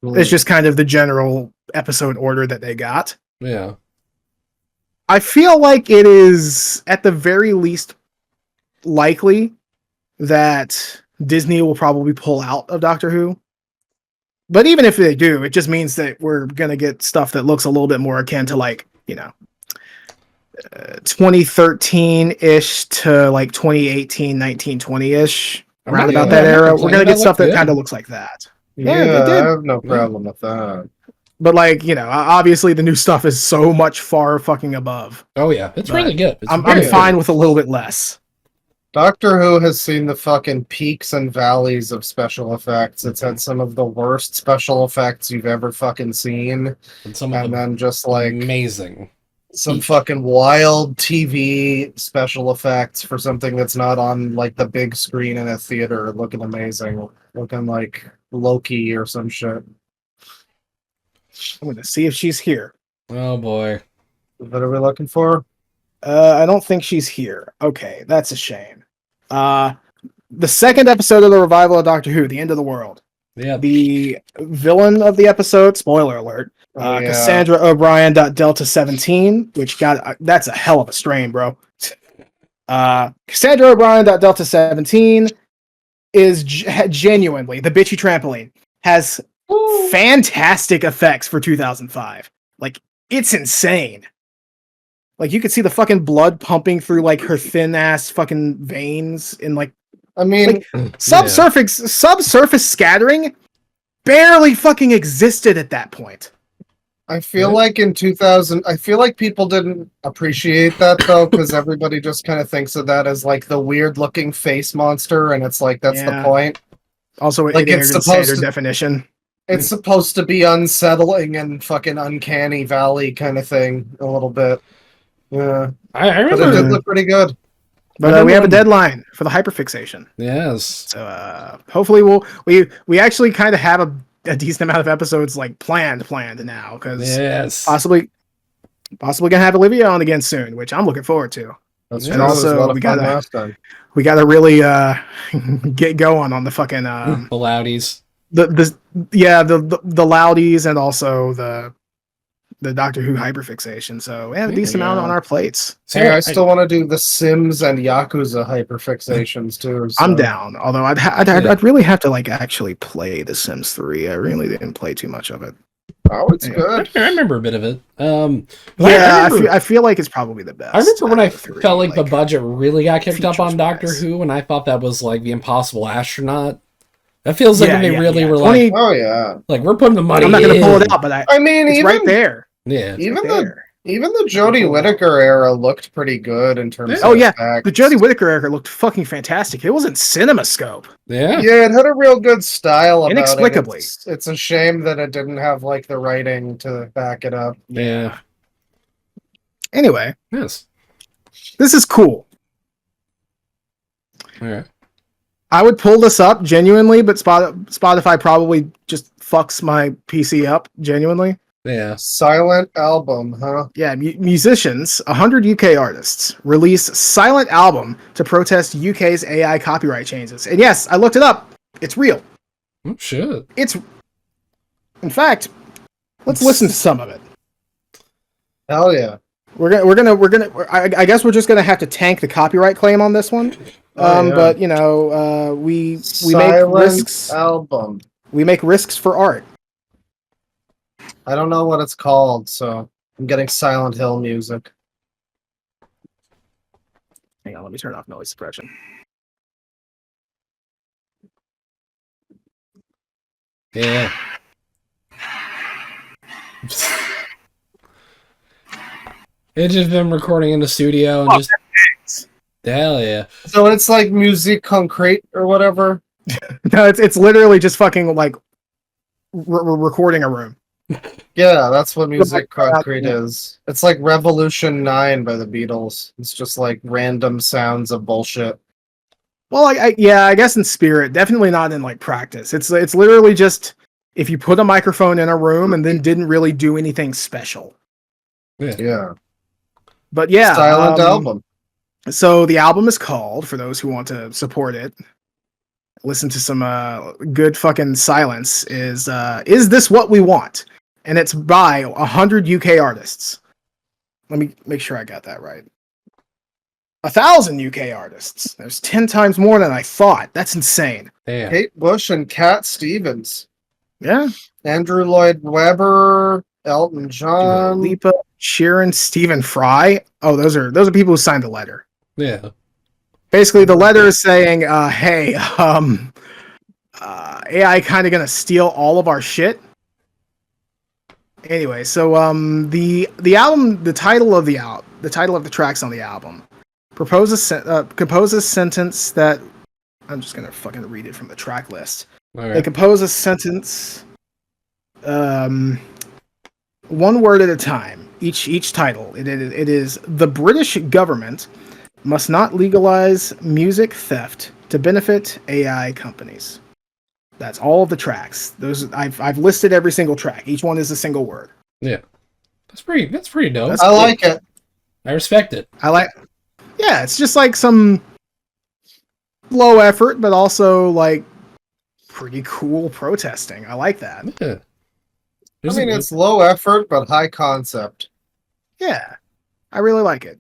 It's just kind of the general episode order that they got. Yeah. I feel like it is at the very least likely that Disney will probably pull out of Doctor Who. But even if they do, it just means that we're going to get stuff that looks a little bit more akin to 2013-ish to 2018, 1920-ish, around about that era. We're going to get stuff that kind of looks like that. Yeah, I have no problem with that. But obviously the new stuff is so much far fucking above. Oh yeah, it's really good. I'm fine with a little bit less. Doctor Who has seen the fucking peaks and valleys of special effects. It's had some of the worst special effects you've ever fucking seen. And then just amazing. Some fucking wild TV special effects for something that's not on the big screen in a theater, looking amazing, looking like Loki or some shit. I'm gonna see if she's here. Oh boy, what are we looking for? I don't think she's here. Okay, that's a shame. The second episode of the revival of Doctor Who, The End of the World. Yeah. The villain of the episode, spoiler alert, Cassandra O'Brien Delta 17, which that's a hell of a strain, bro. Cassandra O'Brien Delta 17 is genuinely the bitchy trampoline. Has fantastic effects for 2005. It's insane. You could see the fucking blood pumping through her thin ass fucking veins in subsurface scattering barely fucking existed at that point. I feel in 2000, I feel people didn't appreciate that though, because everybody just kind of thinks of that as the weird looking face monster, and it's that's the point. Also, it's supposed to definition. It's supposed to be unsettling and fucking uncanny valley kind of thing, a little bit. Yeah, I remember. But it did look pretty good. But we have a deadline for the hyperfixation. Yes. So hopefully we actually kind of have a decent amount of episodes like planned now, because possibly gonna have Olivia on again soon, which I'm looking forward to. That's and also we gotta really get going on the fucking the Loudies. The Loudies, and also the Doctor Who hyperfixation. So we have a decent amount on our plates. Hey, I still want to do the Sims and Yakuza hyperfixations too. So. I'm down. Although I'd really have to like actually play The Sims 3. I really didn't play too much of it. Oh, it's good. I remember a bit of it. I feel like it's probably the best. I remember when I felt like the budget really got kicked up on Doctor Who, and I thought that was like the Impossible Astronaut. That feels like when they really were like, oh yeah, like we're putting the money. I'm not going to pull it out, but I mean, it's even, right there. Yeah, even the Jodie Whittaker era looked pretty good in terms. Oh of yeah, effects. the Jodie Whittaker era looked fucking fantastic. It wasn't CinemaScope. Yeah, it had a real good style. About Inexplicably, it's a shame that it didn't have like the writing to back it up. Yeah. Anyway, yes, this is cool. All right. I would pull this up genuinely, but Spotify probably just fucks my PC up genuinely. Yeah. Silent album, huh? Yeah, musicians, 100 UK artists, release silent album to protest UK's AI copyright changes. And yes, I looked it up. It's real. Oh shit. In fact, let's listen to some of it. Hell yeah. I guess we're just gonna have to tank the copyright claim on this one. But you know, we make risks. Album. We make risks for art. I don't know what it's called, so I'm getting Silent Hill music. Hang on, let me turn off noise suppression. Yeah. It's just them recording in the studio and just hell yeah. So it's like musique concrete or whatever. No, it's literally just fucking like recording a room. Yeah, that's what musique concrete is. It's like Revolution 9 by the Beatles. It's just like random sounds of bullshit. Well, I guess in spirit, definitely not in like practice. It's literally just if you put a microphone in a room and then didn't really do anything special. Yeah. But yeah, silent album. So the album is called, for those who want to support it, listen to some good fucking silence, is This What We Want? And it's by 100 UK artists. Let me make sure I got that right. 1,000 UK artists. There's 10 times more than I thought. That's insane. Damn. Kate Bush and Cat Stevens. Yeah. Andrew Lloyd Webber, Elton John, Lipa, Sheeran, Stephen Fry. Oh, those are people who signed the letter. Yeah. Basically, the letter is saying, "Hey, AI kind of gonna steal all of our shit." Anyway, so the album, the title of the tracks on the album, composes sentence that I'm just gonna fucking read it from the track list. Right. They compose a sentence, one word at a time. Each title. It is the British government must not legalize music theft to benefit AI companies. That's all of the tracks. Those I've listed every single track. Each one is a single word. Yeah, that's pretty dope. I like it. I respect it. Yeah, it's just like some low effort, but also like pretty cool protesting. I like that. Yeah. I mean, it's low effort but high concept. Yeah, I really like it.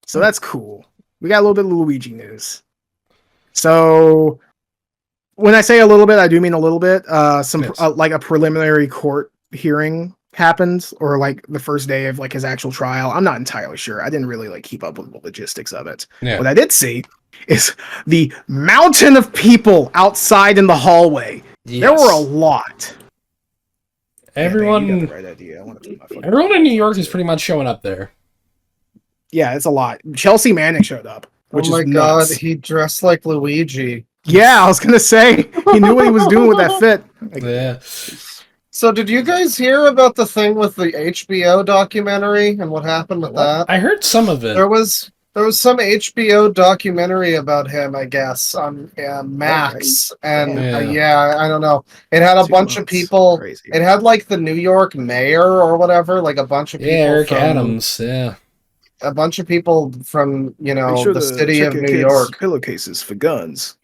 So that's cool. We got a little bit of Luigi news. So when I say a little bit, I do mean a little bit. Like a preliminary court hearing happened, or like the first day of like his actual trial. I'm not entirely sure. I didn't really like keep up with the logistics of it. Yeah. What I did see is the mountain of people outside in the hallway. Yes. There were a lot. Everyone, you got the right idea. Everyone in New York is pretty much showing up there. Yeah, it's a lot. Chelsea Manning showed up. Which oh my is nuts. god, he dressed like Luigi. Yeah, I was gonna say he knew what he was doing with that fit. Yeah. So did you guys hear about the thing with the HBO documentary and what happened with that? I heard some of it. There was There was some HBO documentary about him, I guess, on Max, and I don't know. It had a bunch of people. Crazy. It had like the New York mayor or whatever, like a bunch of people. Eric Adams, a bunch of people from the city of New York. Pillowcases for guns.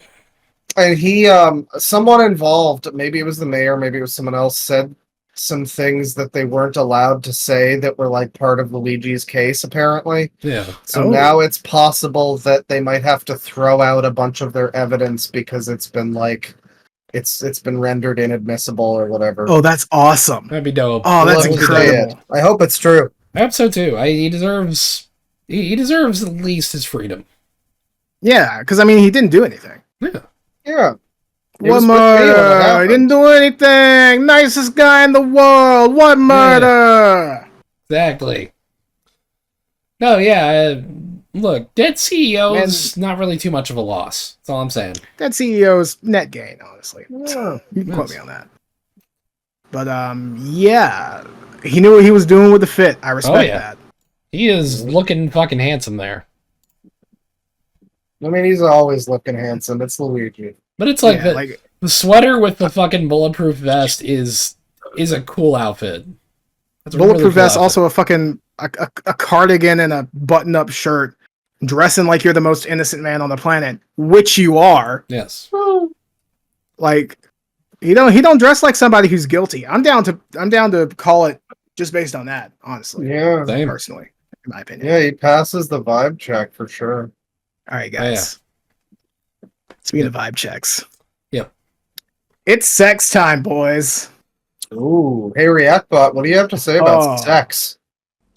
And he, someone involved, maybe it was the mayor, maybe it was someone else, said some things that they weren't allowed to say that were like part of Luigi's case, apparently. Yeah. So now it's possible that they might have to throw out a bunch of their evidence because it's been like it's been rendered inadmissible or whatever. Oh, that's awesome. That'd be dope. Oh, that's incredible. I hope it's true. I hope so too. He deserves at least his freedom. Yeah, because I mean he didn't do anything. Yeah. What murder? He didn't do anything. Nicest guy in the world. What murder? Exactly. No, look, dead CEO's not really too much of a loss. That's all I'm saying. Dead CEO's net gain, honestly. You can quote me on that. But yeah, he knew what he was doing with the fit. I respect that. He is looking fucking handsome there. I mean, he's always looking handsome. It's Luigi. But it's like the sweater with the fucking bulletproof vest is a cool outfit. That's bulletproof really cool vest, outfit. Also a fucking a cardigan and a button-up shirt, dressing like you're the most innocent man on the planet, which you are. Yes. Like he don't dress like somebody who's guilty. I'm down to call it just based on that, honestly. Yeah, same. Personally, in my opinion. Yeah, he passes the vibe check for sure. All right, guys. Speaking of vibe checks. Yep. It's sex time, boys. Ooh. Hey, ReactBot, what do you have to say about sex?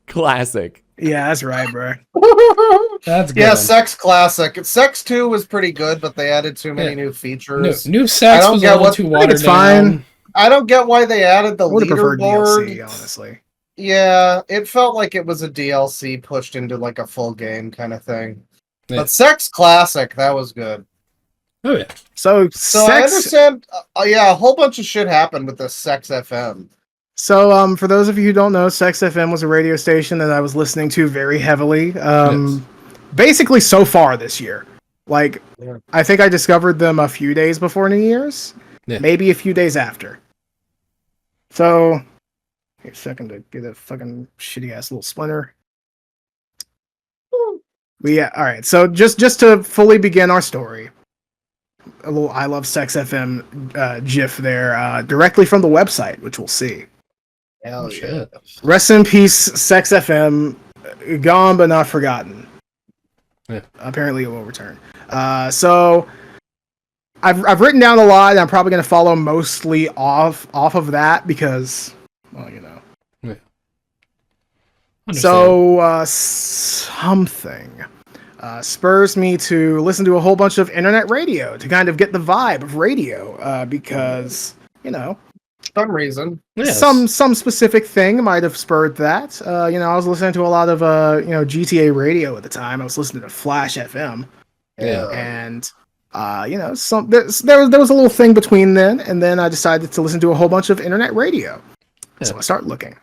Classic. Yeah, that's right, bro. That's good. Yeah, sex classic. Sex 2 was pretty good, but they added too many new features. New sex was a little too watered down. I don't get why they added the leaderboard. DLC, honestly. Yeah, it felt like it was a DLC pushed into like a full game kind of thing. Yeah. But sex classic, that was good. Oh yeah. So I understand. A whole bunch of shit happened with the Sex FM. So for those of you who don't know, Sex FM was a radio station that I was listening to very heavily. Basically, so far this year. Like, I think I discovered them a few days before New Year's, maybe a few days after. So, a second to get a fucking shitty ass little splinter. But yeah, all right. So just to fully begin our story. A little I Love Sex FM GIF there, directly from the website, which we'll see. Hell yeah. Rest in peace, Sex FM, gone but not forgotten. Yeah. Apparently it will return. So I've written down a lot, and I'm probably going to follow mostly off of that because, well, you know. Yeah. So something spurs me to listen to a whole bunch of internet radio to kind of get the vibe of radio because, you know, some reason. Yes. Some specific thing might have spurred that. You know, I was listening to a lot of GTA radio at the time. I was listening to Flash FM. Yeah. And you know, there was a little thing between then, and then I decided to listen to a whole bunch of internet radio. Yeah. So I start looking.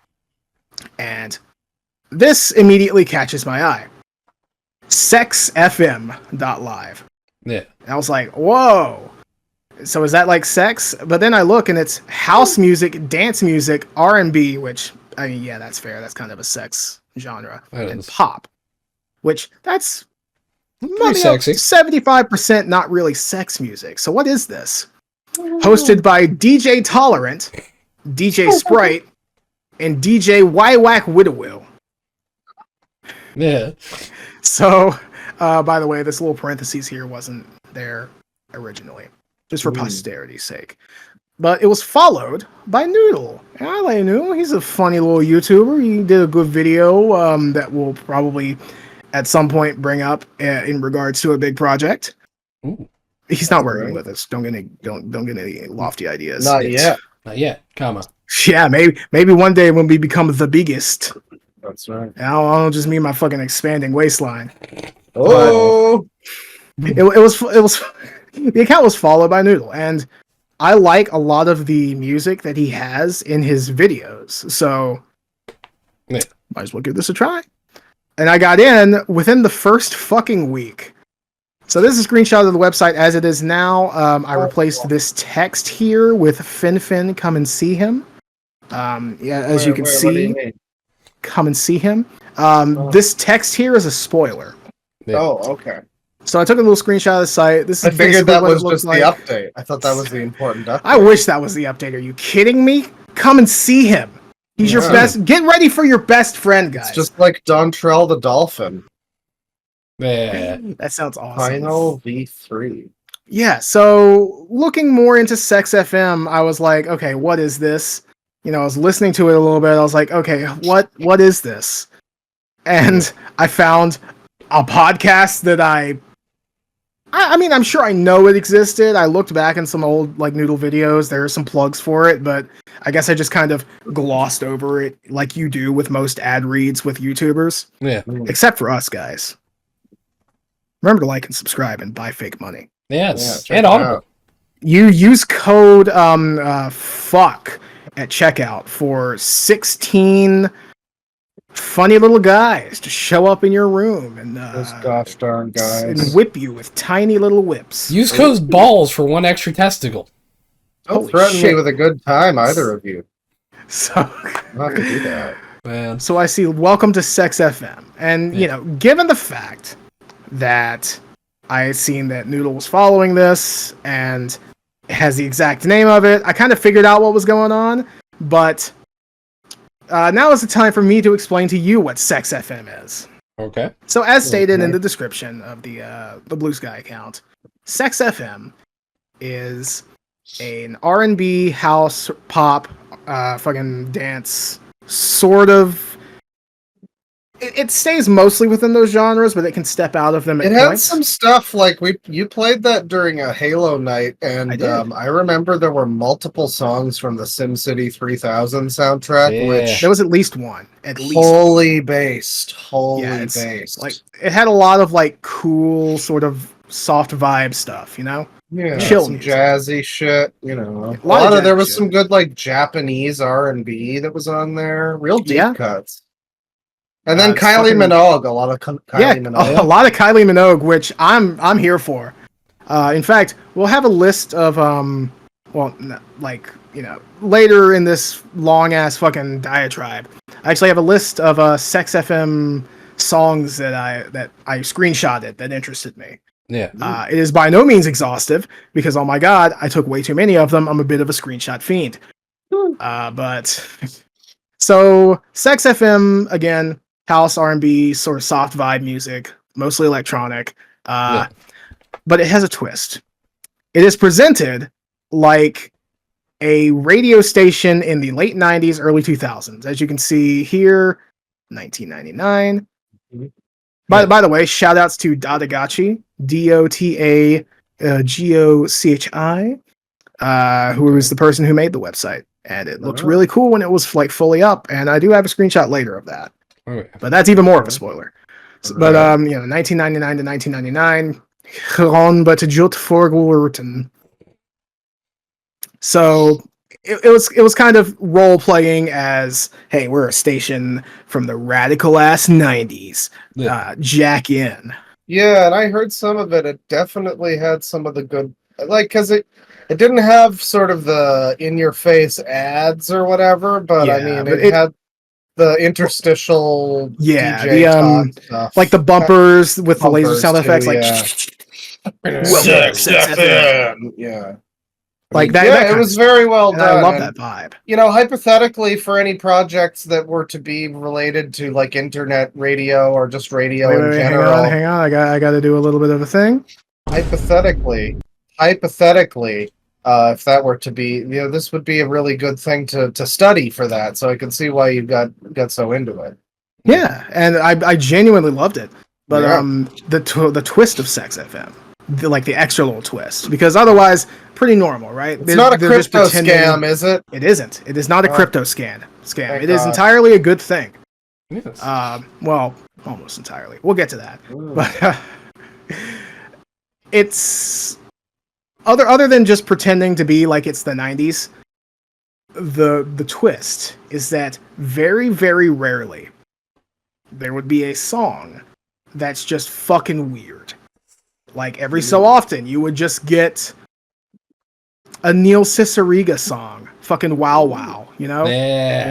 And this immediately catches my eye. Sexfm.live. Yeah. And I was like, whoa. So is that like sex? But then I look and it's house music, dance music, R&B, which, I mean, yeah, that's fair. That's kind of a sex genre. And pop, which that's pretty sexy. 75% not really sex music. So what is this? Hosted by DJ Tolerant, DJ Sprite, and DJ Wywack Widowill. Yeah. So, by the way, this little parentheses here wasn't there originally. Just for posterity's sake. But it was followed by Noodle. And I like Noodle. He's a funny little YouTuber. He did a good video that we'll probably at some point bring up in regards to a big project. Ooh. He's not working with us. Don't get any lofty ideas. Not yet. Not yet, comma. Yeah, maybe one day when we become the biggest. That's right. I don't just mean my fucking expanding waistline. Oh! It was the account was followed by Noodle, and I like a lot of the music that he has in his videos, so might as well give this a try. and I got in within the first fucking week. So this is a screenshot of the website as it is now. I replaced this text here with Fin, come and see him. As you can see, come and see him. This text here is a spoiler. Yeah. Oh, okay. So I took a little screenshot of the site. This is I figured that was just the update. I thought that was the important update. I wish that was the update. Are you kidding me? Come and see him. He's your best. Get ready for your best friend, guys. It's just like Dontrell the Dolphin. Yeah. That sounds awesome. Final V3. Yeah, so looking more into Sex FM, I was like, okay, what is this? You know, I was listening to it a little bit. I was like, okay, what is this? And I found a podcast that I mean, I'm sure I know it existed. I looked back in some old like Noodle videos. There are some plugs for it, but I guess I just kind of glossed over it like you do with most ad reads with YouTubers. Yeah. Except for us guys. Remember to like and subscribe and buy fake money. Yes. And Audible. You use code FUCK at checkout for 16 funny little guys to show up in your room and those gosh darn guys and whip you with tiny little whips. Use code BALLS for 1 extra testicle. Don't threaten me with a good time, either of you. So not to do that. Man. So I see welcome to Sex FM. And you know, given the fact that I had seen that Noodle was following this and it has the exact name of it, I kind of figured out what was going on, but now is the time for me to explain to you what Sex FM is. Okay. So as stated in the description of the Blue Sky account, Sex FM is an R&B, house, pop, fucking dance sort of. It stays mostly within those genres, but it can step out of them at points. It had points. some stuff like you played that during a Halo night, and I remember there were multiple songs from the SimCity 3000 soundtrack, which there was at least one. Holy based. Like it had a lot of like cool sort of soft vibe stuff, you know? Yeah, chill some music. jazzy shit, you know. A lot of there was some good like Japanese R&B that was on there, real deep cuts. And then Kylie Minogue, a lot of Kylie Minogue. A lot of Kylie Minogue, which I'm here for. In fact, we'll have a list of later in this long ass fucking diatribe. I actually have a list of Sex FM songs that I screenshotted that interested me. Yeah. It is by no means exhaustive because oh my god, I took way too many of them. I'm a bit of a screenshot fiend. But so Sex FM again. House R&B, sort of soft vibe music, mostly electronic, but it has a twist. It is presented like a radio station in the late 90s, early 2000s. As you can see here, 1999. By the way, shout outs to Dotagachi, DOTAGOCHI, who was the person who made the website. And it looked really cool when it was like fully up, and I do have a screenshot later of that. But that's even more of a spoiler. But 1999 to 1999, gewoon but jut voorgeworten. So it was kind of role playing as, hey, we're a station from the radical ass 90s. Jack in. Yeah, and I heard some of it. It definitely had some of the good, like, because it didn't have sort of the in your face ads or whatever, but I mean it had the interstitial DJ talk stuff. Like the bumpers with the laser sound effects, like Sex FM. Yeah. Like that. Yeah, it was very well done. I love that vibe. You know, hypothetically, for any projects that were to be related to like internet radio or just radio in general. Hang on. I got to do a little bit of a thing. Hypothetically, if that were to be, you know, this would be a really good thing to study for that. So I can see why you got so into it. Yeah, and I genuinely loved it. But the twist of Sex FM, the extra little twist, because otherwise pretty normal, right? It's not a crypto scam, is it? It isn't. It is not a crypto scam. It is entirely a good thing. Yes. Well, almost entirely. We'll get to that. But it's other than just pretending to be like it's the 90s. The twist is that very, very rarely there would be a song that's just fucking weird. Like every so often, you would just get a Neil Cicierega song, fucking Wow Wow, you know,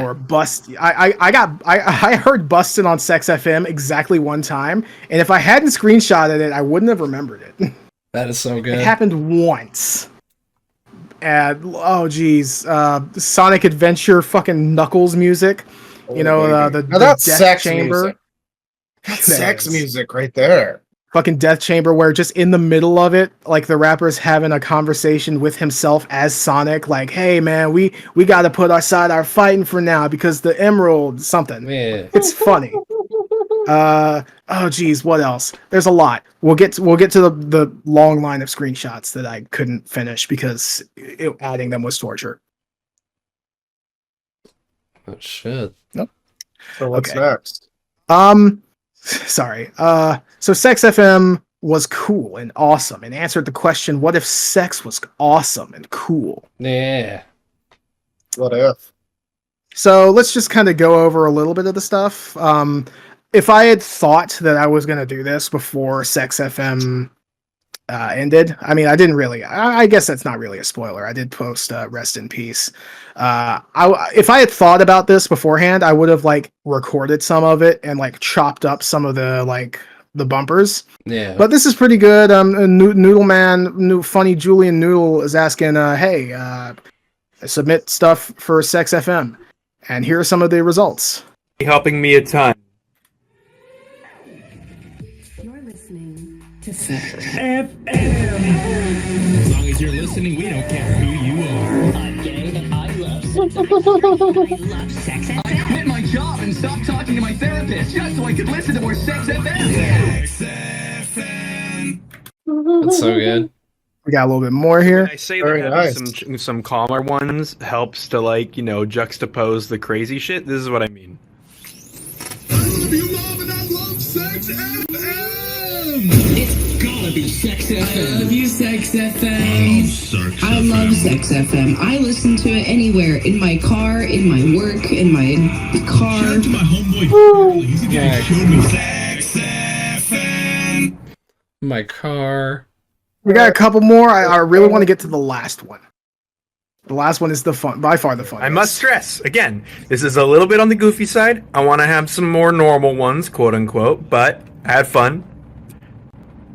or Bust. I heard Bustin' on Sex FM exactly one time, and if I hadn't screenshotted it, I wouldn't have remembered it. That is so good. It happened once. And oh geez, Sonic Adventure fucking Knuckles music, you know, the that's Death sex Chamber. Music. That's sex music right there. Fucking Death Chamber, where just in the middle of it, like the rapper's having a conversation with himself as Sonic, like, "Hey man, we got to put aside our fighting for now because the Emerald something." Yeah. It's funny. Oh geez, what else? There's a lot. We'll get to the long line of screenshots that I couldn't finish because adding them was torture. Oh shit. Nope. So what's next? Sorry. So Sex FM was cool and awesome and answered the question, what if sex was awesome and cool? Yeah. What if? So let's just kind of go over a little bit of the stuff. If I had thought that I was going to do this before Sex FM ended, I mean, I didn't really. I guess that's not really a spoiler. I did post rest in peace. If I had thought about this beforehand, I would have like recorded some of it and like chopped up some of the bumpers. Yeah. But this is pretty good. Noodle Man, funny Julian Noodle is asking, hey, submit stuff for Sex FM, and here are some of the results. Helping me a ton. You're listening to Sex FM. As long as you're listening, we don't care who you are. I'm gay and I love Sex FM. I love Sex FM. I quit my job and stopped talking to my therapist just so I could listen to more Sex FM. Sex FM. That's so good. We got a little bit more here. When I say that having some calmer ones helps to, like, you know, juxtapose the crazy shit. This is what I mean. I love you, Mom, and I love Sex FM. It's gotta be Sex FM. I love you, Sex FM. I love Sex FM. I listen to it anywhere, in my car, in my work, in my car. Shout out to my homeboy. He's the guy who showed me Sex FM. My car. We got a couple more. I really want to get to the last one. The last one is by far the fun. I must stress, again, this is a little bit on the goofy side. I want to have some more normal ones, quote unquote, but I had fun.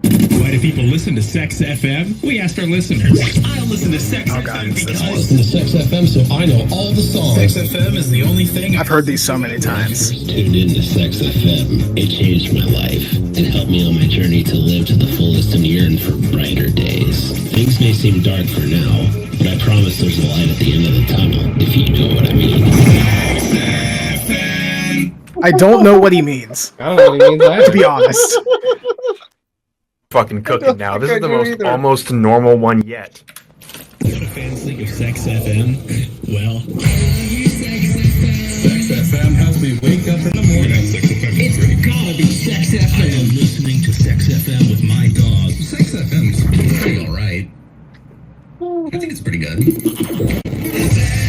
Why do people listen to Sex FM? We asked our listeners. I listen to Sex FM because I listen to Sex FM, so I know all the songs. Sex FM is the only thing I've heard these so many times. Tuned into Sex FM. It changed my life. It helped me on my journey to live to the fullest and yearn for brighter days. Things may seem dark for now, but I promise there's a light at the end of the tunnel, if you know what I mean. Sex FM. I don't know what he means. I don't know what he means either. To be honest. Fucking cooking now. This is the most almost normal one yet. What do fans think of Sex FM? Well, Sex FM helps me wake up in the morning. It's gotta be Sex FM. I am listening to Sex FM with my dog. Sex FM's pretty alright. I think it's pretty good.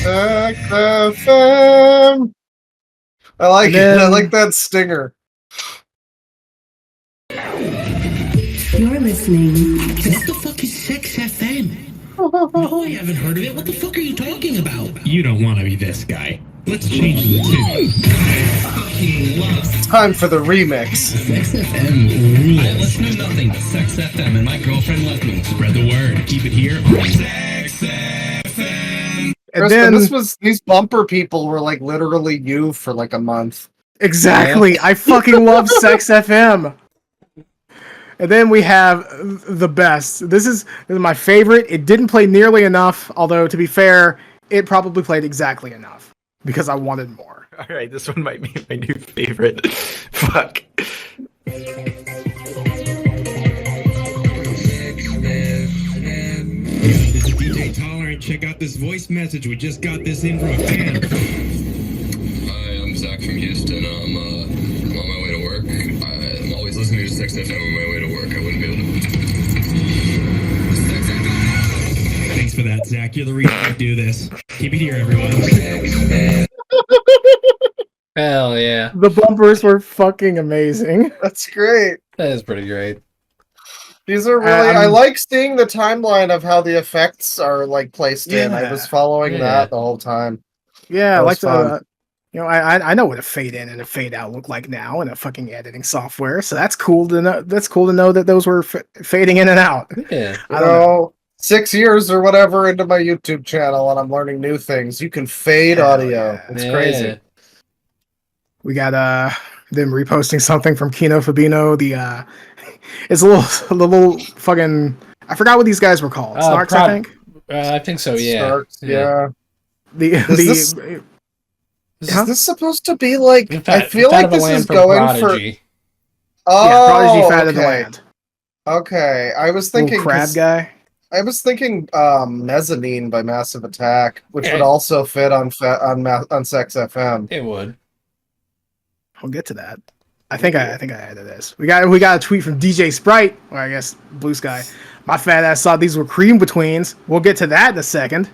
Sex FM. I like it. I like that stinger. You're listening to... What the fuck is Sex FM? No, I haven't heard of it. What the fuck are you talking about? You don't want to be this guy. Let's change the tune. Time for the remix. Sex FM rules. I listen to nothing but Sex FM, and my girlfriend left me. Spread the word. Keep it here on Sex FM. And then these bumper people were like literally you for like a month. Exactly. I fucking love Sex FM. And then we have the best. This is my favorite. It didn't play nearly enough, although to be fair, it probably played exactly enough because I wanted more. All right, this one might be my new favorite. Fuck. There's a DJ Tolerant. Check out this voice message. We just got this in from a fan. Hi, I'm Zach from Houston. I'm on my way to work. I'm always listening to Sex FM on my way to work. I wouldn't be able to... Thanks for that, Zach. You're the reason I do this. Keep it here, everyone. Hell yeah. The bumpers were fucking amazing. That's great. That is pretty great. These are really. I like seeing the timeline of how the effects are like placed in. I was following that the whole time. Yeah, I like the. I know what a fade in and a fade out look like now in a fucking editing software. So that's cool to know. That's cool to know that those were fading in and out. Yeah, I don't know. 6 years or whatever into my YouTube channel, and I'm learning new things. You can fade audio. Yeah. It's crazy. We got them reposting something from Kino Fabino. It's a little fucking. I forgot what these guys were called. Snarks, I think. I think so. Yeah. Snarks, yeah. Is this supposed to be like? I feel Fat like this is going Prodigy. for. Oh, yeah, Prodigy, Fat of the Land. Okay, I was thinking little crab guy. I was thinking Mezzanine by Massive Attack, which would also fit on Sex FM. It would. We'll get to that. I think I added this. We got a tweet from DJ Sprite, or I guess Blue Sky. My fat ass thought these were cream betweens. We'll get to that in a second.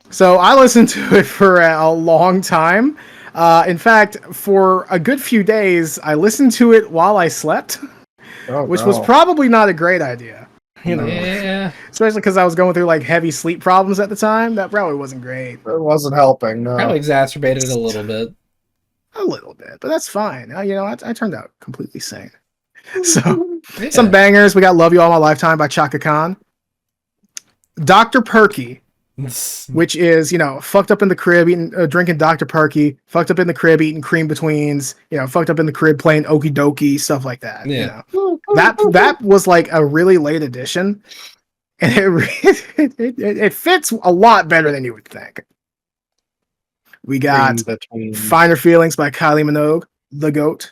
So I listened to it for a long time. In fact, for a good few days, I listened to it while I slept, which was probably not a great idea. Yeah. Especially because I was going through like heavy sleep problems at the time. That probably wasn't great. It wasn't helping. No. Probably exacerbated it a little bit. A little bit, but that's fine. I turned out completely sane. So, some bangers. We got Love You All My Lifetime by Chaka Khan. Dr. Perky, which is, fucked up in the crib, drinking Dr. Perky, fucked up in the crib, eating cream betweens, fucked up in the crib, playing Okie Dokie, stuff like that. Yeah. That was like a really late edition, and it fits a lot better than you would think. We got Finer Feelings by Kylie Minogue, the GOAT.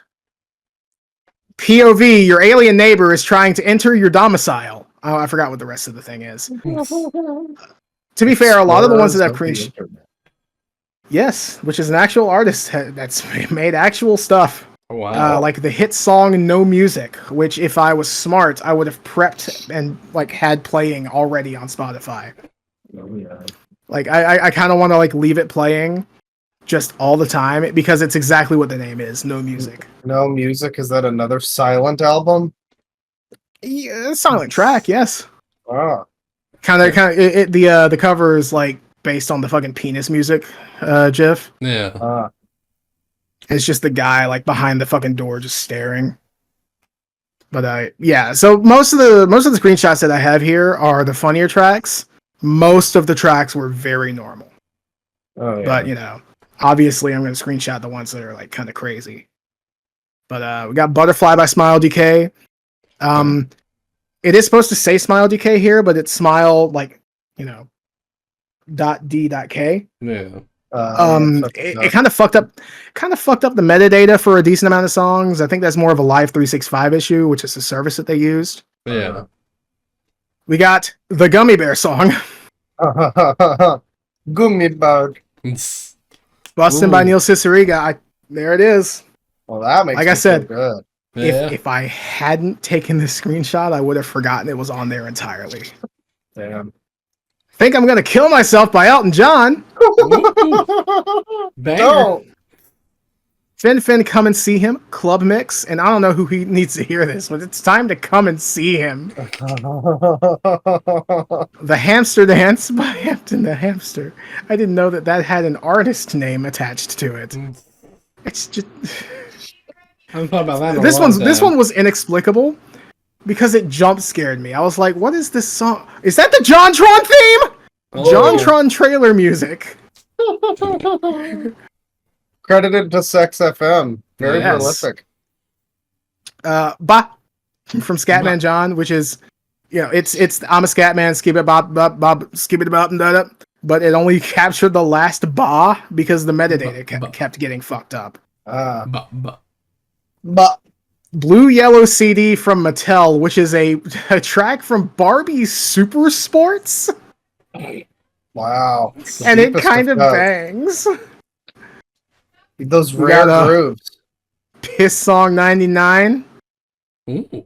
POV, your alien neighbor is trying to enter your domicile. Oh, I forgot what the rest of the thing is. To be fair, a lot of the ones that have cringe... Yes, which is an actual artist that's made actual stuff. Wow. Like the hit song No Music, which if I was smart, I would have prepped and had playing already on Spotify. Oh, yeah. I kind of want to leave it playing just all the time because it's exactly what the name is. No Music. No Music. Is that another silent album? Yeah, silent track. Yes. Ah. The cover is based on the fucking penis music gif. Yeah. It's just the guy behind the fucking door just staring. But yeah, so most of the screenshots that I have here are the funnier tracks. Most of the tracks were very normal. Oh, yeah. But obviously I'm going to screenshot the ones that are kind of crazy. But we got Butterfly by Smile DK. It is supposed to say Smile DK here, but it's Smile .d.k. Yeah. It kind of fucked up the metadata for a decent amount of songs. I think that's more of a Live 365 issue, which is a service that they used. Yeah. We got the Gummy Bear song. Gummy Bear. Bustin' by Neil Cicierega. There it is. Well, that makes I said, good. If I hadn't taken this screenshot, I would have forgotten it was on there entirely. Damn. Think I'm gonna kill myself by Elton John. No. Fin, come and see him. Club mix, and I don't know who he needs to hear this, but it's time to come and see him. The Hamster Dance by Hampton the Hamster. I didn't know that had an artist name attached to it. It's just. I haven't thought about that. This one was inexplicable because it jump scared me. I was like, "What is this song? Is that the JonTron theme? JonTron trailer music." Credited to Sex FM. Very prolific. Ba from Scatman John, which is, it's I'm a Scatman, skip it bop, skip it bop, but it only captured the last ba because the metadata kept getting fucked up. Blue Yellow CD from Mattel, which is a track from Barbie Super Sports. Wow. And it kind of bangs. Those rare grooves. Piss Song 99. Ooh.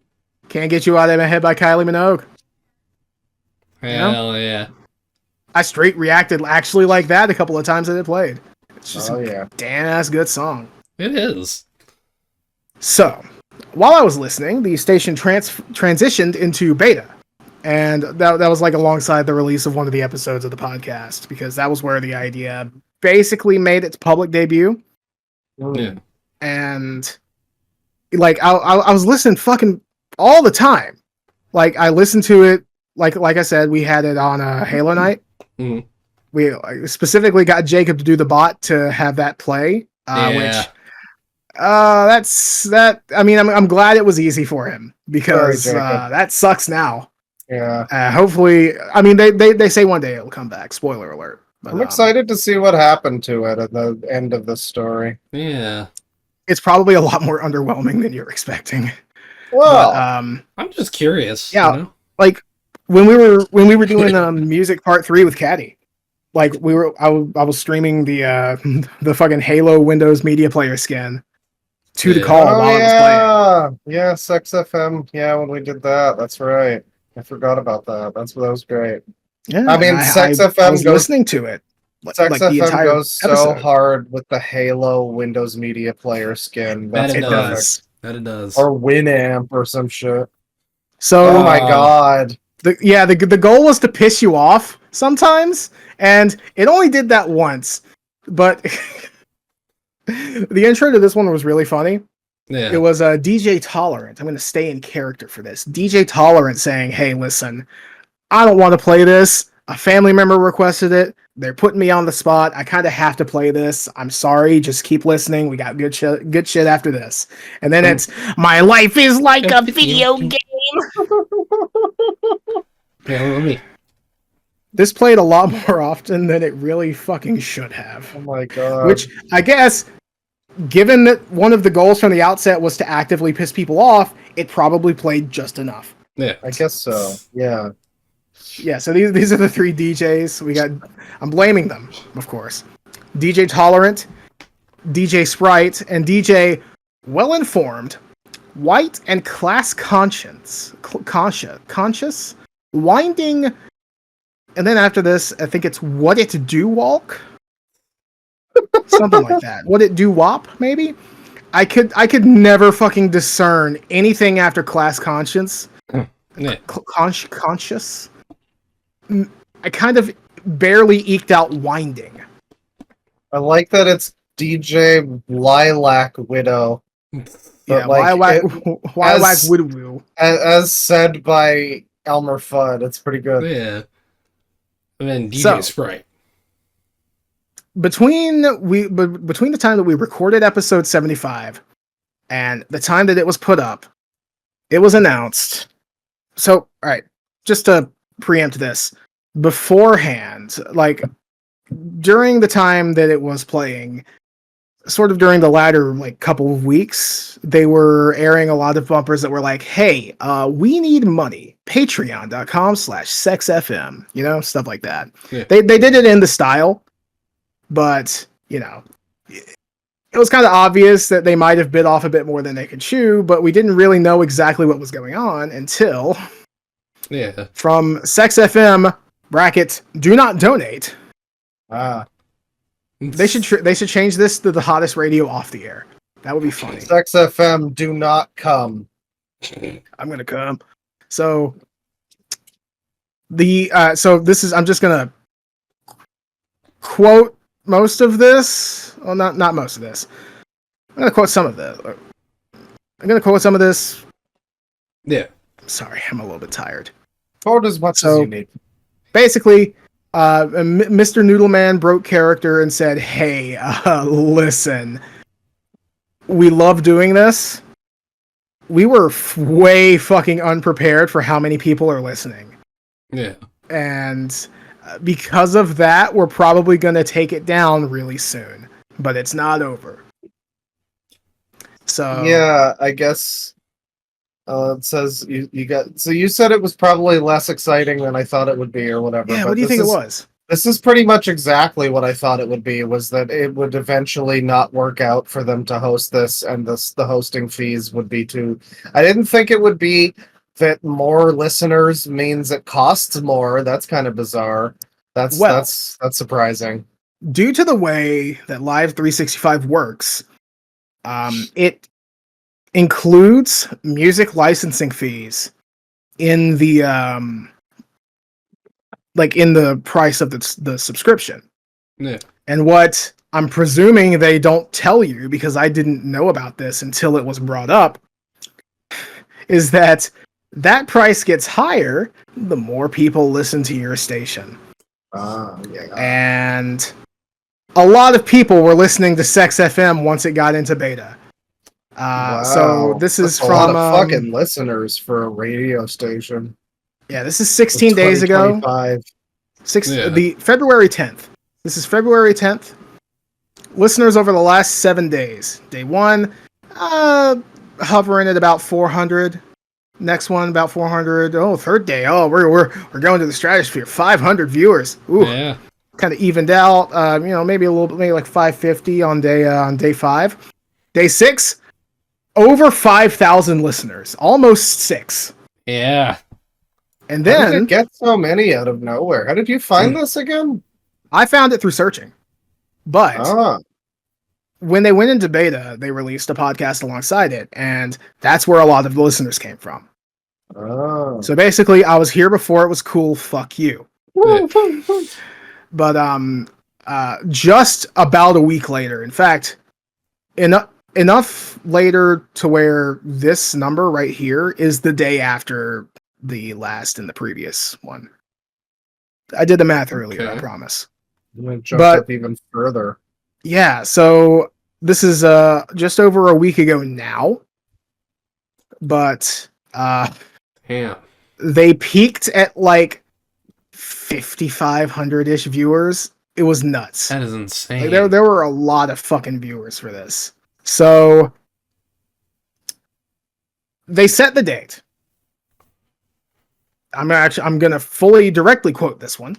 Can't Get You Out of My Head by Kylie Minogue. Hell yeah. I straight reacted actually like that a couple of times that it played. It's just yeah, damn ass good song. It is. So, while I was listening, the station transitioned into beta. And that was like alongside the release of one of the episodes of the podcast, because that was where the idea basically made its public debut. Yeah. And like I was listening fucking all the time. Like I listened to it, like I said, we had it on a Halo night. Mm-hmm. We specifically got Jacob to do the bot to have that play, which that's that. I mean, I'm glad it was easy for him, because that sucks now. Yeah. Hopefully, I mean, they say one day it'll come back. Spoiler alert. But, I'm excited to see what happened to it at the end of the story. Yeah. It's probably a lot more underwhelming than you're expecting. Well, but, I'm just curious. Yeah, you know? like when we were doing music part 3 with Caddy, like I was streaming the fucking Halo Windows Media Player skin to the call while I was playing. Yeah, SexFM. Yeah, when we did that, that's right. I forgot about that. That was great. Yeah, I mean, SexFM I was listening to it. SexFM goes so hard with the Halo Windows Media Player skin. That it does. Or Winamp or some shit. So, oh my god. The goal was to piss you off sometimes, and it only did that once. But the intro to this one was really funny. Yeah. It was DJ Tolerant. I'm going to stay in character for this. DJ Tolerant saying, "Hey, listen, I don't want to play this. A family member requested it. They're putting me on the spot. I kind of have to play this. I'm sorry. Just keep listening. We got good shit after this." And then it's, "My life is like a video game." Yeah, this played a lot more often than it really fucking should have. Oh my god. Which, I guess, given that one of the goals from the outset was to actively piss people off, it probably played just enough. Yeah. I guess so. Yeah. Yeah, so these are the 3 DJs. We got, I'm blaming them, of course. DJ Tolerant, DJ Sprite, and DJ Well Informed, White and Class Conscious, Winding, and then after this, I think it's What It Do Walk? Something like that. What It Do Wop, maybe? I could never fucking discern anything after Class Conscience. Yeah. Conscious? I kind of barely eked out Winding. I like that it's DJ Lilac Widow. Yeah, like, Lilac Widow. As said by Elmer Fudd, it's pretty good. Yeah. And then DJ Sprite. Between the time that we recorded episode 75 and the time that it was put up, it was announced. So, all right, just to preempt this, beforehand, like during the time that it was playing, sort of during the latter like couple of weeks, they were airing a lot of bumpers that were like, "Hey, we need money. Patreon.com/sexfm," you know, stuff like that. Yeah. They did it in the style, but you know, it was kind of obvious that they might have bit off a bit more than they could chew, but we didn't really know exactly what was going on until from SexFM bracket do not donate. They should change this to the hottest radio off the air. That would be funny. SexFM, do not come. I'm gonna come. So this is, I'm just gonna quote most of this. Well, not most of this. I'm gonna quote some of this. Yeah. Sorry, I'm a little bit tired. Quote as much as you need. Basically, Mr. Noodleman broke character and said, "Hey, listen, we love doing this. We were way fucking unprepared for how many people are listening. Yeah. And because of that, we're probably going to take it down really soon. But it's not over." So yeah, I guess it says you got. So you said it was probably less exciting than I thought it would be, or whatever. Yeah, but what do you think it was? This is pretty much exactly what I thought it would be. Was that it would eventually not work out for them to host this, and the hosting fees would be too. I didn't think it would be that more listeners means it costs more. That's kind of bizarre. That's surprising. due to the way that Live 365 works, it includes music licensing fees in the in the price of the subscription. Yeah. And what I'm presuming they don't tell you, because I didn't know about this until it was brought up, is that price gets higher the more people listen to your station. Yeah. And a lot of people were listening to Sex FM once it got into beta. Wow. So this is That's from a lot of fucking listeners for a radio station. Yeah, this is 16 days ago. The February 10th. This is February 10th. Listeners over the last 7 days. Day 1, hovering at about 400. Next one about 400. Oh, third day. Oh, we're going to the stratosphere. 500 viewers. Ooh. Yeah. Kind of evened out. Maybe a little bit, maybe like 550 on day 5. Day 6, over 5,000 listeners. Almost 6. Yeah. And then how did it get so many out of nowhere? How did you find this again? I found it through searching. But when they went into beta, they released a podcast alongside it, and that's where a lot of the listeners came from. So basically, I was here before it was cool. Fuck you. But just about a week later, in fact, enough later to where this number right here is the day after the last and the previous one. I did the math earlier, I promise. I'm gonna jump up even further. Yeah, so this is just over a week ago now. But they peaked at like 5,500-ish viewers. It was nuts. That is insane. Like, there were a lot of fucking viewers for this. So they set the date. I'm gonna fully directly quote this one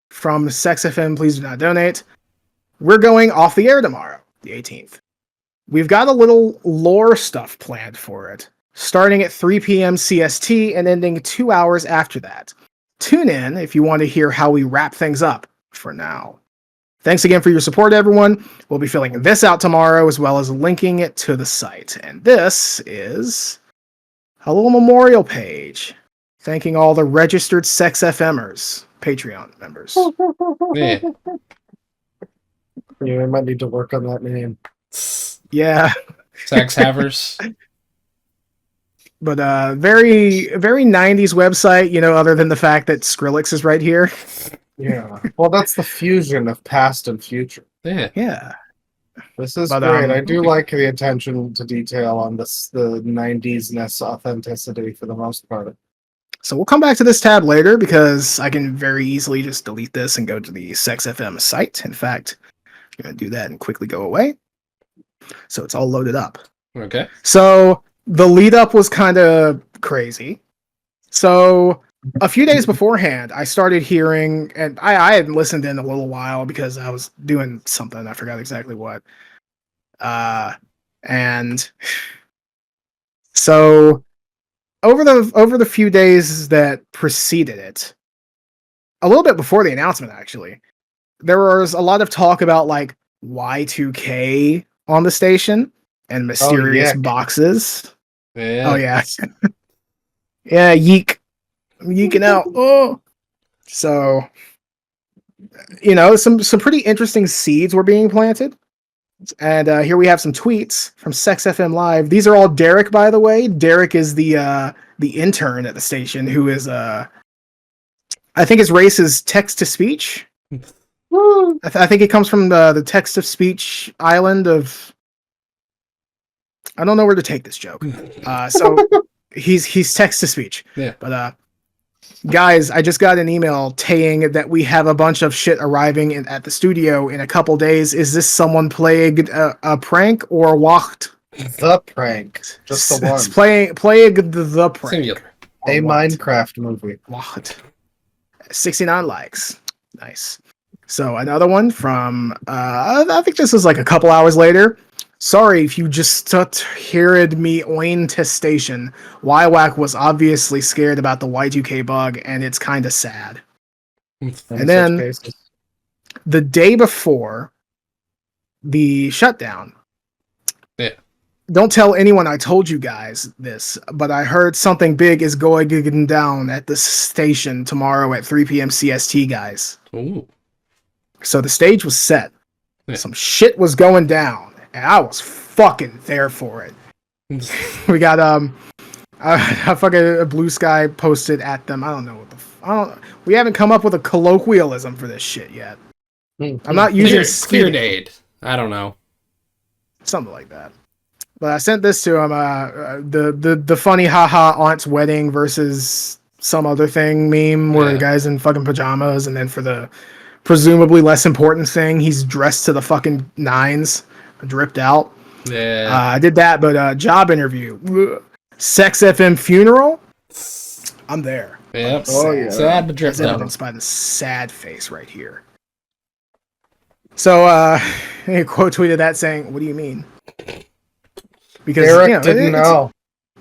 from Sex FM. Please do not donate. We're going off the air tomorrow, the 18th. We've got a little lore stuff planned for it, starting at 3 p.m. CST and ending 2 hours after that. Tune in if you want to hear how we wrap things up for now. Thanks again for your support, everyone. We'll be filling this out tomorrow, as well as linking it to the site. And this is a little memorial page thanking all the registered Sex FMers, Patreon members. Yeah. Yeah, I might need to work on that name. Yeah. Sex havers. But very 90s website, other than the fact that Skrillex is right here. Yeah. Well, that's the fusion of past and future. Yeah. Yeah. This is great. I do like the attention to detail on this, the 90s-ness authenticity for the most part. So we'll come back to this tab later because I can very easily just delete this and go to the Sex FM site. In fact, I'm going to do that and quickly go away. So it's all loaded up. Okay. So the lead up was kind of crazy. So a few days beforehand, I started hearing, and I hadn't listened in a little while because I was doing something. I forgot exactly what. And so over the few days that preceded it, a little bit before the announcement, actually, there was a lot of talk about like Y2K on the station and mysterious boxes. Yeah. Oh yeah. Yeah, yeek. I'm yeeking out. Oh. So, some pretty interesting seeds were being planted. And here we have some tweets from Sex FM Live. These are all Derek, by the way. Derek is the intern at the station who is I think his race is text to speech. I think it comes from the text of speech island of. I don't know where to take this joke. So he's text to speech. Yeah. But guys, I just got an email saying that we have a bunch of shit arriving at the studio in a couple days. Is this someone playing a prank or what? The prank. Just the one. It's playing the prank. Singular. A Minecraft movie. What? 69 likes. Nice. So another one from I think this was like a couple hours later. Sorry if you just heard me oin to station. YWAC was obviously scared about the Y2K bug, and it's kind of sad. And then the day before the shutdown. Yeah. Don't tell anyone I told you guys this, but I heard something big is going down at the station tomorrow at 3 p.m. CST, guys. Ooh. So the stage was set. Yeah. Some shit was going down, and I was fucking there for it. We got a fucking Blue Sky posted at them. I don't know what the we haven't come up with a colloquialism for this shit yet. I'm not using cleared aid. I don't know. Something like that. But I sent this to him. The funny haha aunt's wedding versus some other thing meme where the guy's in fucking pajamas, and then for the presumably less important thing, he's dressed to the fucking nines, dripped out. Yeah. I did that, but job interview, Sex FM funeral. I'm there. Yep. Oh yeah. Sad but dripped out. By the sad face right here. So he quote tweeted that saying, "What do you mean?" Because Derek didn't know.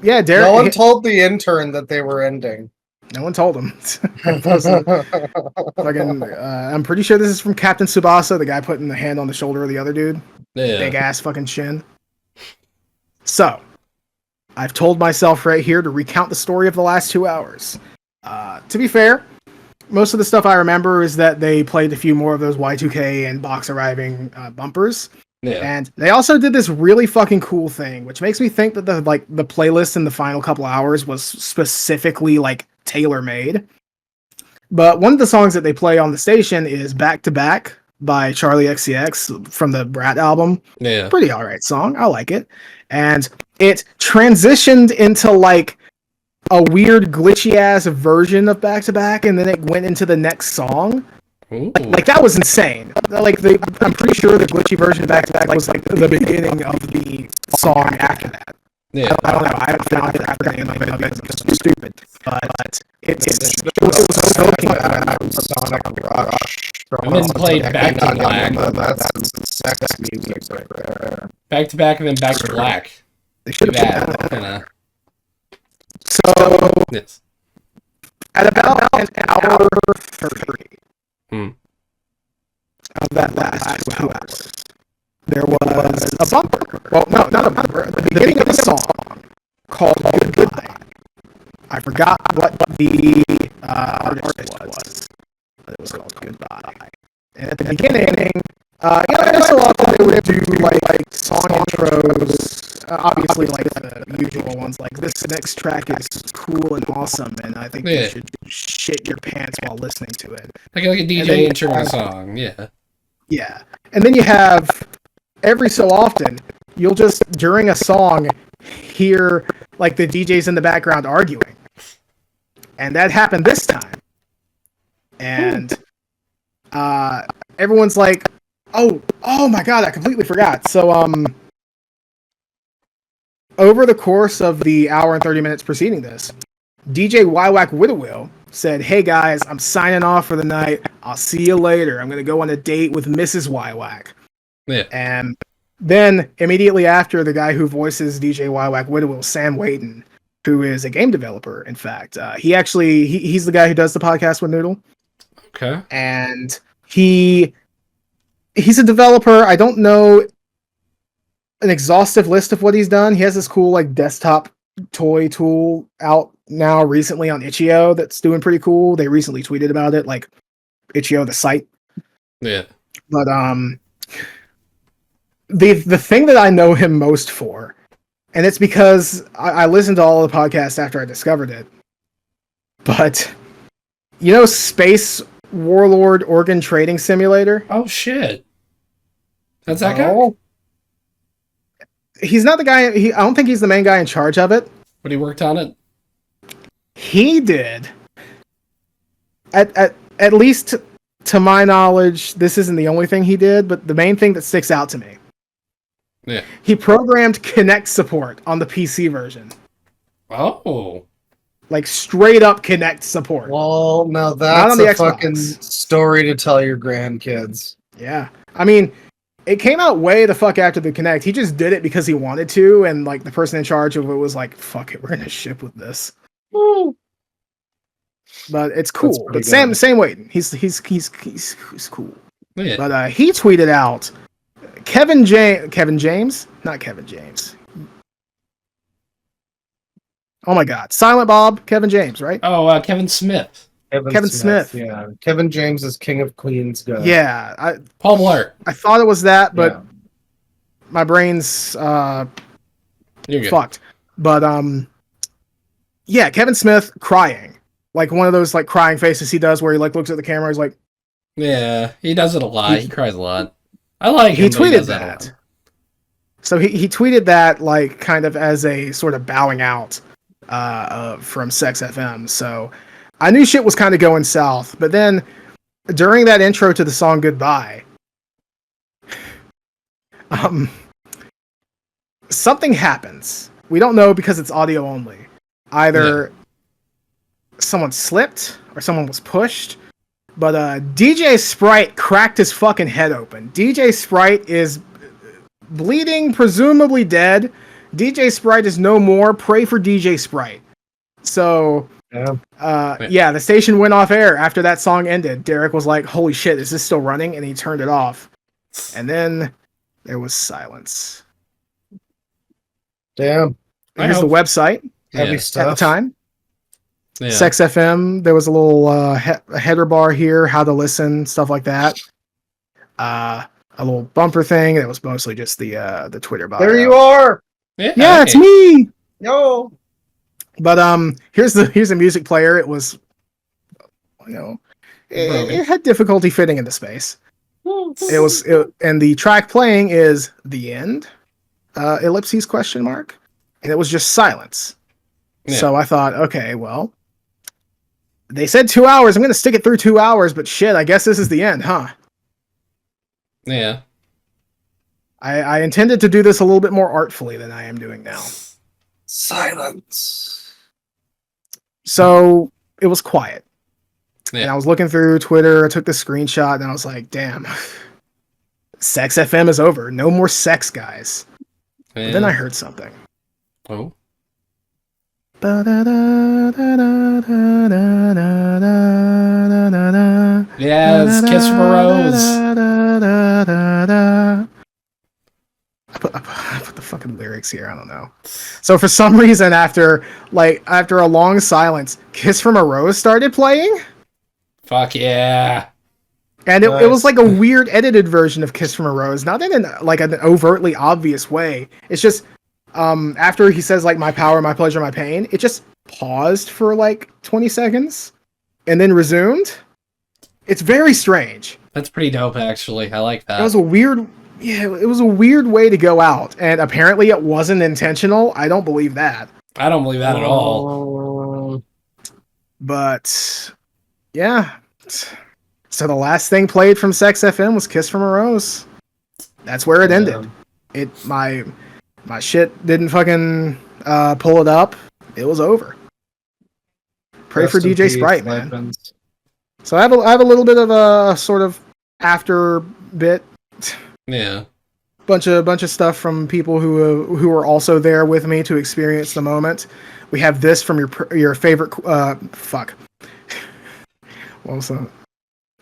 Yeah, Derek. No one told the intern that they were ending. No one told him. I'm pretty sure this is from Captain Tsubasa, the guy putting the hand on the shoulder of the other dude. Yeah. Big ass fucking chin. So, I've told myself right here to recount the story of the last 2 hours. To be fair, most of the stuff I remember is that they played a few more of those Y2K and box arriving bumpers. Yeah. And they also did this really fucking cool thing, which makes me think that the playlist in the final couple hours was specifically tailor-made. But one of the songs that they play on the station is Back to Back by Charlie XCX from the Brat album. Yeah. Pretty alright song. I like it. And it transitioned into a weird glitchy ass version of Back to Back, and then it went into the next song. That was insane. I'm pretty sure the glitchy version of Back to Back was the beginning of the song after that. Yeah. I don't know. I found it after the name of it because it's stupid. But it was so Sonic Rush. And then played Back to Black. That's sex music right there. Back to Back and then Back to Black. They should have that kind of. So yes. At about an hour 30 of that last 2 hours, there was a bumper. Well, no, not a bumper. At the beginning of the song called Goodbye. I forgot what the artist was, but it was called Goodbye. And at the beginning, so often they would do song intros. Obviously, the usual ones, this next track is cool and awesome, and I think you should shit your pants while listening to it. Like a DJ intro a song, yeah. Yeah. And then you have, every so often, you'll just, during a song, hear, the DJs in the background arguing. And that happened this time. And everyone's like, oh my god, I completely forgot. So, over the course of the hour and 30 minutes preceding this, DJ Wywack Whittewill said, "Hey guys, I'm signing off for the night. I'll see you later. I'm going to go on a date with Mrs. Wywack." Yeah. And then immediately after, the guy who voices DJ Wywack Whittewill, Sam Wayton, who is a game developer, in fact, he's the guy who does the podcast with Noodle. Okay. And he's a developer. I don't know an exhaustive list of what he's done. He has this cool desktop toy tool out now recently on Itch.io that's doing pretty cool. They recently tweeted about it, Itch.io, the site. Yeah. But the thing that I know him most for, and it's because I listened to all the podcasts after I discovered it, but Space Warlord Organ Trading Simulator? Oh shit. That's that guy? He's not the guy. I don't think he's the main guy in charge of it. But he worked on it. He did. At least to my knowledge, this isn't the only thing he did, but the main thing that sticks out to me. Yeah. He programmed Kinect support on the PC version. Oh. Straight up Kinect support. Well, now that's a fucking story to tell your grandkids. Yeah. I mean, it came out way the fuck after the Kinect. He just did it because he wanted to, and the person in charge of it was like, "Fuck it, we're gonna ship with this." Woo. But it's cool. But Sam Wayton, he's cool. Yeah. But he tweeted out Kevin James? Not Kevin James. Oh my God. Silent Bob, Kevin James, right? Oh, Kevin Smith. Kevin Smith. Yeah. Kevin James is King of Queens guy. Yeah. Paul Blart. I thought it was that, but my brain's fucked. But yeah, Kevin Smith crying. Like one of those like crying faces he does where he like looks at the camera, he's like, yeah, he does it a lot. He cries a lot. I like him. He tweeted that. So he tweeted that like kind of as a sort of bowing out from Sex FM. So I knew shit was kind of going south. But then during that intro to the song Goodbye, something happens. We don't know because it's audio only. Either someone slipped or someone was pushed. But DJ Sprite cracked his fucking head open. DJ Sprite is bleeding, presumably dead. DJ Sprite is no more. Pray for DJ Sprite. So, the station went off air after that song ended. Derek was like, holy shit, is this still running? And he turned it off. And then there was silence. Damn. Here's the website Heavy stuff. at the time. Yeah. Sex FM. There was a little header bar here, how to listen, stuff like that. A little bumper thing. That was mostly just the Twitter bio. There you are. Yeah, it's me. Yo. But here's the music player. It was, it had difficulty fitting into space. And the track playing is The End, ellipses question mark, and it was just silence. Yeah. So I thought, okay, well, they said 2 hours. I'm gonna stick it through 2 hours, but shit, I guess this is the end, huh? Yeah. I intended to do this a little bit more artfully than I am doing now. Silence. So it was quiet. Yeah. And I was looking through Twitter, I took the screenshot, and I was like, damn, Sex FM is over. No more sex, guys. Yeah. But then I heard something. Oh. Yes, Kiss from a Rose. I put the fucking lyrics here, I don't know. So for some reason, after a long silence, Kiss from a Rose started playing. Fuck yeah. And it was like a weird edited version of Kiss from a Rose, not in like an overtly obvious way. It's just after he says like my power, my pleasure, my pain, it just paused for like 20 seconds and then resumed. It's very strange. That's pretty dope, actually. I like that. It was a weird way to go out, and apparently it wasn't intentional. I don't believe that. I don't believe that at all. But yeah. So the last thing played from Sex FM was Kiss from a Rose. That's where it ended. My shit didn't fucking pull it up. It was over. Pray for DJ Sprite, man. So I have a little bit of a sort of after bit. Yeah. Bunch of stuff from people who were also there with me to experience the moment. We have this from your favorite fuck. What was that?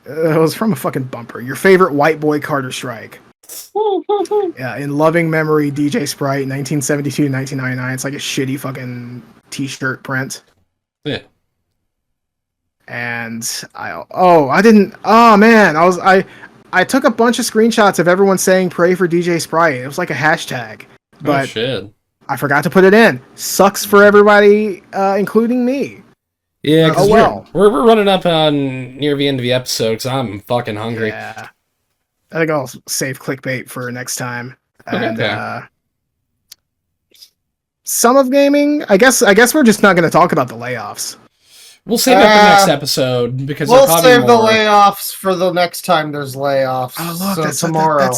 It was from a fucking bumper. Your favorite white boy Carter Strike. Yeah, in loving memory, DJ Sprite, 1972, 1999. It's like a shitty fucking t-shirt print. Yeah. And I took a bunch of screenshots of everyone saying pray for DJ Sprite. It was like a hashtag. But shit. I forgot to put it in. Sucks for everybody, including me. Yeah, because we're running up on near the end of the episode because I'm fucking hungry. Yeah. I think I'll save clickbait for next time. And, okay. Some of gaming, I guess we're just not going to talk about the layoffs. We'll save it for next episode because we'll save the layoffs for the next time there's layoffs. Oh look, so that's tomorrow.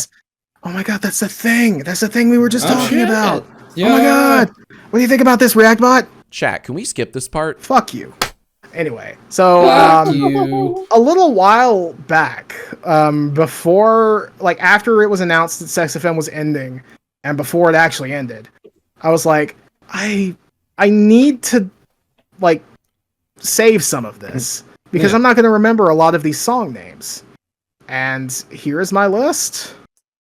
Oh my god, that's the thing. That's the thing we were just talking about. Yeah. Oh my god, what do you think about this, Reactbot? Chat, can we skip this part? Fuck you. Anyway, so a little while back, before, like after it was announced that Sex FM was ending, and before it actually ended, I was like, I need to save some of this because I'm not going to remember a lot of these song names. And here is my list.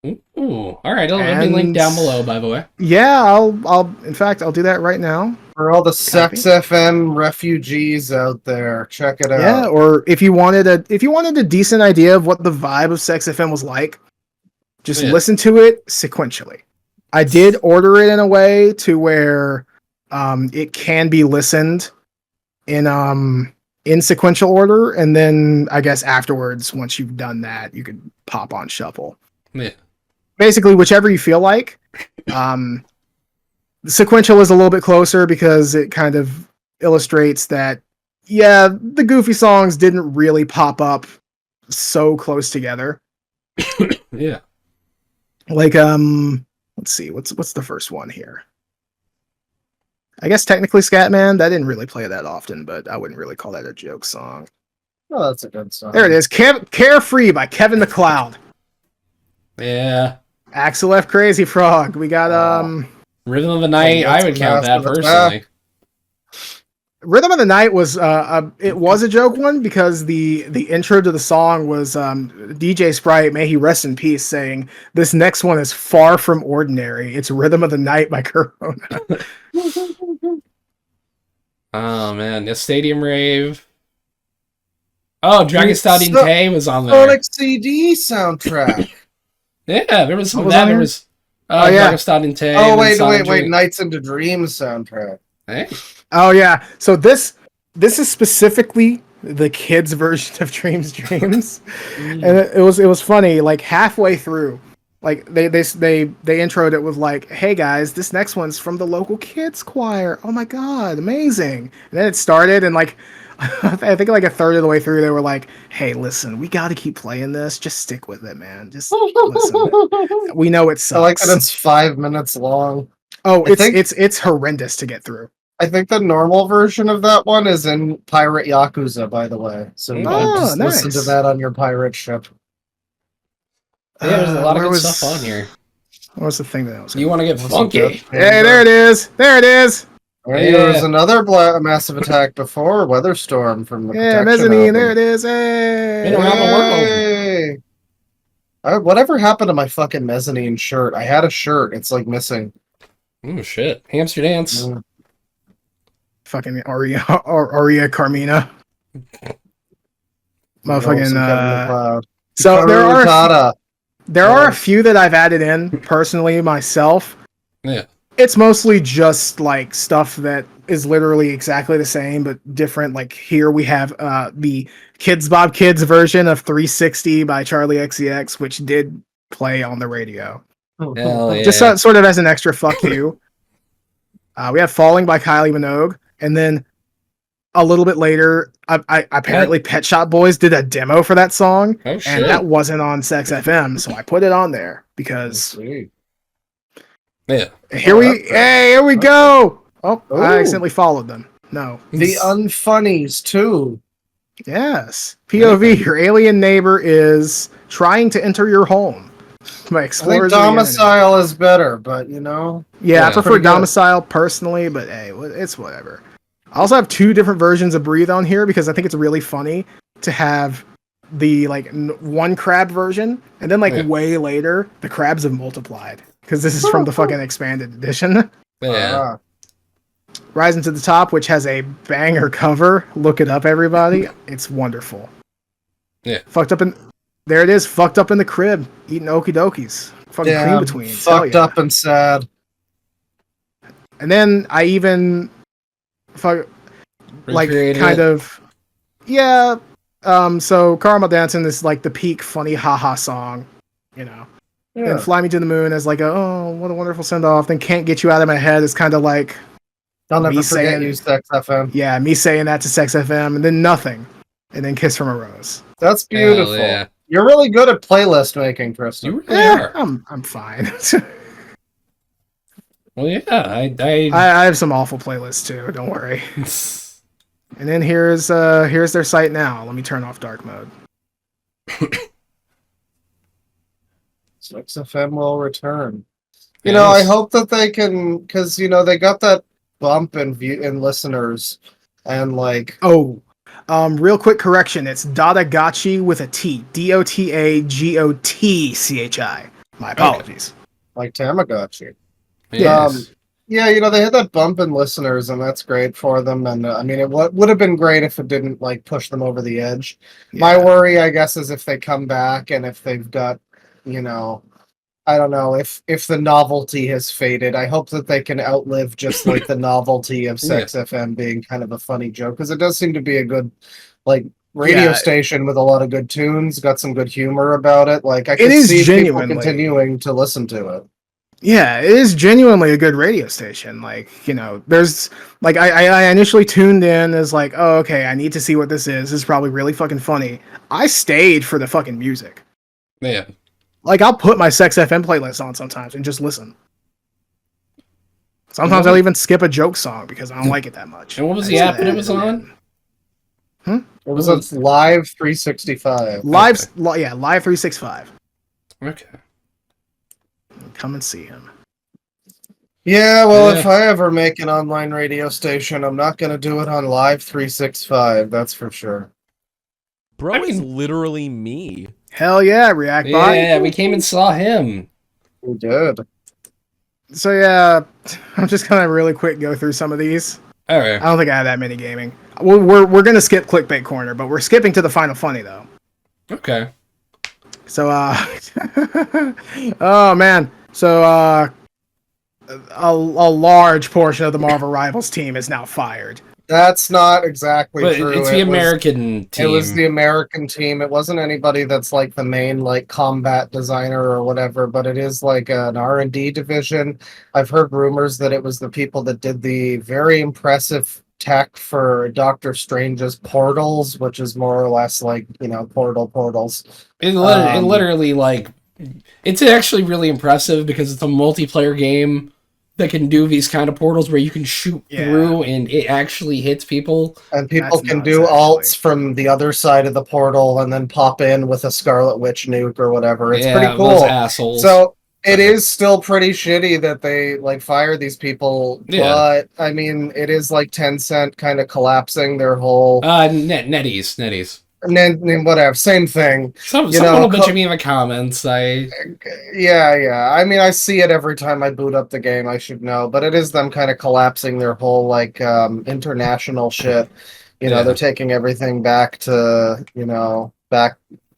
Ooh, all right. It'll be linked down below, by the way. Yeah, in fact, I'll do that right now. For all the Sex FM refugees out there, check it out. Yeah, or if you wanted a decent idea of what the vibe of Sex FM was like, just listen to it sequentially. I did order it in a way to where it can be listened in sequential order, and then I guess afterwards, once you've done that, you could pop on shuffle. Yeah. Basically, whichever you feel like. The sequential is a little bit closer because it kind of illustrates that, yeah, the Goofy songs didn't really pop up so close together. Yeah. Like, let's see, what's the first one here? I guess technically Scatman, that didn't really play that often, but I wouldn't really call that a joke song. Oh, that's a good song. There it is, Carefree by Kevin MacLeod. Yeah. Axel F. Crazy Frog. We got, Rhythm of the Night, I would count that personally. Rhythm of the Night was it was a joke one because the intro to the song was DJ Sprite, may he rest in peace, saying this next one is far from ordinary. It's Rhythm of the Night by Corona. Oh man, the Stadium Rave. Oh, Dragon Stadium Tay was on there. Sonic CD soundtrack. Yeah, there was some of that. There was yeah. Oh wait! Nights into Dreams soundtrack. Hey. Oh yeah. So this is specifically the kids' version of Dreams, and it was funny. Like halfway through, like they introed it with like, "Hey guys, this next one's from the local kids choir. Oh my god, amazing!" And then it started, and like I think like a third of the way through, they were like, "Hey, listen, we got to keep playing this. Just stick with it, man. Just listen. We know it sucks." I like that it's 5 minutes long. Oh, it's horrendous to get through. I think the normal version of that one is in Pirate Yakuza, by the way. So you can just listen to that on your pirate ship. Yeah, there's a lot of good stuff on here. What was the thing that I was? You want to get funky? Hey, there it is. There it is. There was anher Massive Attack before Weatherstorm from the Mezzanine. There it is. Hey. Whatever happened to my fucking Mezzanine shirt? I had a shirt. It's like missing. Oh shit! Hamster Dance. Fucking Aria Carmina. Motherfucking. So there are a few that I've added in personally myself. Yeah. It's mostly just like stuff that is literally exactly the same but different. Like here we have the Kids Bob Kids version of 360 by Charlie XCX, which did play on the radio. Hell yeah. Just sort of as an extra fuck you. We have Falling by Kylie Minogue, and then a little bit later, apparently Pet Shop Boys did a demo for that song, and that wasn't on Sex FM, so I put it on there because. Yeah. Here we go. Oh, I accidentally followed them. No. The Unfunnies too. Yes. POV, your alien neighbor is trying to enter your home. My explorers. I think Domicile is better, but you know. Yeah, I prefer Domicile personally, but hey, it's whatever. I also have two different versions of Breathe on here because I think it's really funny to have the like one crab version, and then way later the crabs have multiplied. Because this is from the fucking expanded edition. Yeah. Rising to the Top, which has a banger cover. Look it up, everybody. It's wonderful. Yeah. There it is, fucked up in the crib, eating okie dokies. Fucking cream between. Fucked up and sad. And then I even so Caramel Dancing is like the peak funny haha song, you know. Yeah. And Fly Me to the Moon as like what a wonderful send off. Then Can't Get You Out of My Head is kind of like I'll never forget you, Sex FM. Yeah, me saying that to Sex FM, and then Nothing, and then Kiss from a Rose. That's beautiful. Yeah. You're really good at playlist making, Tristan. You really are. I'm fine. Well, yeah, I have some awful playlists too. Don't worry. And then here's their site now. Let me turn off dark mode. Sex FM will return. You know, I hope that they can, because you know they got that bump in listeners, and like Real quick correction. It's Dotagachi with a T. Dotagotchi. My apologies. Like Tamagotchi. Yes. Yeah, they had that bump in listeners, and that's great for them. And I mean, it would have been great if it didn't like push them over the edge. Yeah. My worry, I guess, is if they come back and if they've got, I don't know, if the novelty has faded. I hope that they can outlive just like the novelty of Sex FM being kind of a funny joke, because it does seem to be a good radio station with a lot of good tunes, got some good humor about it. Like I can see people continuing to listen to it. Yeah, it is genuinely a good radio station. Like, there's like I initially tuned in as like, oh, okay, I need to see what this is. This is probably really fucking funny. I stayed for the fucking music. Man. Like, I'll put my Sex FM playlist on sometimes and just listen. Sometimes I'll even skip a joke song because I don't like it that much. And what was the app that it was on? It was on Live 365. Live 365. Okay. Come and see him. Yeah, well, if I ever make an online radio station, I'm not going to do it on Live 365, that's for sure. Bro is literally me. Hell yeah, React Bot. Yeah, we came and saw him. We did. So yeah, I'm just gonna really quick go through some of these. All right. I don't think I have that many gaming. We're gonna skip Clickbait Corner, but we're skipping to the Final Funny though. Okay. So oh man, so a large portion of the Marvel Rivals team is now fired. That's not exactly true. It's the American team. It was the American team. It wasn't anybody that's like the main like combat designer or whatever, but it is like an R&D division. I've heard rumors that it was the people that did the very impressive tech for Doctor Strange's portals, which is more or less like, portals. It literally like, it's actually really impressive because it's a multiplayer game that can do these kind of portals where you can shoot through and it actually hits people. And people can do alts from the other side of the portal and then pop in with a Scarlet Witch nuke or whatever. It's pretty cool. Those assholes. So it is still pretty shitty that they like fire these people, but I mean, it is like Tencent kind of collapsing their whole NetEase. And then whatever, same thing. Someone will bitch me in the comments. Yeah. I mean, I see it every time I boot up the game. I should know, but it is them kind of collapsing their whole like international shit. They're taking everything back to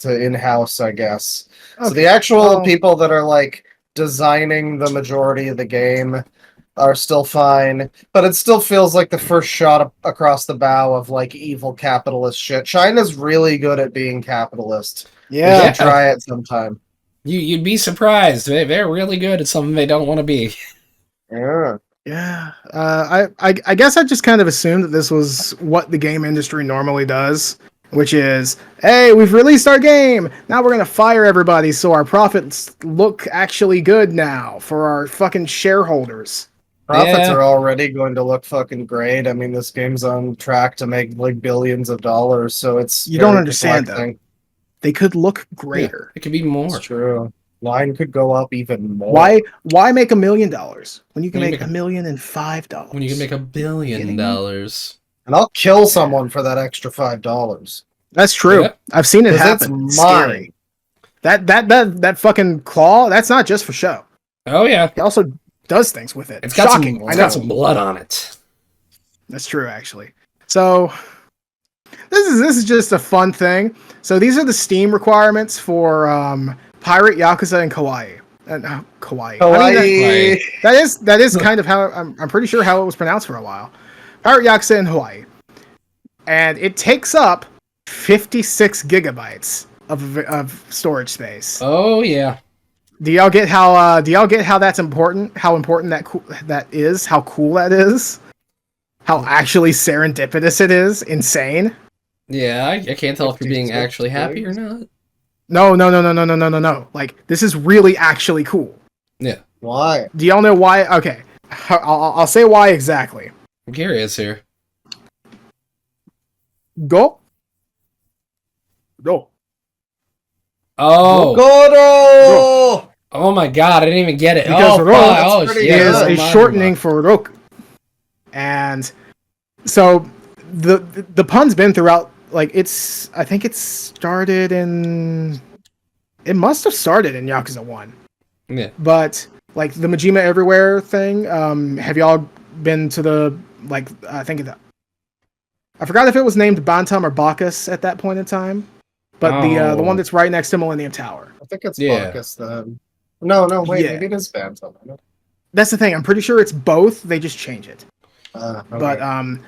in-house, I guess. Okay. So the actual people that are like designing the majority of the game are still fine, but it still feels like the first shot across the bow of like evil capitalist shit. China's really good at being capitalist. Yeah. You should try it sometime. You'd be surprised. They're really good at something they don't want to be. Yeah. Yeah. I guess I just kind of assumed that this was what the game industry normally does, which is, hey, we've released our game. Now we're going to fire everybody so our profits look actually good now for our fucking shareholders. Profits are already going to look fucking great. I mean, this game's on track to make like billions of dollars, so it's... You don't understand, though. They could look greater. It could be more. It's true. Line could go up even more. Why make $1 million when you can make $1,005? When you can make $1 billion. And I'll kill someone for that extra $5. That's true. Yeah. I've seen it happen. It's mine. That fucking claw, that's not just for show. Oh yeah. He also does things with it. It's got some blood on it. That's true, actually. So this is just a fun thing. So these are the Steam requirements for Pirate Yakuza and Kawaii. Kawaii. Hawaii. That is kind of how I'm pretty sure how it was pronounced for a while. Pirate Yakuza in Hawaii. And it takes up 56 gigabytes of storage space. Oh yeah. Do y'all get how that's important? How important that is? How cool that is? How actually serendipitous it is? Insane. Yeah, I can't tell if you're being actually happy or not. No. Like, this is really actually cool. Yeah. Why? Do y'all know why? Okay, I'll say why exactly. I'm curious here. Go. Oh. Go. Oh my god, I didn't even get it. Because is a shortening for Roku. And so the pun's been throughout. Like I think it started in. It must have started in Yakuza 1. Yeah. But like the Majima Everywhere thing, have y'all been to the I forgot if it was named Bantam or Bacchus at that point in time. But the one that's right next to Millennium Tower. I think it's Bacchus then. No, wait, maybe it is Bantam. That's the thing. I'm pretty sure it's both. They just change it. Okay. But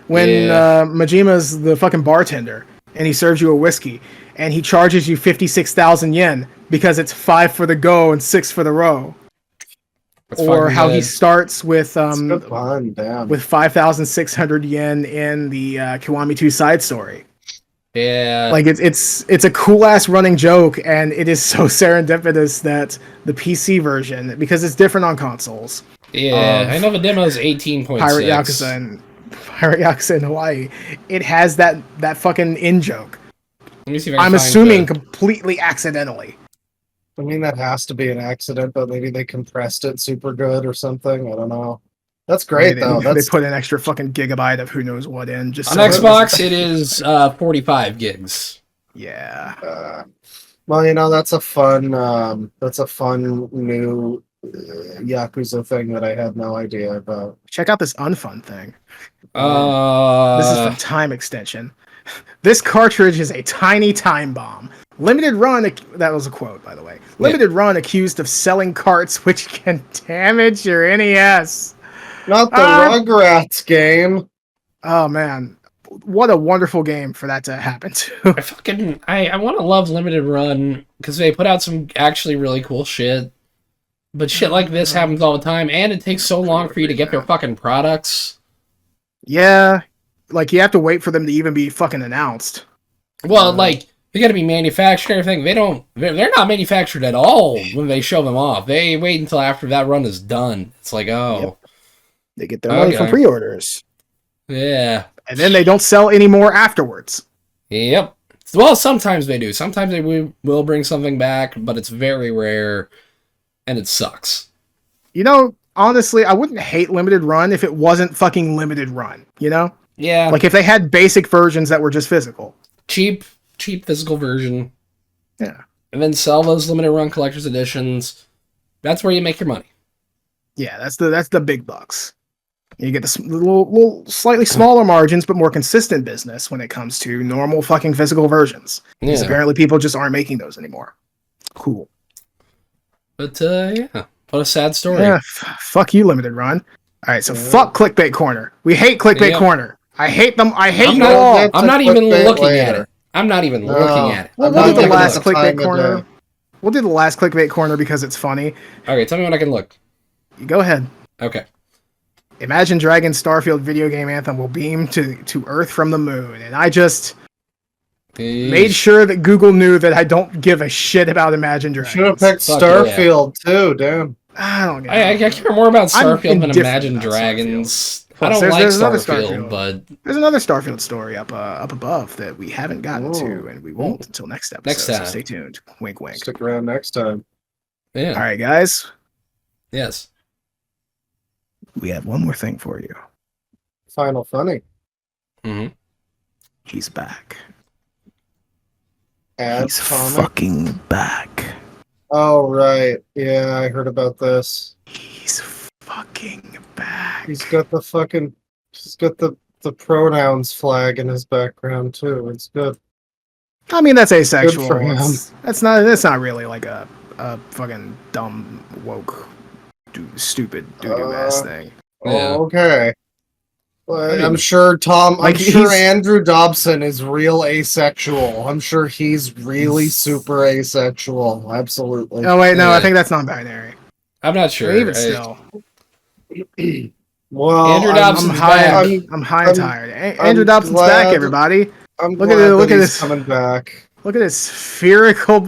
when Majima's the fucking bartender and he serves you a whiskey and he charges you 56,000 yen because it's 5 for the go and 6 for the row. Or how he starts with 5,600 yen in the Kiwami 2 side story. Yeah. Like it's a cool ass running joke, and it is so serendipitous that the PC version, because it's different on consoles. Yeah, I know the demo is 18.6. Pirate Yakuza in Hawaii. It has that fucking in joke. Let me see if I can I'm assuming completely accidentally. I mean, that has to be an accident, but maybe they compressed it super good or something. I don't know. That's great, though. They put an extra fucking gigabyte of who knows what in. Just on Xbox, it is 45 gigs. Yeah. Well, that's a fun new Yakuza thing that I had no idea about. Check out this unfun thing. This is from Time Extension. This cartridge is a tiny time bomb. Limited run, that was a quote, by the way. Limited run accused of selling carts which can damage your NES. Not the Rugrats game. Oh, man. What a wonderful game for that to happen to. I want to love Limited Run because they put out some actually really cool shit. But shit like this happens all the time, and it takes so long for you to get their fucking products. Yeah. Like, you have to wait for them to even be fucking announced. Well, they gotta be manufactured and everything. They're not manufactured at all when they show them off. They wait until after that run is done. It's like, Yep. They get their money from pre-orders. Yeah. And then they don't sell anymore afterwards. Yep. Well, sometimes they do. Sometimes they will bring something back, but it's very rare, and it sucks. Honestly, I wouldn't hate Limited Run if it wasn't fucking Limited Run, Yeah. Like if they had basic versions that were just physical. Cheap physical version. Yeah. And then sell those Limited Run collector's editions. That's where you make your money. Yeah, that's the big bucks. You get the little slightly smaller margins, but more consistent business when it comes to normal fucking physical versions. Because apparently people just aren't making those anymore. Cool. But, yeah. What a sad story. Yeah, fuck you, Limited Run. All right, so fuck Clickbait Corner. We hate Clickbait Corner. I hate them. I hate them all. I'm not even looking at it. I'm not even looking at it. We'll do the last Clickbait Corner. We'll do the last Clickbait Corner because it's funny. Okay, tell me when I can look. You go ahead. Okay. Imagine Dragon's Starfield video game anthem will beam to Earth from the moon. And I just made sure that Google knew that I don't give a shit about Imagine Dragons. Should have picked Starfield too, damn. I don't know. I care more about Starfield than Imagine Dragons. I don't like Starfield, but there's another Starfield story up above that we haven't gotten to, and we won't until next episode. Next time. So stay tuned. Wink, wink. Stick around next time. Yeah. All right, guys. Yes. We have one more thing for you. Final Funny. Mm-hmm. He's back. He's fucking back. Oh, right. Yeah, I heard about this. He's fucking back. He's got the pronouns flag in his background too. It's good. I mean, that's asexual. Good for him. That's not really like a fucking dumb woke stupid doo-doo ass thing. Okay. Well, I'm sure Andrew Dobson is real asexual. I'm sure he's really super asexual. Absolutely. Oh wait, no, I think that's non-binary. I'm not sure. Even still. Well, Andrew Dobson's back. I'm high and tired. Andrew Dobson's back, everybody. Look at this coming back. Look at this spherical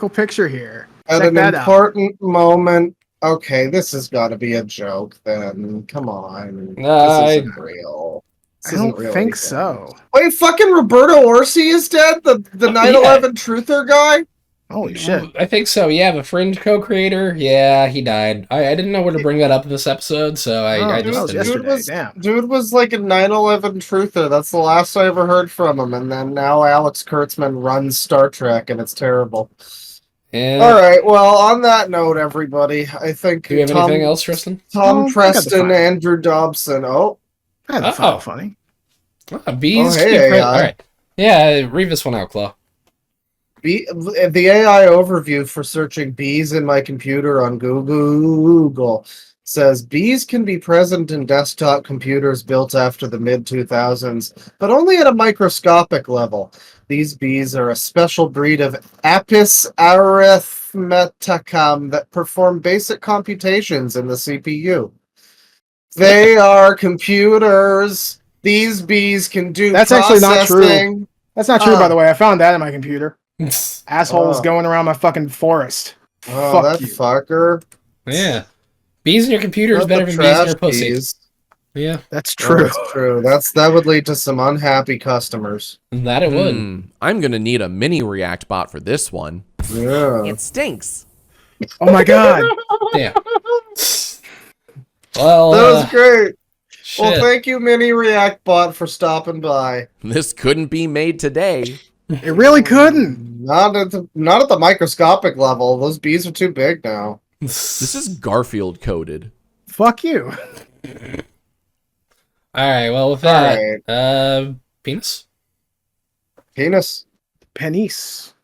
picture here. At an important moment. Okay, this has got to be a joke then. Come on. This isn't real. I don't think so. Wait, fucking Roberto Orci is dead? The 9/11 truther guy? Holy shit. I think so, yeah. The Fringe co-creator, yeah, he died. I didn't know where to bring that up in this episode, so I just didn't. Dude was like a 9/11 truther. That's the last I ever heard from him. And then now Alex Kurtzman runs Star Trek, and it's terrible. Yeah. All right. Well, on that note, everybody, I think. Do you have anything else, Tristan? Tom Preston, Andrew Dobson. Oh, funny. Bees. Hey, all right. Yeah, read this one out, Claw. The AI overview for searching bees in my computer on Google says bees can be present in desktop computers built after the mid-2000s, but only at a microscopic level. These bees are a special breed of Apis arithmeticum that perform basic computations in the CPU. They are computers. These bees can do That's processing. actually not true. That's not true, by the way. I found that in my computer. Assholes going around my fucking forest. Oh, that fucker. Yeah. Bees in your computer is better than bees in your pussy. Yeah. That's true. That's true. That would lead to some unhappy customers. That it would. I'm going to need a mini React bot for this one. Yeah. It stinks. Oh my god. Yeah. Well, that was great. Shit. Well, thank you, Mini React Bot, for stopping by. This couldn't be made today. It really couldn't. Not at the microscopic level. Those bees are too big now. This is Garfield coded. Fuck you. All right. Well, with that, penis. Penis. Penis.